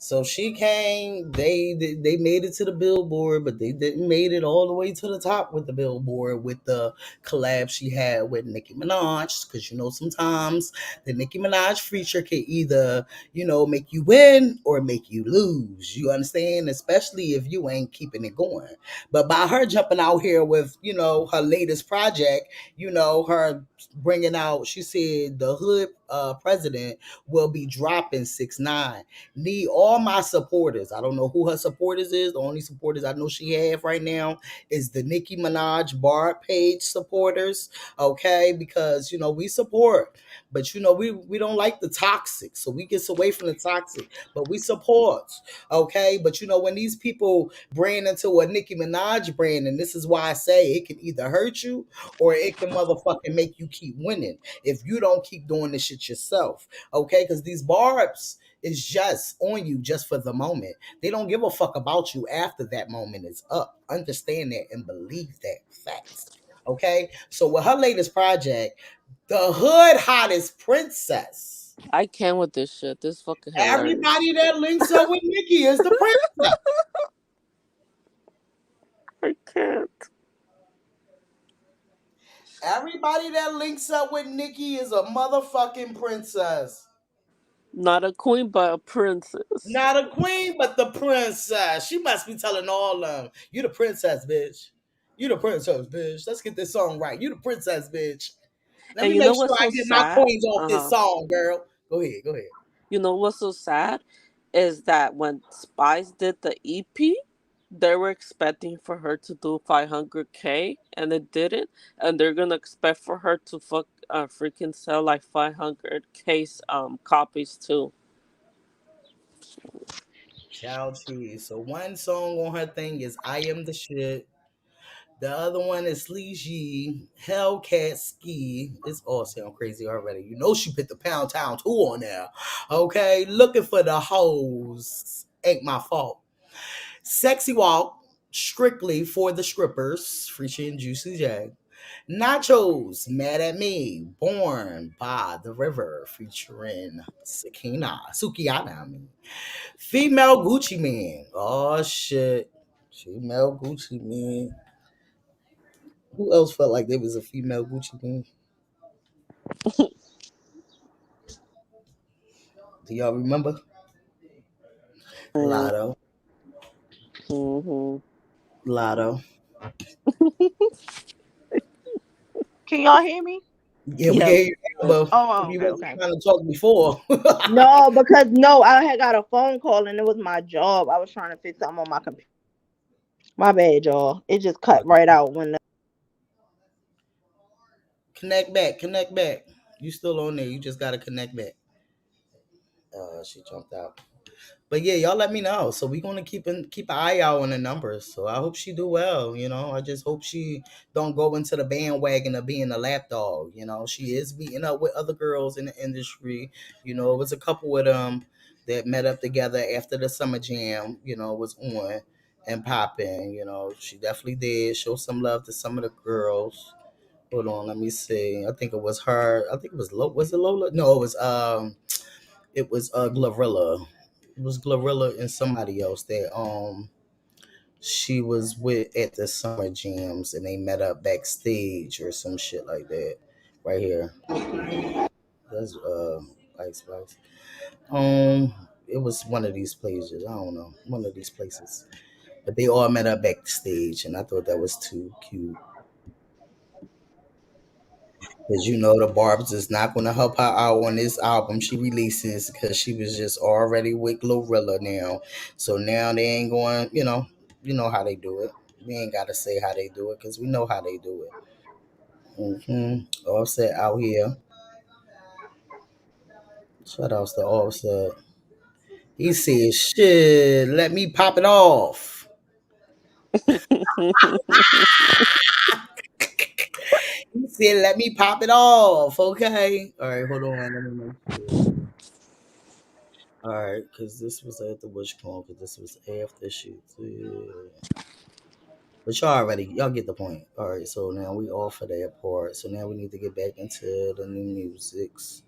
So she came, they made it to the Billboard, but they didn't made it all the way to the top with the Billboard with the collab she had with Nicki Minaj. Because, you know, sometimes the Nicki Minaj feature can either, you know, make you win or make you lose. You understand? Especially if you ain't keeping it going. But by her jumping out here with, you know, her latest project, you know, her bringing out, she said, the hood president will be dropping 6ix9ine. Need all my supporters. I don't know who her supporters is. The only supporters I know she have right now is the Nicki Minaj Barb page supporters. Okay, because we support, but we don't like the toxic, so we get away from the toxic, but we support. Okay, but when these people brand into a Nicki Minaj brand, and this is why I say it can either hurt you or it can motherfucking make you keep winning if you don't keep doing this shit yourself. Okay, because these barbs is just on you just for the moment. They don't give a fuck about you after that moment is up. Understand that and believe that. Facts. Okay, so with her latest project, the hood hottest princess. I can't with this shit. This is fucking hilarious. Everybody that links up with Nicki is the princess. I can't. Everybody that links up with Nicki is a motherfucking princess. Not a queen, but a princess. Not a queen, but the princess. She must be telling all of them, you the princess, bitch. You the princess, bitch. Let's get this song right. You the princess, bitch. Let And me you know make sure what's I so get my sad? coins off this song, girl. Go ahead, go ahead. You know what's so sad is that when Spice did the EP, they were expecting for her to do 500K, and it didn't, and they're gonna expect for her to freaking sell like 500K copies too. Child cheese. So one song on her thing is I Am the Shit. The other one is Sleazy, Hellcat Ski. It's all sound crazy already. You know she put the Pound Town 2 on there. Okay, looking for the hoes. Ain't my fault. Sexy Walk, strictly for the strippers. Featuring Juicy J. Nachos, Mad at Me. Born by the River, featuring Sukiyana, I mean. Female Gucci Man. Oh shit. Female Gucci Man. Who else felt like there was a female Gucci Man? Do y'all remember? Lotto. Mm-hmm. Lotto. Can y'all hear me? Yeah, we can hear you now, but Oh, you okay, wasn't okay. trying to talk before. No, because I had got a phone call and it was my job. I was trying to fix something on my computer. My bad, y'all. It just cut right out when Connect back, connect back. You still on there. You just gotta connect back. She jumped out. But yeah, y'all let me know. So we're gonna keep an eye out on the numbers. So I hope she do well. I just hope she don't go into the bandwagon of being a lapdog. She is meeting up with other girls in the industry. It was a couple of them that met up together after the summer jam. Was on and popping. She definitely did show some love to some of the girls. Hold on, let me see. I think it was her. I think it was Was it Lola? No, it was Glorilla. It was Glorilla and somebody else that she was with at the summer jams, and they met up backstage or some shit like that. Right here. That's Ice Spice. It was one of these places. I don't know, one of these places. But they all met up backstage, and I thought that was too cute. Because the Barb's is not going to help her out on this album she releases, because she was just already with Glorilla now. So now they ain't going, you know how they do it. We ain't got to say how they do it, because we know how they do it. Offset out here. Shout outs to Offset. He said, shit, let me pop it off. He said, let me pop it off. Okay. All right, hold on. Let me make sure. All right, because this was at the Witch Con, because this was after shoot. Yeah. But y'all get the point. All right, so now we off for that part. So now we need to get back into the new musics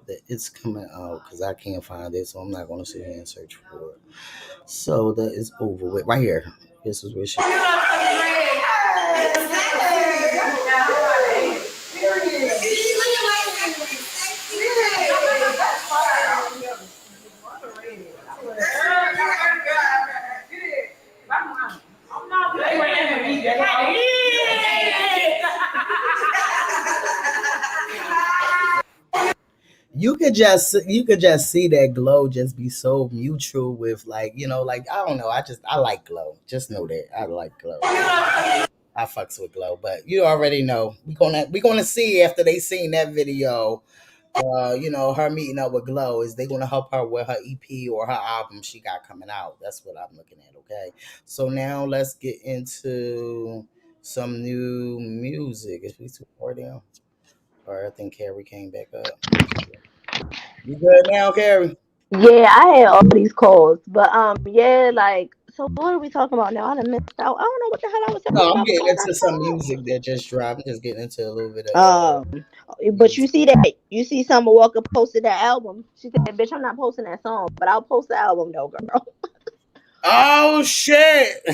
that it's coming out, because I can't find it, so I'm not going to sit here and search for it. So that is over with. Right here. This is where she. you could just see that glow just be so mutual with like, like I don't know. I like glow. Just know that I like glow. I fucks with glow, but you already know we gonna see after they seen that video. Her meeting up with Glow is they gonna help her with her EP or her album she got coming out. That's what I'm looking at. Okay, so now let's get into some new music. Is we too far down? Or I think Carrie came back up. You good now, Carrie? Yeah, I had all these calls, but yeah, like, so what are we talking about now? I done missed out. I don't know what the hell I was talking No, I'm about getting before I into got some cut off. music that just dropped. I'm just getting into a little bit of But you music. see that? You see Summer Walker posted that album. She said, "Bitch, I'm not posting that song, but I'll post the album though, girl." Oh shit!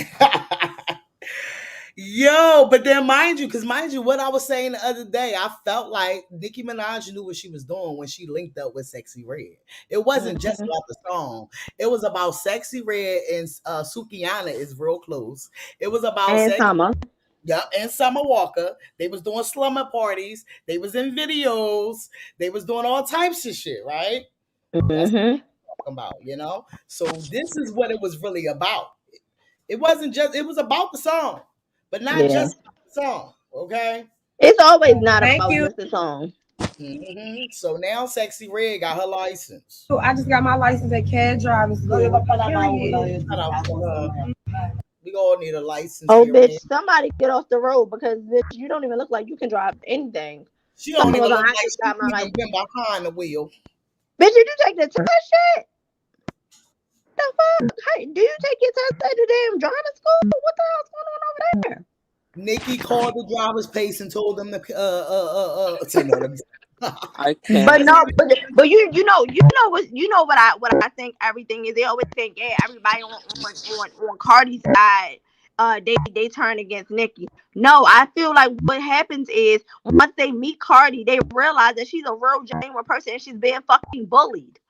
Yo, but then mind you, what I was saying the other day, I felt like Nicki Minaj knew what she was doing when she linked up with Sexy Red. It wasn't just Mhm. about the song. It was about Sexy Red and Sukiyana is real close. It was about And Summer. yeah, and Summer Walker. They was doing slumber parties. They was in videos. They was doing all types of shit, right? That's what Mhm. I'm talking about. So this is what it was really about. It wasn't just, it was about the song, but not Yeah. just the song. Okay. It's always not Thank about you. just the song. So now Sexy Red got her license. I just got my license at CAD driving school. Period. Shout out to her. We all need a license, Oh, period. bitch, somebody get off the road because bitch, you don't even look like you can drive anything. She don't Talking even about look I like just she got my even license. been behind the wheel. Bitch, did you take the test shit? The fuck? Hey, do you take your test at the damn driving school? What the hell's going on over there? Nikki called the driver's place and told them to say no. I But can't. no, but you know what I think everything is. They always think, yeah, everybody on Cardi's side, they turn against Nicki. No, I feel like what happens is once they meet Cardi, they realize that she's a real genuine person and she's being fucking bullied.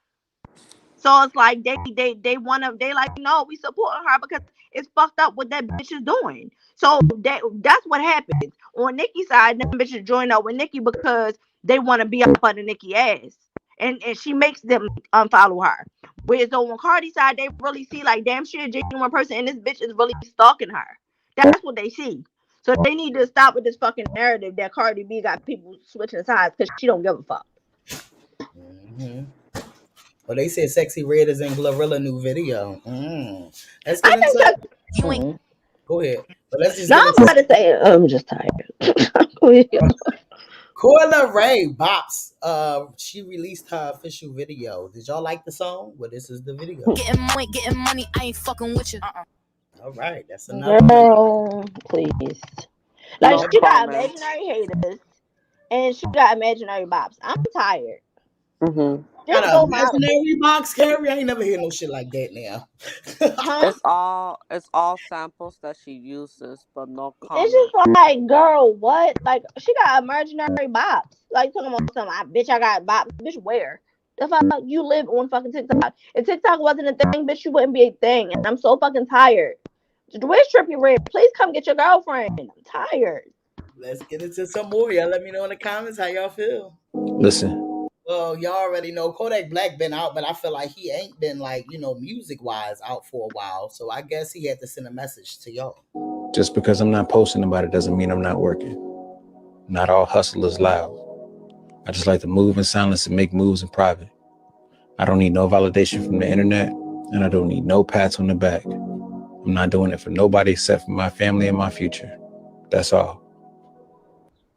So it's like they like, no, we supporting her because it's fucked up what that bitch is doing. So that's what happens. On Nicki's side, them bitches join up with Nicki because they want to be up under Nicki ass. And she makes them unfollow her. Whereas though on Cardi's side, they really see like, damn, she a genuine person and this bitch is really stalking her. That's what they see. So they need to stop with this fucking narrative that Cardi B got people switching sides because she don't give a fuck. Mm-hmm. Well, they said Sexy Red is in Glorilla new video. Let's I get think into. that. Go ahead, but let's just No, get I'm into. about to say I'm just tired. Coyle Ray Bops. She released her official video. Did y'all like the song? Well, this is the video. Getting money, I ain't fucking with you. All right, that's another one. Girl, please. Like No she got comment. imaginary haters and she got imaginary bops. I'm tired. Mm-hmm. Got Just an go my imaginary box, Carrie. I ain't never hear no shit like that now. huh? It's all samples that she uses, but no It's comment. just like, girl, what? Like she got imaginary bops. Like talking about something. Bitch, I got bops. Bitch, where? The fuck you live on fucking TikTok? If TikTok wasn't a thing, bitch, you wouldn't be a thing. And I'm so fucking tired. Where's Trippy Red? Please come get your girlfriend. I'm tired. Let's get into some more. Y'all let me know in the comments how y'all feel. Listen, Well, y'all already know Kodak Black been out, but I feel like he ain't been like, music wise out for a while. So I guess he had to send a message to y'all. just because I'm not posting about it doesn't mean I'm not working. Not all hustle is loud. I just like to move in silence and make moves in private. I don't need no validation from the internet, and I don't need no pats on the back. I'm not doing it for nobody except for my family and my future. That's all.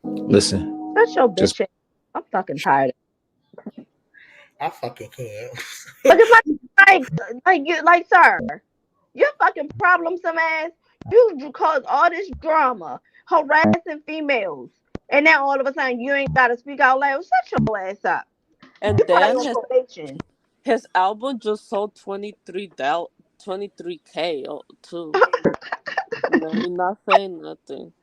Listen, That's your just bitch. I'm fucking tired. I fucking can't. Because like, sir, you're fucking problemsome ass. You cause all this drama, harassing females, and now all of a sudden you ain't gotta speak out loud. Shut your ass up. And You probably then on probation. his album just sold 23K too. Let me not say nothing.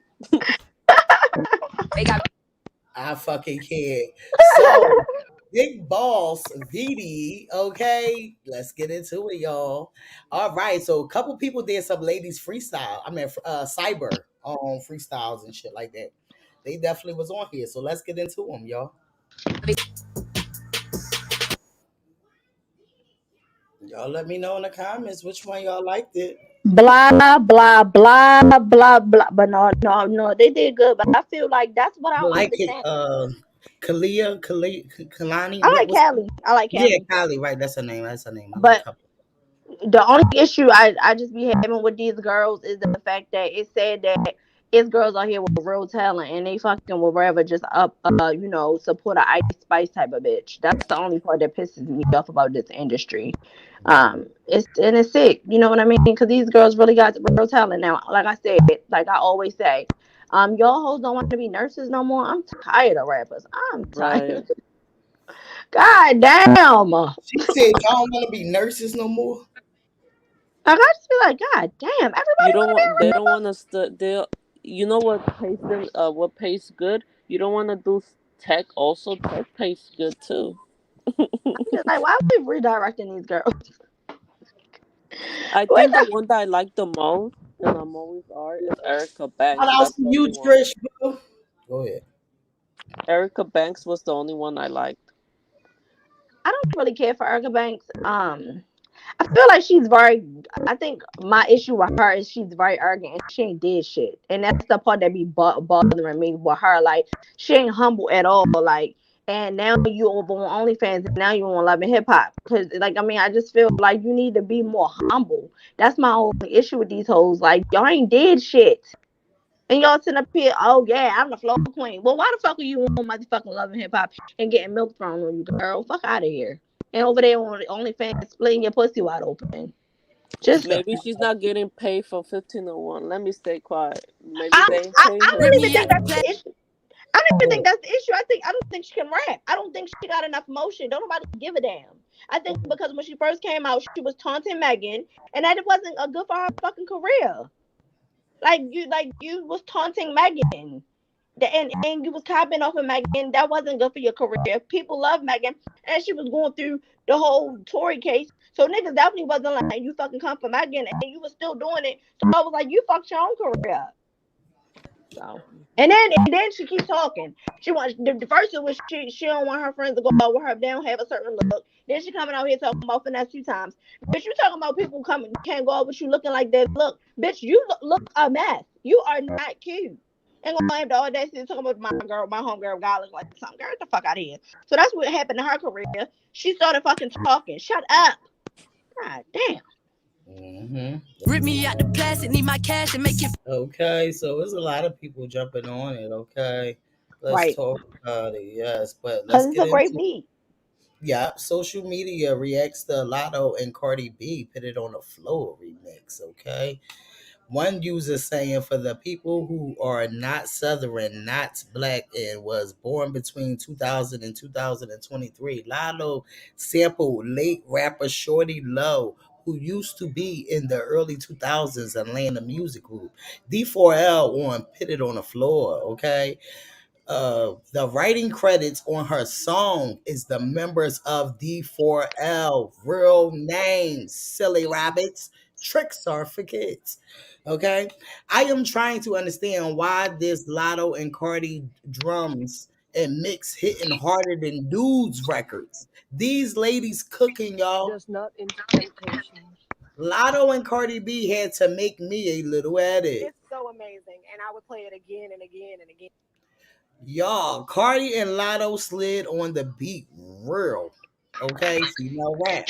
I fucking can't. So, Big Boss VD, okay? Let's get into it, y'all. All right, so a couple people did some ladies freestyle. I mean, cyber freestyles and shit like that. They definitely was on here, so let's get into them, y'all. Y'all let me know in the comments which one y'all liked it. Blah blah blah blah blah. But no, they did good. But I feel like that's what I I don't like it. understand. Kalani. I What like was? Callie. I like Yeah, Callie. Kylie. Right, that's her name. That's her name. I like But her. the only issue I just be having with these girls is the fact that it said that it's girls out here with real talent and they fucking will rather just support a Ice Spice type of bitch. That's the only part that pisses me off about this industry. It's sick. You know what I mean? Because these girls really got real talent now. Like I said, like I always say, y'all hoes don't want to be nurses no more. I'm tired of rappers. I'm Right. tired. God damn. Like She said y'all don't want to be nurses no more. I just feel like, God damn, You everybody don't want to want. They don't want to. They. You know what pays them? What pays good? You don't want to do tech. Also, tech pays good too. I'm just like, why are we redirecting these girls? I think the one that I like the most, and I'm always are, is Erica Shout Banks. out That's to the you, only one. Trish, bro. Go ahead. Erica Banks was the only one I liked. I don't really care for Erica Banks. I feel like she's very. I think my issue with her is she's very arrogant and she ain't did shit, and that's the part that be bothering me with her. Like she ain't humble at all. Like, and now you over on OnlyFans, and now you on Love and Hip Hop. Cause like I mean, I just feel like you need to be more humble. That's my only issue with these hoes. Like y'all ain't did shit. And y'all sitting up here, oh yeah, I'm the floor queen. Well, why the fuck are you on motherfucking Love and Hip Hop and getting milk thrown on you, girl? Fuck out of here. And over there on OnlyFans, splitting your pussy wide open. Just Maybe she's not getting paid for 1501. Let me stay quiet. Maybe I, they ain't I paying don't her. even think that's the issue. I don't even think that's the issue. I don't think she can rap. I don't think she got enough emotion. Don't nobody give a damn. I think because when she first came out, she was taunting Megan, and that it wasn't a good for her fucking career. Like you was taunting Megan. And you was copping off of Megan. That wasn't good for your career. People love Megan, and she was going through the whole Tory case. So niggas definitely wasn't like you fucking come for Megan, and you was still doing it. So I was like, you fucked your own career. So and then she keeps talking. She wants the first one was she don't want her friends to go out with her. If they don't have a certain look. Then she coming out here talking about finesse 2 times. Bitch, you talking about people coming can't go out with you looking like that. Look, bitch, you look a mess. You are not cute. Ain't gonna have the audacity to talk about my girl, my homegirl guy look like something. Girl, get the fuck out of here. So that's what happened to her career. She started fucking talking. Shut up. God damn. Rip me out the plastic, need my cash and make it. Okay, so there's a lot of people jumping on it. Okay, let's Right. talk about it. Yes, but let's Cause it's get a great into. beat. Yeah, social media reacts to Lotto and Cardi B put it on the floor remix. Okay, one user saying for the people who are not Southern, not black, and was born between 2000 and 2023, Lotto sampled late rapper Shorty Low, who used to be in the early 2000s Atlanta music group. D4L on Put It on the Floor, okay? The writing credits on her song is the members of D4L. Real names, silly rabbits. Tricks are for kids. Okay. I am trying to understand why this Lotto and Cardi drums and mix hitting harder than dudes records. These ladies cooking, y'all. Just not into temptation. Lotto and Cardi B had to make me a little edit. It's so amazing, and I would play it again and again and again. Y'all, Cardi and Lotto slid on the beat real. Okay, female rap.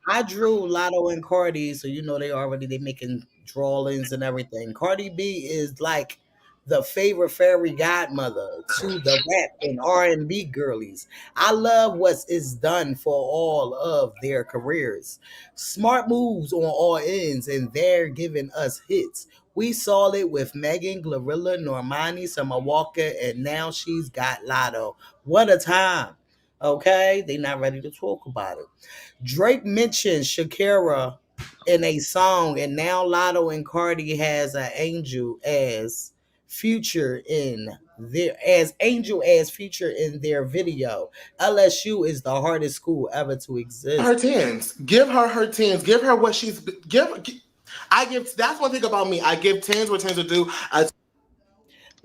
I drew Lotto and Cardi, so you know they making drawings and everything. Cardi B is like the favorite fairy godmother to the rap and R&B girlies. I love what is done for all of their careers. Smart moves on all ends, and they're giving us hits. We saw it with Megan, Glorilla, Normani, Summer Walker, and now she's got Lotto. What a time. Okay, they not ready to talk about it. Drake mentioned Shakira in a song, and now Lotto and Cardi has an angel as future in their video. LSU is the hardest school ever to exist. Her tens. Give her her tens. Give her what she's I give. That's one thing about me. I give tens what tens would do.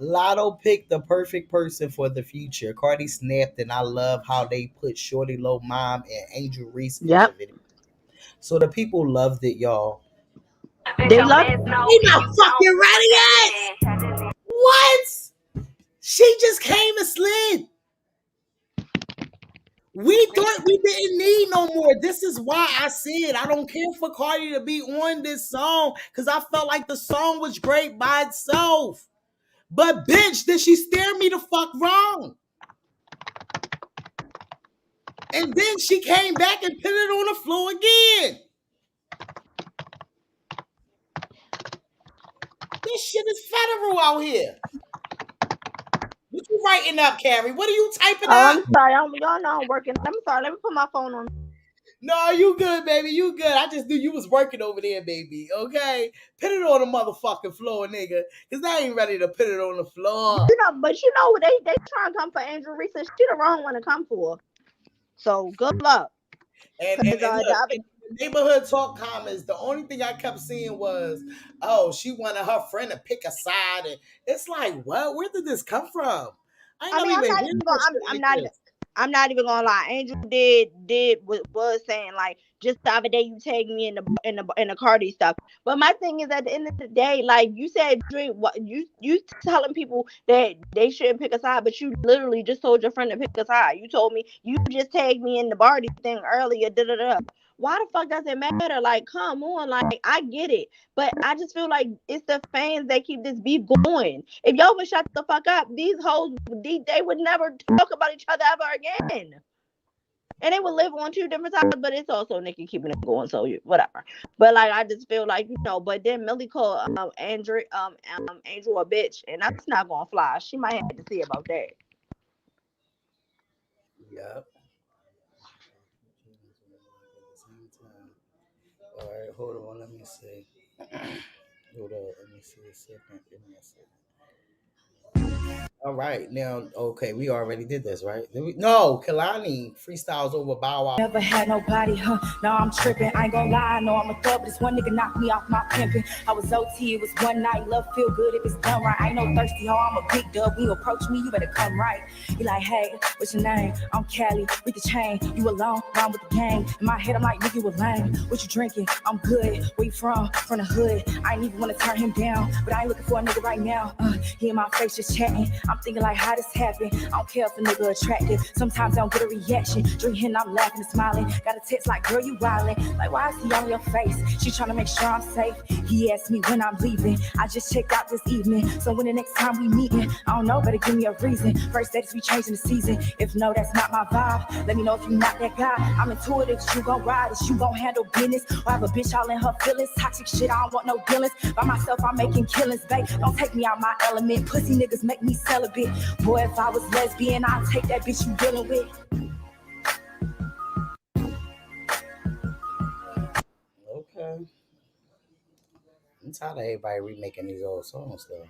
Lotto picked the perfect person for the future. Cardi snapped, and I love how they put Shorty Low Mom and Angel Reese in the Yep. video. So the people loved it, y'all. They love. We not fucking ready yet. What? She just came and slid. We thought we didn't need no more. This is why I said I don't care for Cardi to be on this song, because I felt like the song was great by itself. But bitch, did she steer me the fuck wrong? And then she came back and put it on the floor again. This shit is federal out here. What you writing up, Carrie? What are you typing Oh, up? I'm sorry. Y'all know I'm working. I'm sorry. Let me put my phone on. No, you good, baby. You good. I just knew you was working over there, baby. Okay? Put it on the motherfucking floor, nigga. Because I ain't ready to put it on the floor. But they trying to come for Andrew Reese. She the wrong one to come for. So good luck. And look, in the neighborhood talk comments, the only thing I kept seeing was, oh, she wanted her friend to pick a side. And it's like, what? Where did this come from? I'm not even gonna lie. Angel was saying like just the other day you tagged me in the Cardi stuff. But my thing is at the end of the day, like you said, Dre, what you telling people that they shouldn't pick a side, but you literally just told your friend to pick a side. You told me you just tagged me in the Barty thing earlier. Why the fuck does it matter? Like, come on, like I get it, but I just feel like it's the fans that keep this beef going. If y'all would shut the fuck up, these hoes they would never talk about each other ever again. And they would live on two different sides, but it's also Nikki keeping it going, so whatever. But like I just feel like, but then Millie called Andrew a bitch, and that's not gonna fly. She might have to see about that. Yep. All right, hold on. Let me see. Hold on. Let me see a second. Give me a second. All right, now, okay, we already did this, right? No, Kalani freestyles over Bow Wow. Never had nobody, now I'm tripping. I ain't gonna lie, I know I'm a thug, but this one nigga knocked me off my pimping. I was OT, it was one night, love feel good if it's done right. I ain't no thirsty hoe, I'm a big dub. When you approach me, you better come right. You like, hey, what's your name? I'm Cali, with the chain. You alone, round with the gang. In my head, I'm like, nigga, you a lame. What you drinking? I'm good. Where you from? From the hood. I ain't even wanna turn him down, but I ain't looking for a nigga right now. He in my face just chatting. I'm thinking like, how this happened? I don't care if a nigga attractive. Sometimes I don't get a reaction. Drinking, I'm laughing and smiling. Got a text like, girl, you wildin'. Like, why is he on your face? She trying to make sure I'm safe. He asked me when I'm leaving. I just checked out this evening. So when the next time we meeting, I don't know, better give me a reason. First dates we changing the season. If no, that's not my vibe. Let me know if you not that guy. I'm intuitive. You gon' ride. Is you gon' handle business? Or have a bitch all in her feelings? Toxic shit, I don't want no dealings. By myself, I'm making killings, babe. Don't take me out my element. Pussy niggas make me celibate. Boy, if I was lesbian, I'd take that bitch you dealing with. Okay. I'm tired of everybody remaking these old songs, though.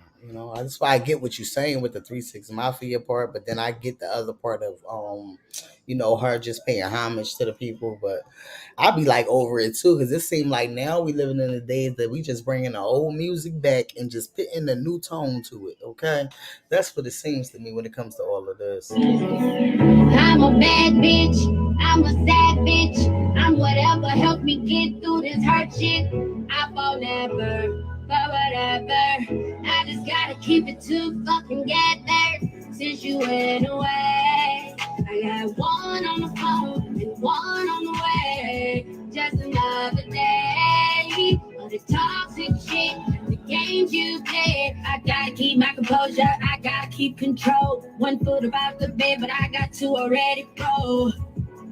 That's why I get what you're saying with the 3-6 Mafia part, but then I get the other part of, her just paying homage to the people. But I'll be like over it too, because it seems like now we living in the days that we just bringing the old music back and just putting a new tone to it. Okay, that's what it seems to me when it comes to all of this. I'm a bad bitch. I'm a sad bitch. I'm whatever helped me get through this hard shit. I fall never, but whatever. I just gotta keep it fucking together. Since you went away, I got one on the phone and one on the way. Just another day of the toxic shit, the games you play. I gotta keep my composure, I gotta keep control. 1 foot above the bed, but I got 2 already pro.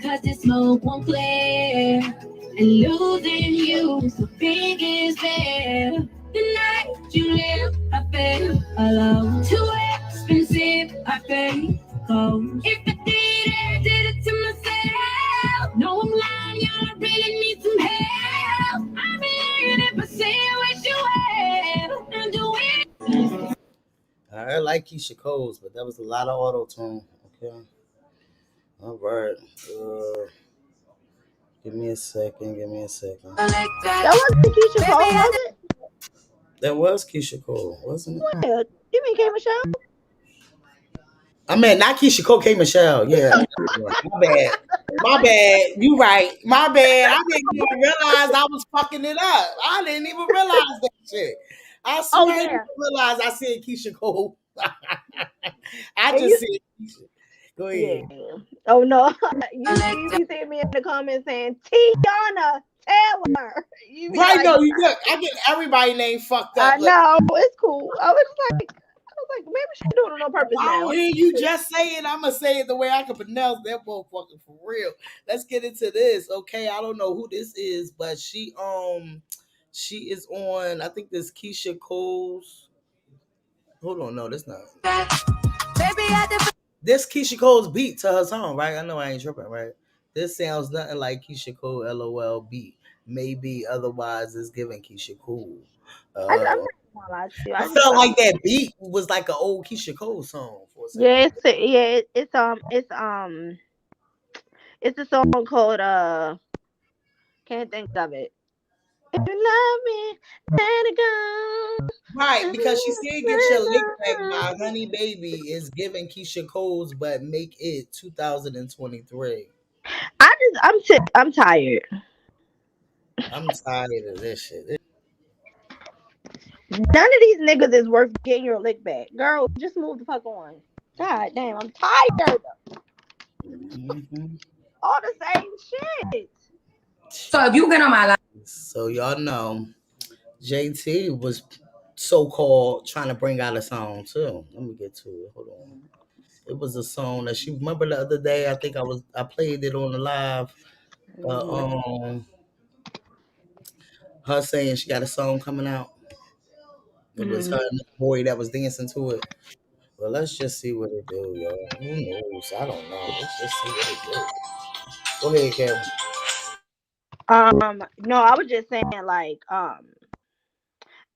Cause the smoke won't clear, and losing you is the biggest fear. The night you live, I feel alone. Too expensive, I pay gold. If I did it to myself. No, I'm lying, y'all, I really need some help. I'm here if I say I wish you well. I'm doing. I like Keisha Cole's, but that was a lot of auto-tune. Okay. All right. Give me a second. That wasn't Keisha Cole, was it? That was Keisha Cole, wasn't it? Yeah. You mean K Michelle? I mean, not Keisha Cole, K. Michelle. Yeah. My bad. My bad. You right. My bad. I didn't even realize I was fucking it up. I didn't even realize that shit. I Oh swear I yeah. didn't realize I said Keisha Cole. I And just you, said Keisha. Go yeah. ahead. Oh no. You be seeing me in the comments saying Tiana Taylor. You be Right, like, no, you look. I get everybody name fucked up. I Look, know it's cool. I was like, maybe she's doing it on if purpose I now. don't hear you just say it, I'm gonna say it the way I can pronounce that motherfucker for real. Let's get into this, okay? I don't know who this is, but she is on. I think this Keisha Cole's. Hold on, no, that's not. This Keisha Cole's beat to her song, right? I know I ain't tripping, right? This sounds nothing like Keisha Cole LOL beat. Maybe otherwise it's giving Keisha Cole. I'm not Uh, gonna lie to you. I I just felt found. like that beat was like an old Keisha Cole song for a second. It's a song called can't think of it. If you love me, let it go. Right, Let because she said "Get Your it Lick Back" go. by Honey Baby is giving Keisha Cole's, but make it 2023. I'm tired. I'm tired of this shit. None of these niggas is worth getting your lick back. Girl, just move the fuck on. God damn, I'm tired. Mhm. All the same shit. So if you get on my line, so y'all know, JT was so called trying to bring out a song too. Let me get to it. Hold on. It was a song that she remember the other day. I played it on the live. Uh, her saying she got a song coming out. It was her Mm. and the boy that was dancing to it. Well, let's just see what it do, y'all. Who knows? I don't know. Let's just see what it do. Go ahead, Kevin. No, I was just saying like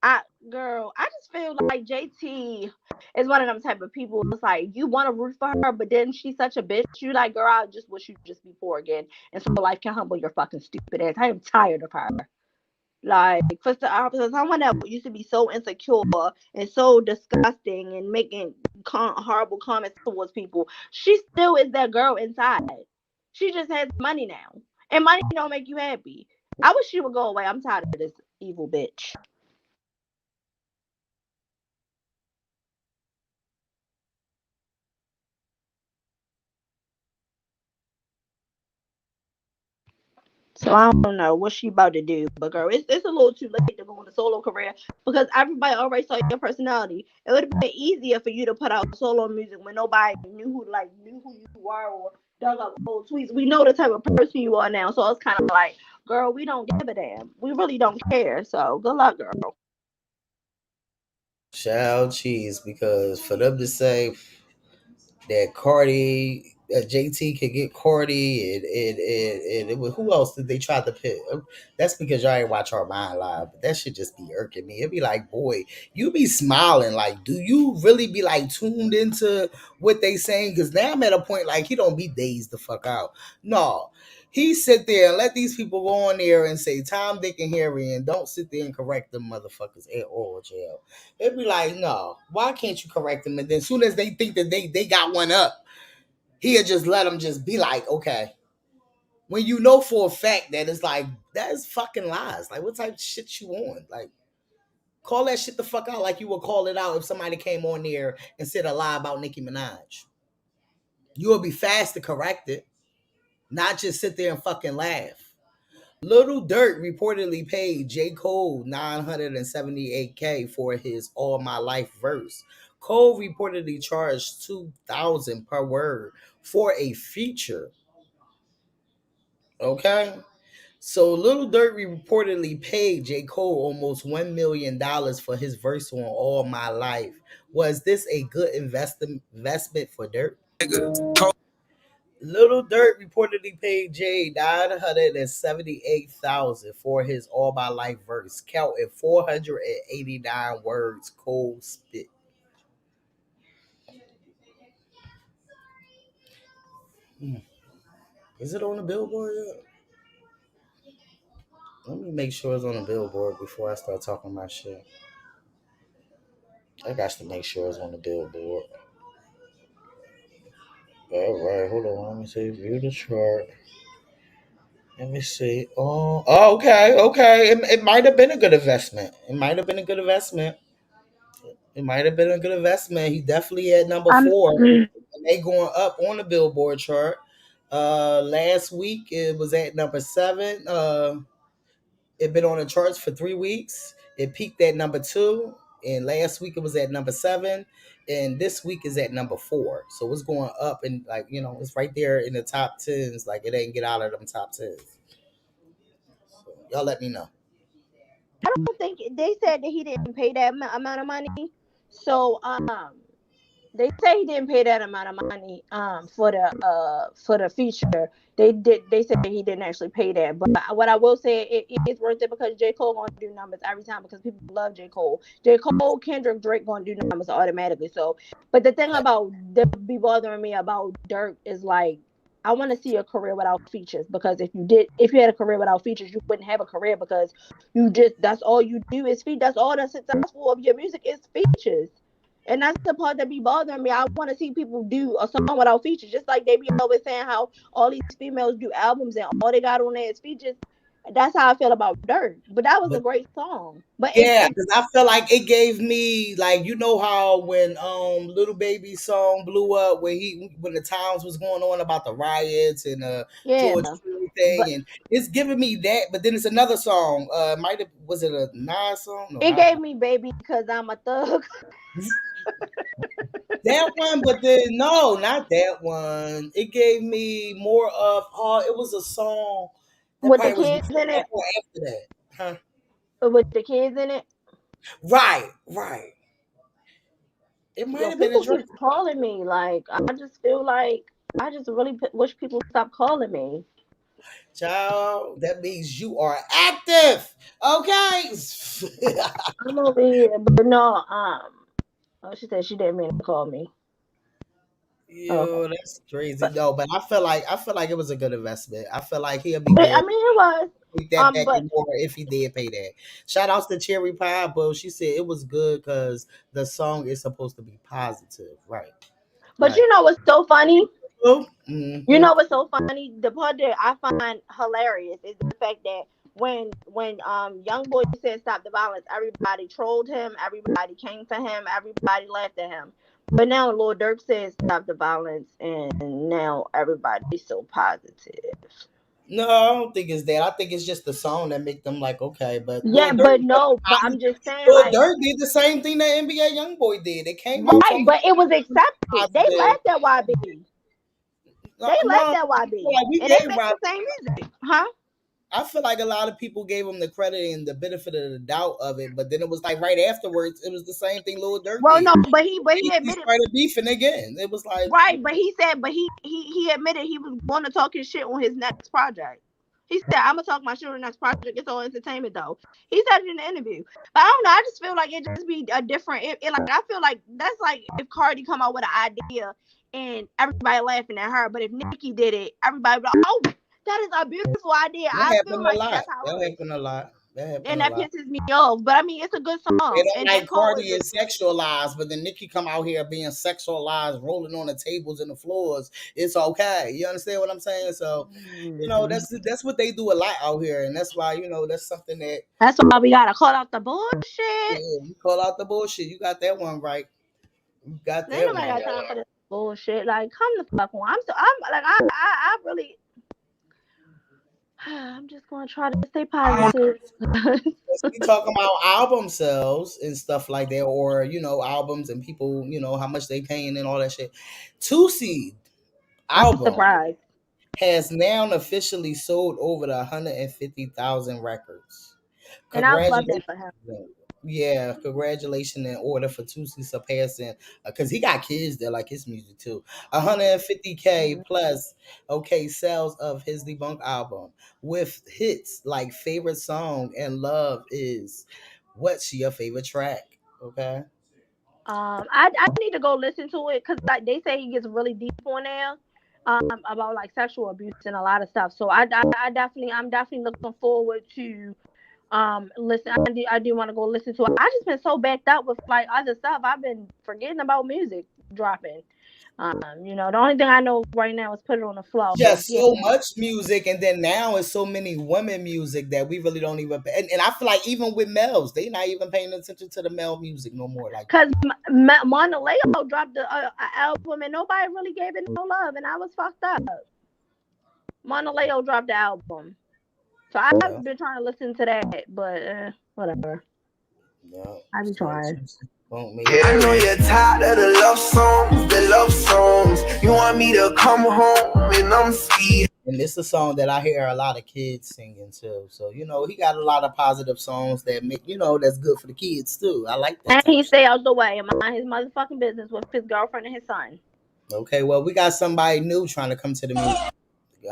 I girl, I just feel like JT is one of them type of people. It's like you want to root for her, but then she's such a bitch. You like, girl, I just wish you just be poor again, and so life can humble your fucking stupid ass. I am tired of her. Like for someone that used to be so insecure and so disgusting and making horrible comments towards people, she still is that girl inside. She just has money now, and money don't make you happy. I wish she would go away. I'm tired of this evil bitch. So I don't know what she about to do, but girl, it's a little too late to go on a solo career because everybody already saw your personality. It would have been easier for you to put out solo music when nobody knew who you were or dug up old tweets. We know the type of person you are now, so it's kind of like, girl, we don't give a damn. We really don't care. So good luck, girl. Child cheese, because for them to say that JT could get Cardi, and it was, who else did they try to pick? That's because y'all ain't watch our mind live, but that should just be irking me. It'd be like, boy, you be smiling. Like, do you really be like tuned into what they saying? Because now I'm at a point like he don't be dazed the fuck out. No. He sit there and let these people go on there and say Tom, Dick, and Harry, and don't sit there and correct them motherfuckers at all, jail. It'd be like, no, why can't you correct them? And then as soon as they think that they got one up, he'll just let them just be like, okay. When you know for a fact that it's like, that is fucking lies. Like, what type of shit you on? Like, call that shit the fuck out like you would call it out if somebody came on there and said a lie about Nicki Minaj. You would be fast to correct it, not just sit there and fucking laugh. Little Dirt reportedly paid J. Cole $978K for his All My Life verse. Cole reportedly charged $2,000 per word for a feature. Okay? So Little Dirt reportedly paid J. Cole almost $1 million for his verse on All My Life. Was this a good investment for Dirt? Little Dirt reportedly paid Jay $978,000 for his All My Life verse, counting 489 words Cole spit. Is it on the billboard yet? Let me make sure it's on the billboard before I start talking my shit. I got to make sure it's on the billboard. All right, hold on. Let me see. View the chart. Let me see. Oh, okay, okay. It might have been a good investment. It might have been a good investment. It might have been a good investment. He definitely had number I'm 4, and they going up on the Billboard chart. Last week it was at number 7. It been on the charts for 3 weeks. It peaked at number 2, and last week it was at number 7, and this week is at number 4. So it's going up, and like it's right there in the top tens. Like it ain't get out of them top tens. So y'all let me know. I don't think they said that he didn't pay that amount of money. So they say he didn't pay that amount of money for the feature. They said he didn't actually pay that. But what I will say, it is worth it because J. Cole gonna do numbers every time because people love J. Cole. J. Cole, Kendrick, Drake gonna do numbers automatically. So, but the thing about that be bothering me about Dirk is like, I want to see a career without features, because if you had a career without features, you wouldn't have a career, because that's all you do is feed. That's all that's successful of your music is features. And that's the part that be bothering me. I want to see people do a song without features, just like they be always saying how all these females do albums and all they got on there is features. That's how I feel about Dirt. But that was a great song. But Yeah, because I feel like it gave me like how when Little Baby's song blew up when the times was going on about the riots and yeah, George Floyd thing, but and it's giving me that. But then it's another song. Might have was it a Nas song? No, it not gave me Baby Because I'm a Thug. that one. But then no, not that one. It gave me more of it was a song that With the probably was kids in it. after that, huh? With the kids in it. Right, right. It might Yo, have been a people Drake. keep calling me. Like, I just feel like I just really wish people stop calling me. Child, that means you are active. Okay. I'm over here, but no, oh, she said she didn't mean to call me. Okay. Yo, that's crazy. No, but I feel like it was a good investment. I feel like he'll be I good. mean, it was. Take that back But and more if he did pay that. Shout outs to Cherry Pie, but she said it was good because the song is supposed to be positive, right? Like, you know what's so funny? You mm-hmm. know what's so funny? The part that I find hilarious is the fact that when Young Boy said stop the violence, everybody trolled him, everybody came for him, everybody laughed at him. But now Lil Durk says stop the violence, and now everybody's so positive. No, I don't think it's that. I think it's just the song that make them like okay. But Yeah, but no, but I'm just saying, Lil like, Durk did the same thing that NBA YoungBoy did. It came out right, from but it was accepted. They positive. laughed at YB. No, They laughed no, at I feel YB, like we and they gave make Rob. the same music, huh? I feel like a lot of people gave him the credit and the benefit of the doubt of it, but then it was like right afterwards, it was the same thing Lil Durk Well, no, did. but he He admitted. started beefing again. It was like, Right, but he said, but he admitted he was going to talk his shit on his next project. He said, "I'm gonna talk my shit on the next project. It's all entertainment, though." He said it in the interview. But I don't know. I just feel like it just be a different. Like I feel like that's like if Cardi come out with an idea and everybody laughing at her, but if Nicki did it, everybody be like, "Oh, that is a beautiful idea." that I feel happened a like lot. that's how That it is, happened a lot. That happened and a that lot. pisses me off. But I mean, it's a good They song, don't and J like Cole Cardi is a is sexualized, but then Nicki come out here being sexualized, rolling on the tables and the floors. It's okay. You understand what I'm saying? So, that's what they do a lot out here, and that's why that's something that That's why we gotta call out the bullshit. you call out the bullshit. You got that one right. You got Ain't that nobody one got time for this bullshit. Like, come the fuck on. I'm like, I really, I'm just gonna try to stay positive. We talking about album sales and stuff like that, or albums and people, how much they paying and all that shit. Two Seed I'm album surprised. has now officially sold over 150,000 records. And I love Congratulations. that for him. Yeah, congratulations in order for Tusi surpassing because he got kids that like his music too. 150K plus sales of his debunk album with hits like favorite song and love is what's your favorite track? Okay. I need to go listen to it because like they say he gets really deep on there, about like sexual abuse and a lot of stuff. So I'm definitely looking forward to listen. I do want to go listen to it. I just been so backed up with like other stuff. I've been forgetting about music dropping. You know, the only thing I know right now is Put It on the Floor. Just Yeah. so much music, and then now it's so many women music that we really don't even. And I feel like even with males, they not even paying attention to the male music no more. Like, Cause Mona Leo dropped a album and nobody really gave it no love, and I was fucked up. Mona Leo dropped the album, so I've been trying to listen to that, but whatever. yeah, I be trying. I know you're tired of the love songs, the love songs. You want me to come home and I'm sweet. And this is a song that I hear a lot of kids singing too. So, you know, he got a lot of positive songs that make, you know, that's good for the kids too. I like that. And he stay out the way and mind his motherfucking business with his girlfriend and his son. Okay, well, we got somebody new trying to come to the music.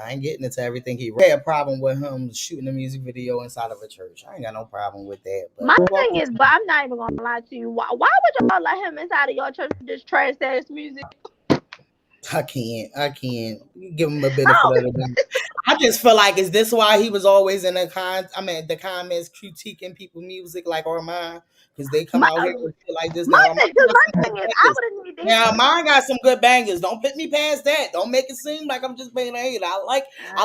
I ain't getting into everything he had a problem with him shooting a music video inside of a church. I ain't got no problem with that. But my thing is, but I'm not even gonna lie to you. Why would y'all let him inside of your church with this trash ass music? I can't give him a benefit of the doubt. I just feel like, is this why he was always in the comments critiquing people music like Armand? Because they come out here with shit like this now. My thing is, I would have needed. Now mine got some good bangers. Don't put me past that. Don't make it seem like I'm just being a hater. I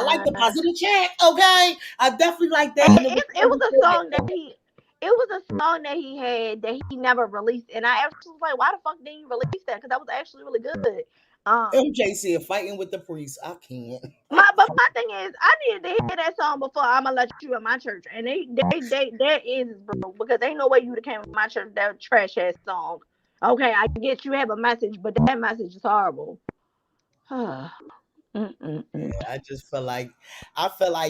like the positive check. Okay, I definitely like that. It was a song that he had that he never released, and I actually was like, why the fuck didn't you release that? Because that was actually really good. MJ said fighting with the priest. I can't. But my thing is, I needed to hear that song before I'm gonna let you in my church, and they that is, bro, because ain't no way you would have came to my church with that trash ass song. Okay, I get you have a message, but that message is horrible. I just feel like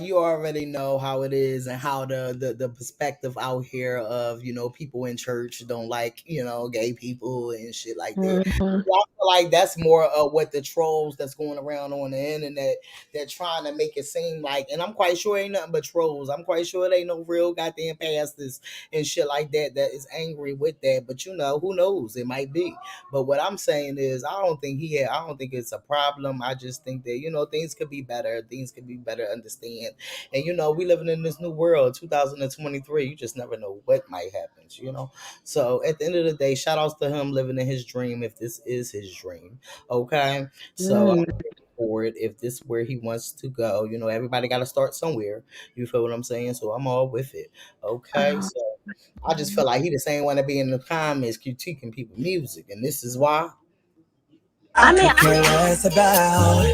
you already know how it is and how the perspective out here of, you know, people in church don't like, you know, gay people and shit like that. So I feel like that's more of what the trolls that's going around on the internet, they're trying to make it seem like, and I'm quite sure ain't nothing but trolls. I'm quite sure it ain't no real goddamn pastors and shit like that is angry with that. But you know, who knows? It might be. But what I'm saying is, I don't think it's a problem. I just think that, you know, things could be better. Things could be better understand. And, you know, we living in this new world, 2023. You just never know what might happen, you know? So at the end of the day, shout outs to him living in his dream, if this is his dream. Okay. So I'm looking forward if this is where he wants to go. You know, everybody got to start somewhere. You feel what I'm saying? So I'm all with it. Okay. So I just feel like he the same one to be in the comments critiquing people music. And this is why. I mean, it's about.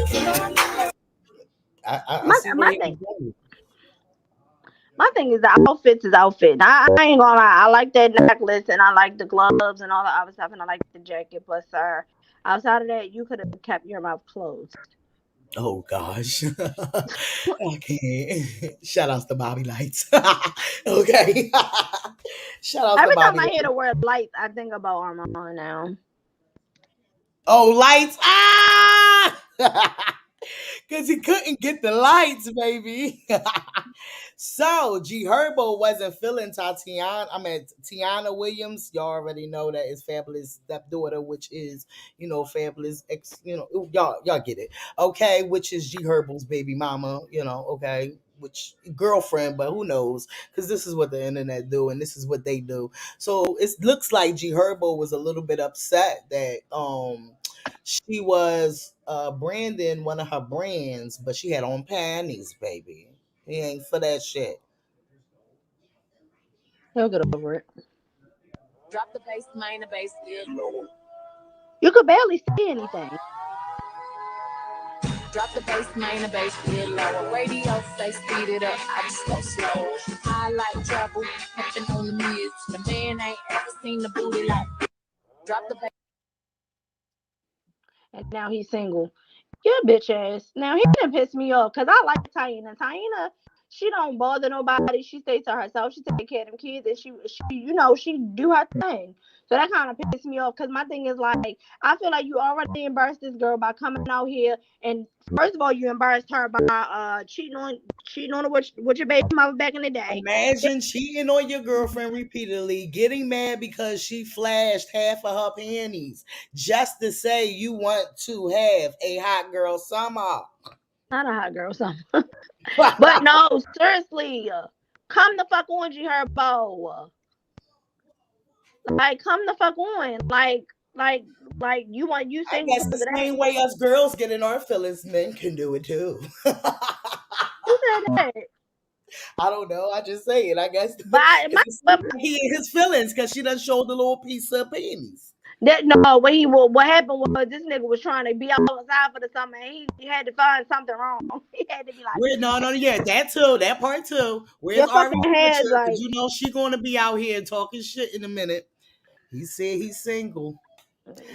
My thing is the outfits is outfit. I ain't gonna lie. I like that necklace and I like the gloves and all the other stuff and I like the jacket. But sir, outside of that, you could have kept your mouth closed. Oh gosh. I can't. Shout outs to Bobby Lights. Okay. Shout outs Every to Bobby time I hear the word lights, I think about Armand now. Oh, lights. Ah! Because he couldn't get the lights, baby. So G Herbo wasn't feeling Tiana Williams. Y'all already know that is Fabulous stepdaughter, which is, you know, Fabulous ex, you know, y'all get it. Okay, which is G Herbo's baby mama, you know, okay. Which girlfriend, but who knows? Because this is what the internet do, and this is what they do. So it looks like G Herbo was a little bit upset that she was branding one of her brands, but she had on panties, baby. He ain't for that shit. He'll get over it. Drop the bass, main the bass is lower. You could barely see anything. Drop the bass, main the bass is lower. Radio say speed it up, I just go slow. I like trouble, pumping on the mids. The man ain't ever seen the booty like this. Drop the bass. And now he's single. Yeah, bitch ass. Now he done piss me off because I like Teyana. Teyana, she don't bother nobody. She stays to herself. She take care of them kids, and she you know, she do her thing. So that kind of pissed me off because my thing is like, I feel like you already embarrassed this girl by coming out here, and first of all, you embarrassed her by cheating on her with your baby mama back in the day. Imagine cheating on your girlfriend repeatedly, getting mad because she flashed half of her panties just to say you want to have a hot girl summer. Not a hot girl summer. But no, seriously, come the fuck on, G Herbo. Like, come the fuck on. Like, Like, you I single guess because the of that. same way us girls get in our feelings, men can do it too. Who said that? I don't know. I just say it. I guess But because it seems like he in his feelings because she done showed the little piece of penis. that no, what happened was this nigga was trying to be outside for the summer, and he had to find something wrong. He had to be like, Where no, yeah, that too, that part too. Where's your Ari fucking hands, Fletcher? Because like. you know she going to be out here talking shit in a minute. He said he's single.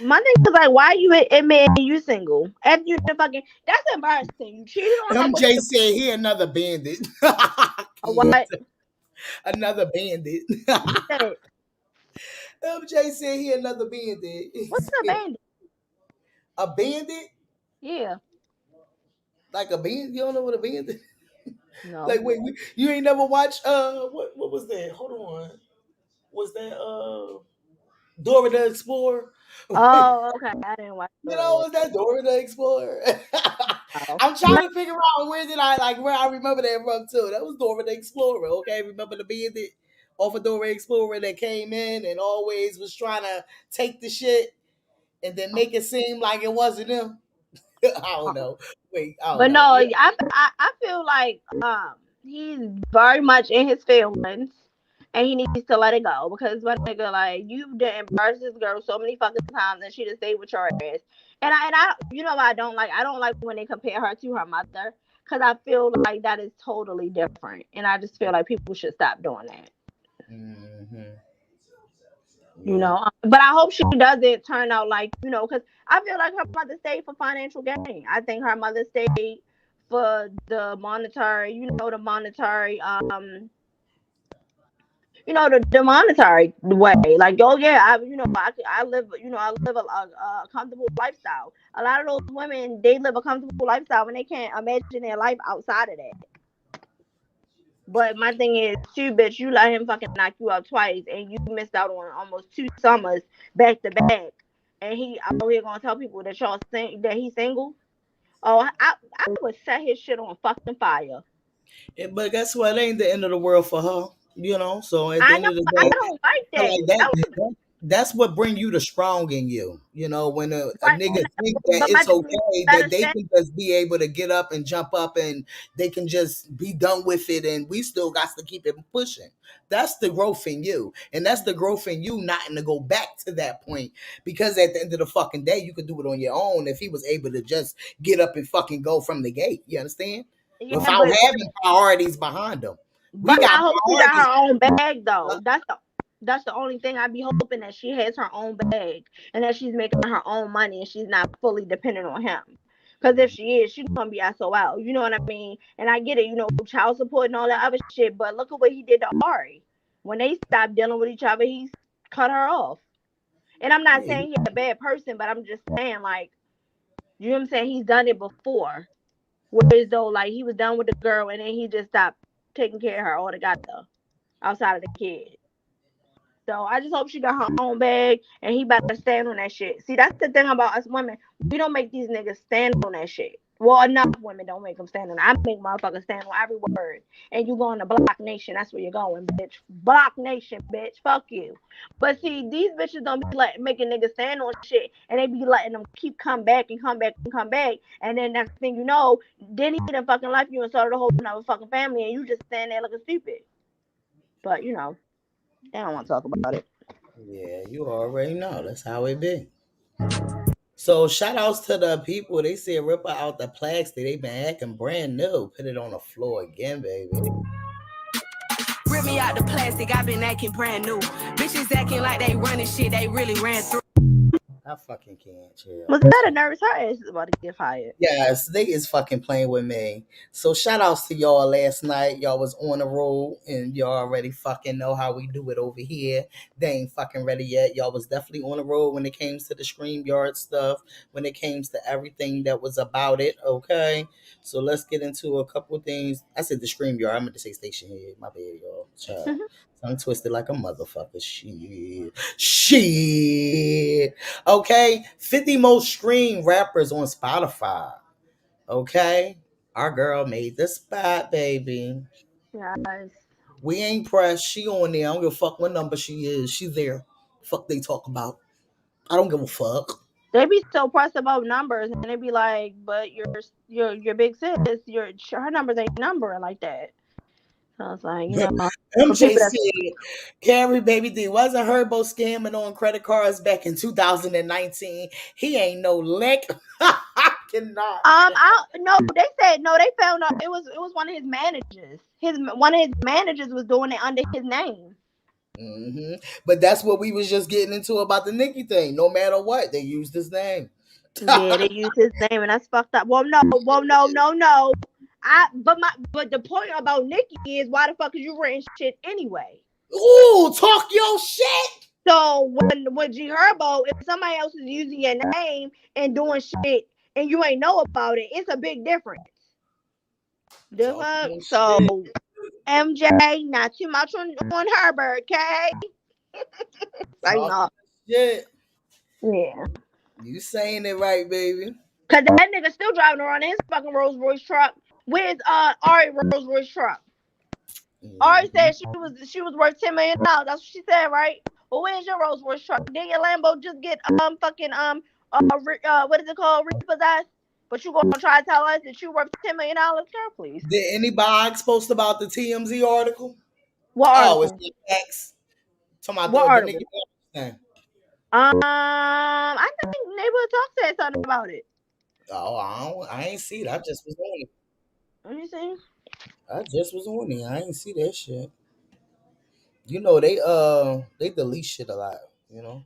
My thing is like, why you admit you single after you done fucking? That's embarrassing. You cheated on her with MJ said he another bandit. a what? Another bandit. Who said? MJ said he another bandit. What's a bandit? A bandit? Yeah. Like a bandit? You don't know what a bandit? No. Like wait, you ain't never watched what was that? Hold on. Was that Dora the Explorer? Oh, okay. I didn't watch You know, was that Dora the Explorer? Oh. I'm trying to figure out where I remember that from too. That was Dora the Explorer, okay? Remember the bandit off of Dora Explorer that came in and always was trying to take the shit and then make it seem like it wasn't him. I don't know. Wait, I don't But no, know. Yeah. I feel like he's very much in his feelings, and he needs to let it go because my nigga, like, you done embarrassed this girl so many fucking times and she just stayed with your ass. And I you know what I don't like? I don't like when they compare her to her mother because I feel like that is totally different, and I just feel like people should stop doing that. Mm-hmm. You know, but I hope she doesn't turn out like, because I feel like her mother stayed for financial gain. I think her mother stayed for the monetary, the monetary, the monetary way. Like, oh yeah, I live, a comfortable lifestyle. A lot of those women, they live a comfortable lifestyle and they can't imagine their life outside of that. But my thing is, too, bitch, you let him fucking knock you up twice, and you missed out on almost 2 summers back to back. And he out here gonna tell people that that he's single. Oh, I would set his shit on fucking fire. But guess what? It ain't the end of the world for her. You know, so at the I end know, of the I day, don't like I that. like that's what bring you the strong in you. You know, when a Right, nigga think that but my it's thing is, okay better that they stand. can just be able to get up and jump up and they can just be done with it and we still got to keep it pushing. That's the growth in you. And that's the growth in you not to go back to that point. Because at the end of the fucking day, you could do it on your own if he was able to just get up and fucking go from the gate. You understand? Yeah, Without having priorities behind them. We but got I hope she got priorities. her own bag though. That's the only thing I be hoping, that she has her own bag and that she's making her own money and she's not fully dependent on him. Because if she is, she's gonna be SOL. You know what I mean? And I get it, child support and all that other shit. But look at what he did to Ari. When they stopped dealing with each other, he cut her off. And I'm not saying he's a bad person, but I'm just saying, like, you know what I'm saying? He's done it before. Whereas though, like, he was done with the girl and then he just stopped taking care of her altogether outside of the kid. So I just hope she got her own bag and he better stand on that shit. See, that's the thing about us women. We don't make these niggas stand on that shit. Well, enough women don't make them stand on it. I make motherfuckers stand on every word. And you going to Block Nation. That's where you're going, bitch. Block Nation, bitch. Fuck you. But see, these bitches don't be making niggas stand on shit. And they be letting them keep come back and come back and come back. And then next thing you know, then he done fucking left you and started a whole another fucking family. And you just stand there looking stupid. But, they don't want to talk about it. Yeah, you already know. That's how it be. So shout outs to the people. They said rip her out the plastic. They been acting brand new. Put it on the floor again, baby. Rip me out the plastic, I been acting brand new. Bitches acting like they running shit, they really ran through. I fucking can't chill. Was that a nervous? Her ass is about to get fired. Yes, they is fucking playing with me. So shout outs to y'all last night. Y'all was on the road and y'all already fucking know how we do it over here. They ain't fucking ready yet. Y'all was definitely on the road when it came to the StreamYard stuff, when it came to everything that was about it. Okay. So let's get into a couple of things. I said the StreamYard. I meant to say station here. My bad, y'all. Child. I'm twisted like a motherfucker. Shit. Okay. 50 most streamed rappers on Spotify. Okay. Our girl made the spot, baby. Yes. We ain't pressed. She on there. I don't give a fuck what number she is. She there. Fuck they talk about. I don't give a fuck. They be so pressed about numbers, and they be like, "But your big sis, your her numbers ain't numbering like that." So I was like, for MJ people that said, Carrie Baby D wasn't Herbo scamming on credit cards back in 2019. He ain't no lick. I cannot. I no, they said no. They found out it was one of his managers. One of his managers was doing it under his name. But that's what we was just getting into about the Nicki thing. No matter what, they used his name. Yeah, they used his name, and that's fucked up. Well, no. But the point about Nicki is why the fuck is you renting shit anyway? Ooh, talk your shit. So when G Herbo, if somebody else is using your name and doing shit and you ain't know about it, it's a big difference. The Talk fuck? your So shit. MJ, not too much on Herbert, okay? Like Talk no. your shit. Yeah. You saying it right, baby. Cause that nigga still driving around in his fucking Rolls Royce truck. Where's Ari Rolls Royce truck? Ari said she was worth $10 million. That's what she said, right? Well, where's your Rolls Royce truck? Did your Lambo just get fucking what is it called, repossessed? But you gonna try to tell us that you worth $10 million, girl? Please. Did anybody post about the TMZ article? What Oh, it's article? the X. Talking What about the article? nigga thing. I think Neighborhood Talk said something about it. Oh, I ain't see it. I just was on it. Let me see. I just was on it. I ain't see that shit. They delete shit a lot, you know.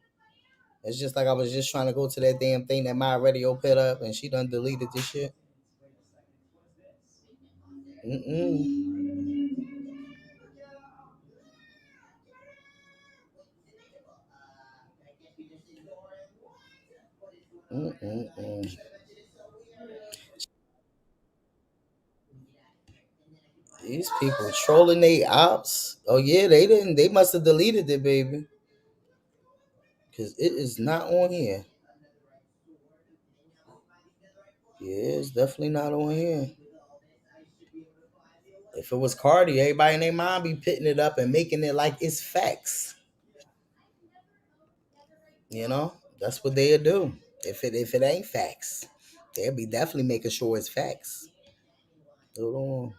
It's just like I was just trying to go to that damn thing that my radio put up and she done deleted this shit. Mm-mm. Mm-mm-mm. These people trolling they ops. Oh yeah, they didn't. They must have deleted it, baby, because it is not on here. Yeah, it's definitely not on here. If it was Cardi, everybody in their mind be pitting it up and making it like it's facts. You know, that's what they'll do. If it ain't facts, they'll be definitely making sure it's facts. Hold on.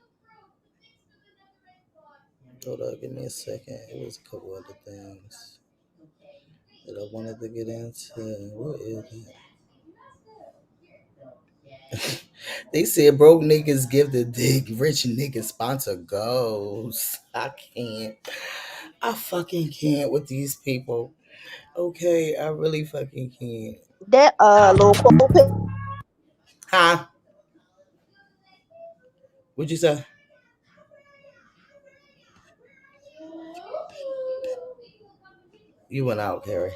Hold up, give me a second. It was a couple other things that I wanted to get into. What is it? They said broke niggas give the dick, rich niggas sponsor goals. I can't. I fucking can't with these people. Okay, I really fucking can't. That little quote. Huh? What'd you say? You went out, Carrie.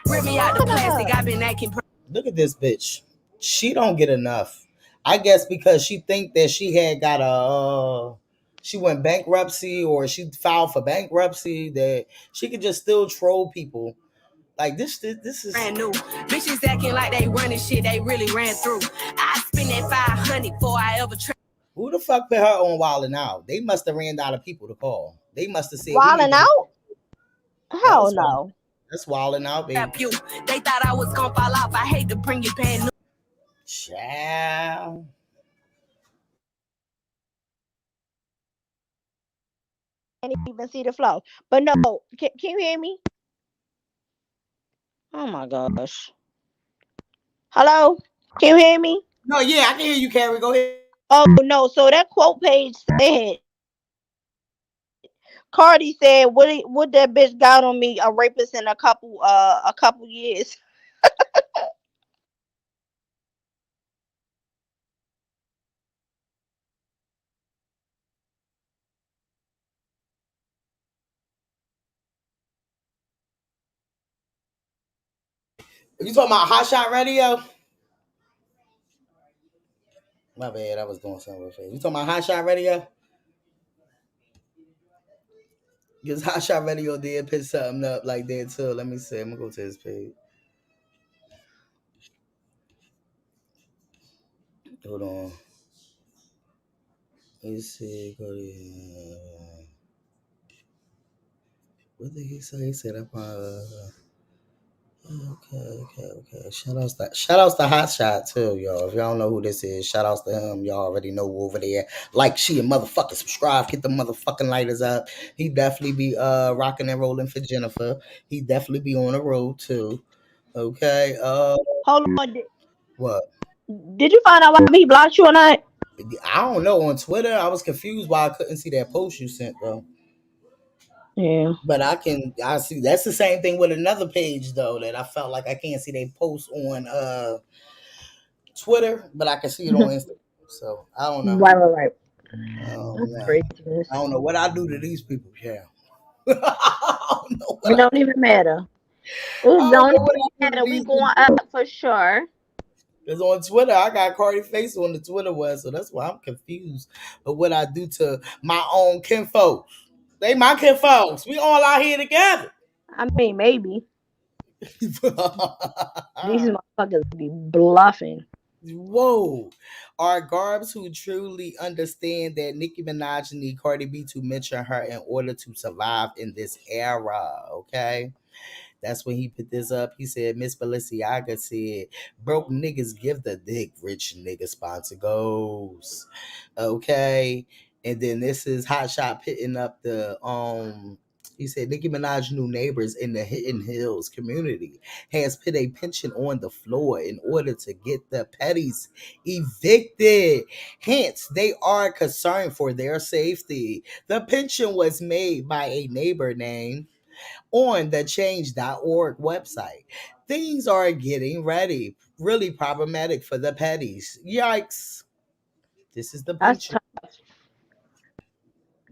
Rip me out the plastic, I've been acting. Look at this bitch. She don't get enough. I guess because she think that she had got she went bankruptcy or she filed for bankruptcy that she could just still troll people. Like this is Brand new. Bitches acting like they running shit they really ran through. I spend that 500 before I ever try. Who the fuck put her on Wildin' Out? They must have ran out of people to call. They must have said we need Wilding to. out? That Hell was no. that's Wildin' Out, baby. You. They thought I was gonna fall off. I hate to bring you bad news. Child. Can't even see the flow. But no, can you hear me? Oh my gosh. Hello? Can you hear me? No, yeah, I can hear you, Carrie. Go ahead. Oh no, so that quote page said Cardi said, "What that bitch got on me? A rapist in a couple years." You talking about Hot Shot Radio? My bad, I was doing something with it. You talking about Hot Shot Radio? Because Hot Shot Radio did put something up like that too. Let me see. I'm gonna go to his page. Hold on. Let me see. Go to, what did he say? He said, Okay. Shout outs to Hot Shot too, y'all. If y'all don't know who this is, shout outs to him. Y'all already know over there. Like, she, and motherfucking subscribe. Get the motherfucking lighters up. He definitely be rocking and rolling for Jennifer. He definitely be on the road too. Okay. Hold on. What? Did you find out why he blocked you or not? I don't know. On Twitter, I was confused why I couldn't see that post you sent, though. Yeah. But I see that's the same thing with another page though, that I felt like I can't see they post on Twitter, but I can see it on Instagram. So I don't know. Right. That's Yeah. craziness. I don't know what I do to these people. Yeah. I don't know It don't even matter. It don't what even I do to matter. We these going people. up for sure. Because on Twitter, I got Cardi face on the Twitter one, so that's why I'm confused. But what I do to my own kinfolk. They my kinfolks. We all out here together. I mean, maybe. These motherfuckers be bluffing. Whoa. Are Garbs who truly understand that Nicki Minaj need Cardi B to mention her in order to survive in this era? Okay. That's when he put this up. He said, Miss Balenciaga said, broke niggas give the dick, rich nigga sponsor goes. Okay. And then this is Hot Shot pitting up the he said Nicki Minaj new neighbors in the Hidden Hills community has put a pension on the floor in order to get the petties evicted. Hence, they are concerned for their safety. The pension was made by a neighbor named on the change.org website. Things are getting ready, really problematic for the petties. Yikes. This is the That's pension. tough.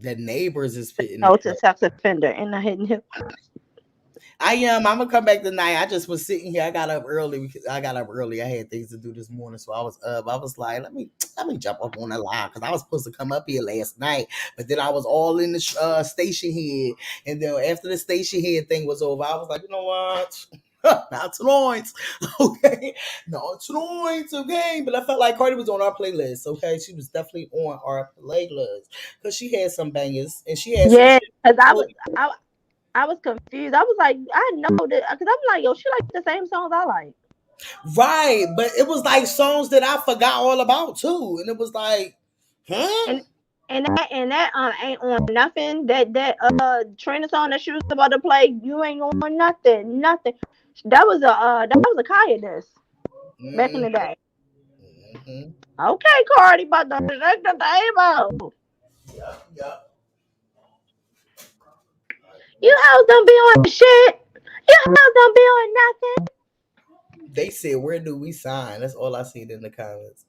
The neighbors is fitting No it to up. sex offender in the Hidden Hill. I'm gonna come back tonight. I just was sitting here. I got up early because I got up early. I had things to do this morning, so I was up. I was like, let me jump up on the line because I was supposed to come up here last night, but then I was all in the station head, and then after the station head thing was over, I was like, you know what? Not tonight, okay? Not tonight, okay? But I felt like Cardi was on our playlist, okay? She was definitely on our playlist because she had some bangers and she had some Yeah, shit. because I was confused. I was like, I know that because I'm like, yo, she like the same songs I like. Right, but it was like songs that I forgot all about too, and it was like, huh? And that ain't on nothing. That training song that she was about to play, you ain't on nothing. That was a Kaya disc back in the day. Mm-hmm. Okay, Cardi, but the shake the table. Yeah. You hoes don't be on shit. You hoes don't be on nothing. They said, "Where do we sign?" That's all I seen in the comments.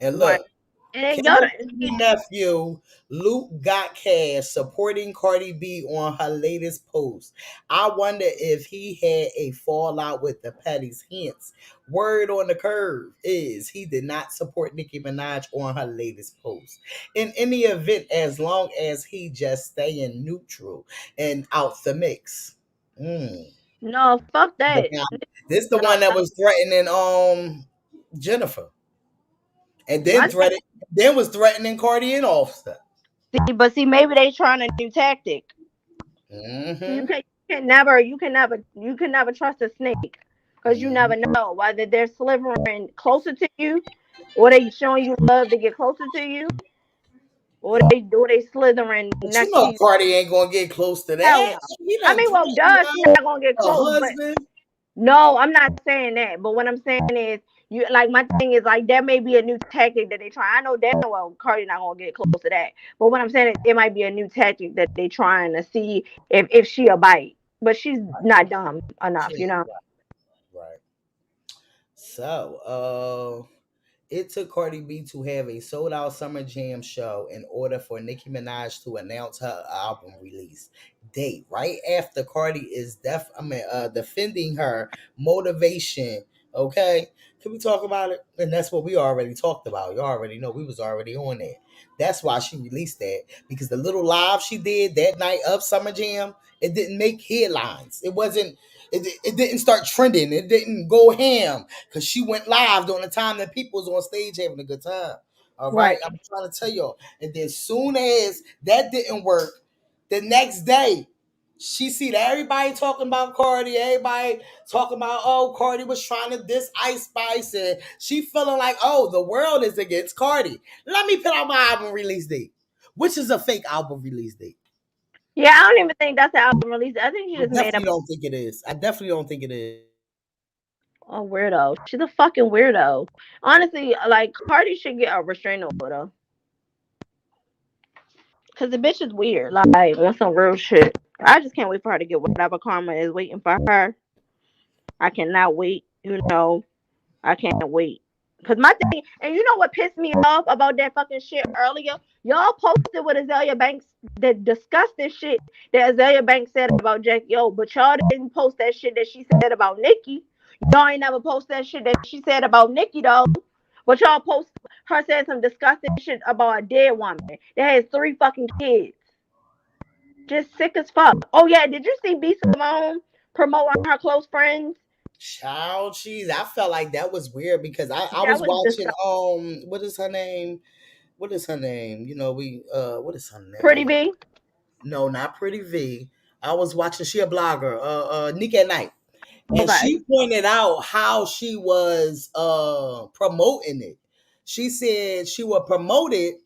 And Right. look, And then Killer yo, nephew Luke got cash supporting Cardi B on her latest post. I wonder if he had a fallout with the Petties. Hence, word on the curve is he did not support Nicki Minaj on her latest post. In any event, as long as he just staying neutral and out the mix. no, fuck But that. now, this the No, one that was threatening Jennifer, and my then was threatening Cardi and Offset. see, maybe they trying a new tactic. Mm-hmm. You can never trust a snake because you never know whether they're slithering closer to you, or they showing you love to get closer to you, or they slithering But you next to know you. Cardi ain't gonna get close to Hell that. no. He I done mean, well, threatened duh, she not gonna get her close, but husband. no, I'm not saying that. But what I'm saying is, you like my thing is like that may be a new tactic that they try. I know damn well Cardi not gonna get close to that. But what I'm saying is, it might be a new tactic that they trying to see if she a bite. But she's not dumb enough, you know. Right. So, it took Cardi B to have a sold out Summer Jam show in order for Nicki Minaj to announce her album release date. Right after Cardi is defending her motivation. Okay. Can we talk about it? And that's what we already talked about. You already know we was already on that. That's why she released that. Because the little live she did that night of Summer Jam, it didn't make headlines. It didn't start trending. It didn't go ham because she went live during the time that people was on stage having a good time. All right, Right. I'm trying to tell y'all. And then soon as that didn't work, the next day She see that everybody talking about Cardi, everybody talking about, oh, Cardi was trying to diss Ice Spice, and she feeling like, oh, the world is against Cardi. Let me put out my album release date, which is a fake album release date. Yeah, I don't even think that's the album release. I think she I just made definitely up don't think it is. I definitely don't think it is. a weirdo. She's a fucking weirdo. Honestly, like Cardi should get a restraining order. Cause the bitch is weird. Like on some real shit. I just can't wait for her to get whatever karma is waiting for her. I cannot wait. I can't wait. Cause my thing, and you know what pissed me off about that fucking shit earlier? Y'all posted what Azalea Banks, that disgusting shit that Azalea Banks said about Jackie O, but y'all didn't post that shit that she said about Nikki. Y'all ain't never post that shit that she said about Nikki though. But y'all post her saying some disgusting shit about a dead woman that has 3 fucking kids. Just sick as fuck. Oh yeah, did you see B Simone promoting her close friends? Child cheese. I felt like that was weird because I That was was watching disgusting. what is her name? What is her name? What is her Pretty name? B. No, not Pretty V. I was watching, she a blogger, Nick at Night. And Okay. she pointed out how she was promoting it. She said she would promote it,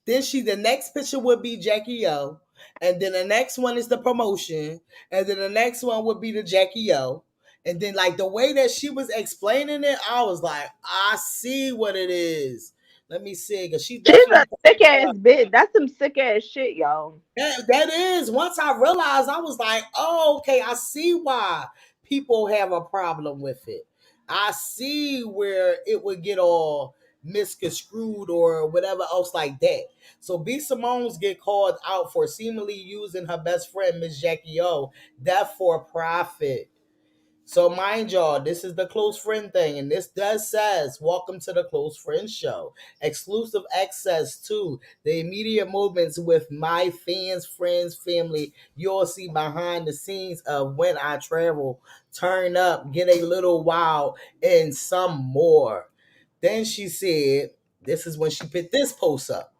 then the next picture would be Jackie O, and then the next one is the promotion, and then the next one would be the Jackie O. And then like the way that she was explaining it, I was like, I see what it is. Let me see, because she She's a definitely sick ass bitch. That's some sick ass shit, yo. that is. Once I realized, I was like, oh, okay, I see why people have a problem with it. I see where it would get all misconstrued or whatever else like that. So B. Simone's get called out for seemingly using her best friend, Miss Jackie O, that for profit. So mind y'all, this is the close friend thing, and this does says, "Welcome to the Close Friend Show. Exclusive access to the immediate movements with my fans, friends, family. You'll see behind the scenes of when I travel, turn up, get a little wild, and some more." Then she said, "This is when she put this post up.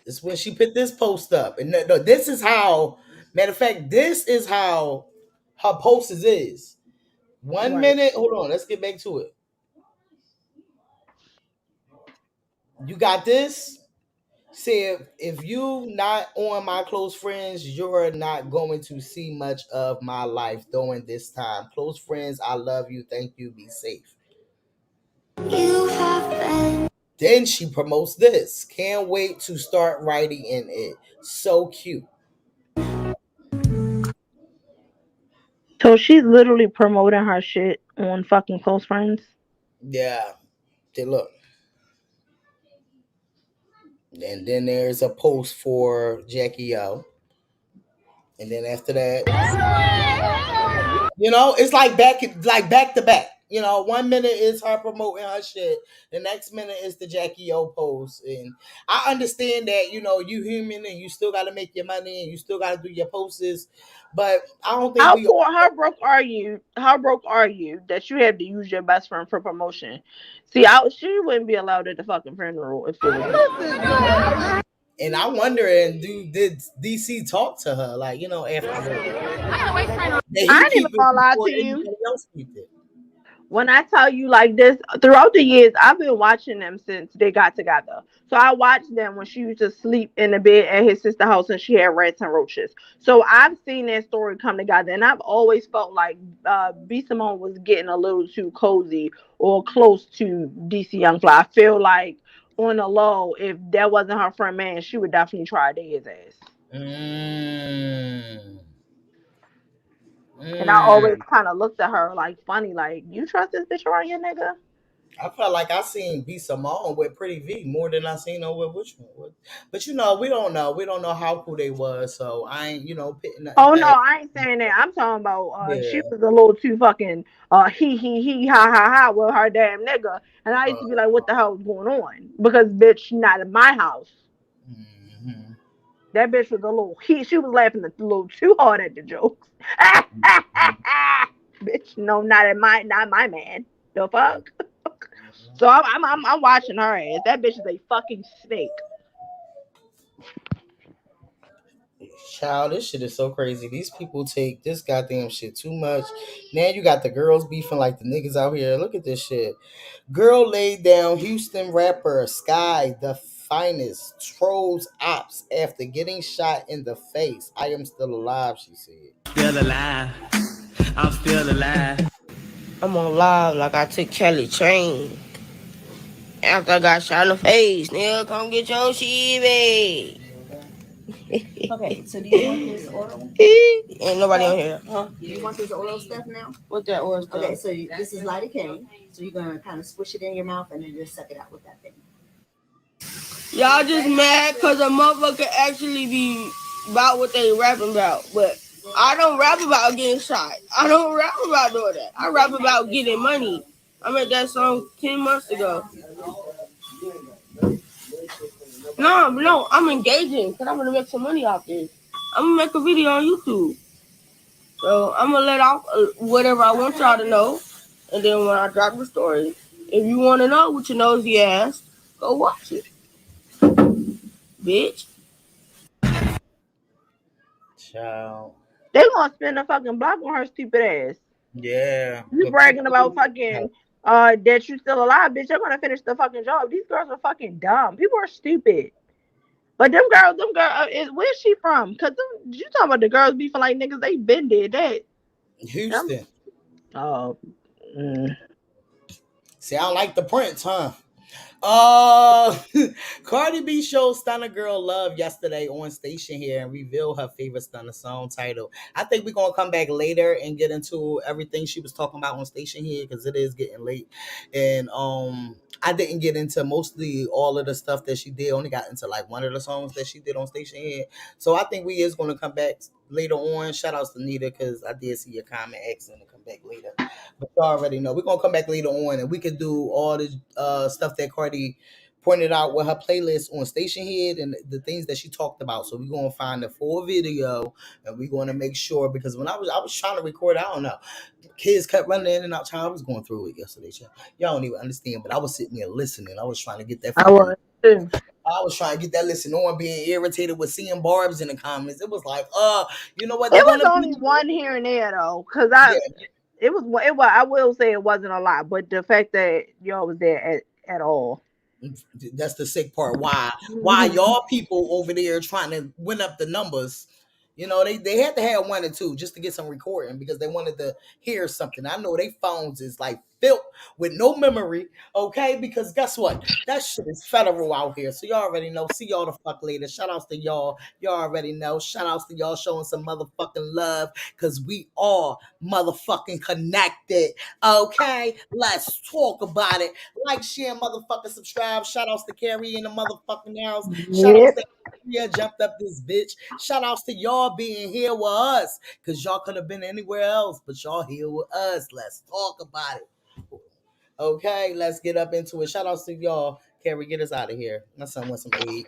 This is when she put this post up, and no, this is how. Matter of fact, this is how her post is." One Right. minute. Hold on. Let's get back to it. You got this. Say if you not on my close friends, you're not going to see much of my life during this time. Close friends, I love you. Thank you. Be safe. Then she promotes this. Can't wait to start writing in it. So cute. So she's literally promoting her shit on fucking close friends. Yeah. They look. And then there's a post for Jackie O. And then after that, it's like back to back. 1 minute is her promoting her shit. The next minute is the Jackie O post. And I understand that, you human and you still gotta make your money and you still gotta do your posts. But I don't think How we poor, how broke are you? How broke are you that you have to use your best friend for promotion? See, she wouldn't be allowed at the fucking funeral if it was me. and I wonder, and did DC talk to her like, afterward? Did I he ain't even keep it gonna lie before to you. anybody else keep it? When I tell you like this, throughout the years, I've been watching them since they got together. So I watched them when she used to sleep in the bed at his sister's house and she had rats and roaches. So I've seen that story come together, and I've always felt like B Simone was getting a little too cozy or close to DC Young Fly. I feel like on the low, if that wasn't her friend man, she would definitely try to date his ass. Mm. And I always Mm. kind of looked at her like funny, like you trust this bitch around your nigga? I felt like I seen B Simone with Pretty V more than I seen her with which one. But we don't know. We don't know how cool they was. So I ain't pitting nothing Oh no, past. I ain't saying that. I'm talking about she Yeah. was a little too fucking he ha ha ha with her damn nigga. And I used to be like, what the hell is going on? Because bitch, she not in my house. Mm-hmm. That bitch was a little she was laughing a little too hard at the jokes. Bitch, no, not my man. The fuck? So I'm watching her ass. That bitch is a fucking snake. Child, this shit is so crazy. These people take this goddamn shit too much. Now you got the girls beefing like the niggas out here. Look at this shit. Girl laid down Houston rapper Sky the finest trolls ops after getting shot in the face. I am still alive, she said. Still alive. I'm still alive. I'm on live like I took Kelly train. After I got shot in the face, nigga, come get your shit, babe. Okay, so do you want this oral? Ain't nobody on here. Huh? Do you want this oral stuff now? What that oral stuff? Okay, so this is lidocaine. So you're gonna kind of squish it in your mouth and then just suck it out with that thing. Y'all just mad because a motherfucker actually be about what they rapping about. But I don't rap about getting shot. I don't rap about doing that. I rap about getting money. I made that song 10 months ago. No, I'm engaging because I'm going to make some money off this. I'm going to make a video on YouTube. So I'm going to let off whatever I want y'all to know. And then when I drop the story, if you want to know what your nosy ass, go watch it. Bitch. Child. They gonna spin a fucking block on her stupid ass. Yeah. You bragging about fucking that you still alive, bitch. You're gonna finish the fucking job. These girls are fucking dumb. People are stupid. But them girls, where's she from? Cause you talking about the girls beefing like niggas, they been did that. Houston. Oh. See, I don't like the Prince, huh? Cardi B showed Stunner Girl love yesterday on station here and revealed her favorite Stunner song title. I think we're gonna come back later and get into everything she was talking about on station here because it is getting late. And I didn't get into mostly all of the stuff that she did. Only got into like one of the songs that she did on station here. So I think we is gonna come back later on. Shout outs to Nita because I did see your comment asking to come back later. But you already know we're gonna come back later on and we could do all the stuff that Cardi pointed out with her playlist on Station Head and the things that she talked about. So we're gonna find the full video and we're gonna make sure because when I was trying to record, I don't know. Kids kept running in and out. Child, I was going through it yesterday, child. Y'all don't even understand, but I was sitting there listening. I was trying to get that. I was trying to get that listen on, being irritated with seeing Barb's in the comments. It was like, you know what? It was only one here and there though, cause it was. I will say it wasn't a lot, but the fact that y'all was there at all. That's the sick part. Why y'all people over there trying to win up the numbers? You know, they had to have one or two just to get some recording because they wanted to hear something. I know they phones is like filled with no memory, okay? Because guess what? That shit is federal out here. So y'all already know. See y'all the fuck later. Shout outs to y'all. Y'all already know. Shout outs to y'all showing some motherfucking love because we all motherfucking connected, okay? Let's talk about it. Like, share, motherfucking subscribe. Shout outs to Carrie in the motherfucking house. Shout outs to Maria jumped up this bitch. Shout outs to y'all being here with us because y'all could have been anywhere else, but y'all here with us. Let's talk about it. Okay, let's get up into it. Shout outs to y'all. Carrie, get us out of here. My son wants some aid.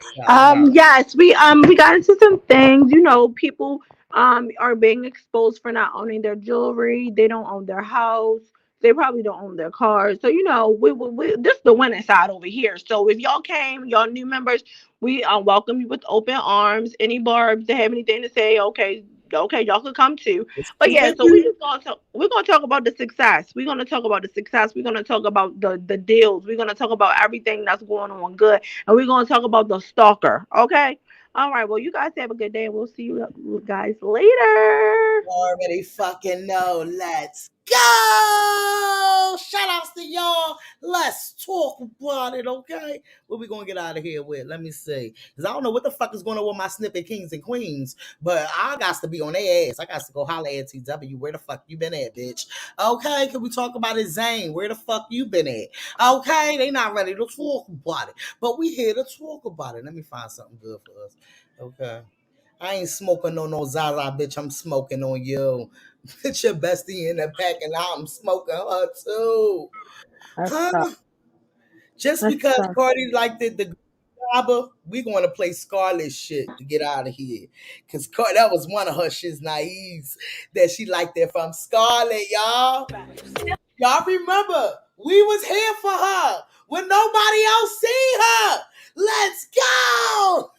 Yes, we got into some things. You know, people are being exposed for not owning their jewelry. They don't own their house. They probably don't own their cars. So you know, we this is the winning side over here. So if y'all came, y'all new members, we welcome you with open arms. Any Barbs that have anything to say, okay, y'all could come too. But yeah, so we're gonna talk about the success. We're gonna talk about the success. We're gonna talk about the deals. We're gonna talk about everything that's going on good, and we're gonna talk about the stalker. Okay. All right. Well, you guys have a good day, and we'll see you guys later. Already fucking know. Let's go. Shout outs to y'all. Let's talk about it, okay? What we gonna get out of here with? Let me see. Because I don't know what the fuck is going on with my snippet kings and queens, but I got to be on their ass. I got to go holler at TW. Where the fuck you been at, bitch? Okay, can we talk about it, Zane? Where the fuck you been at? Okay, they not ready to talk about it, but we here to talk about it. Let me find something good for us. Okay. I ain't smoking on no Zaza, bitch. I'm smoking on you. Put your bestie in the pack and I'm smoking her too. Huh? Just because Cardi liked the grabber, we going to play Scarlet shit to get out of here. Because that was one of her shit's naives that she liked that from Scarlet, y'all. Y'all remember, we was here for her when nobody else seen her. Let's go!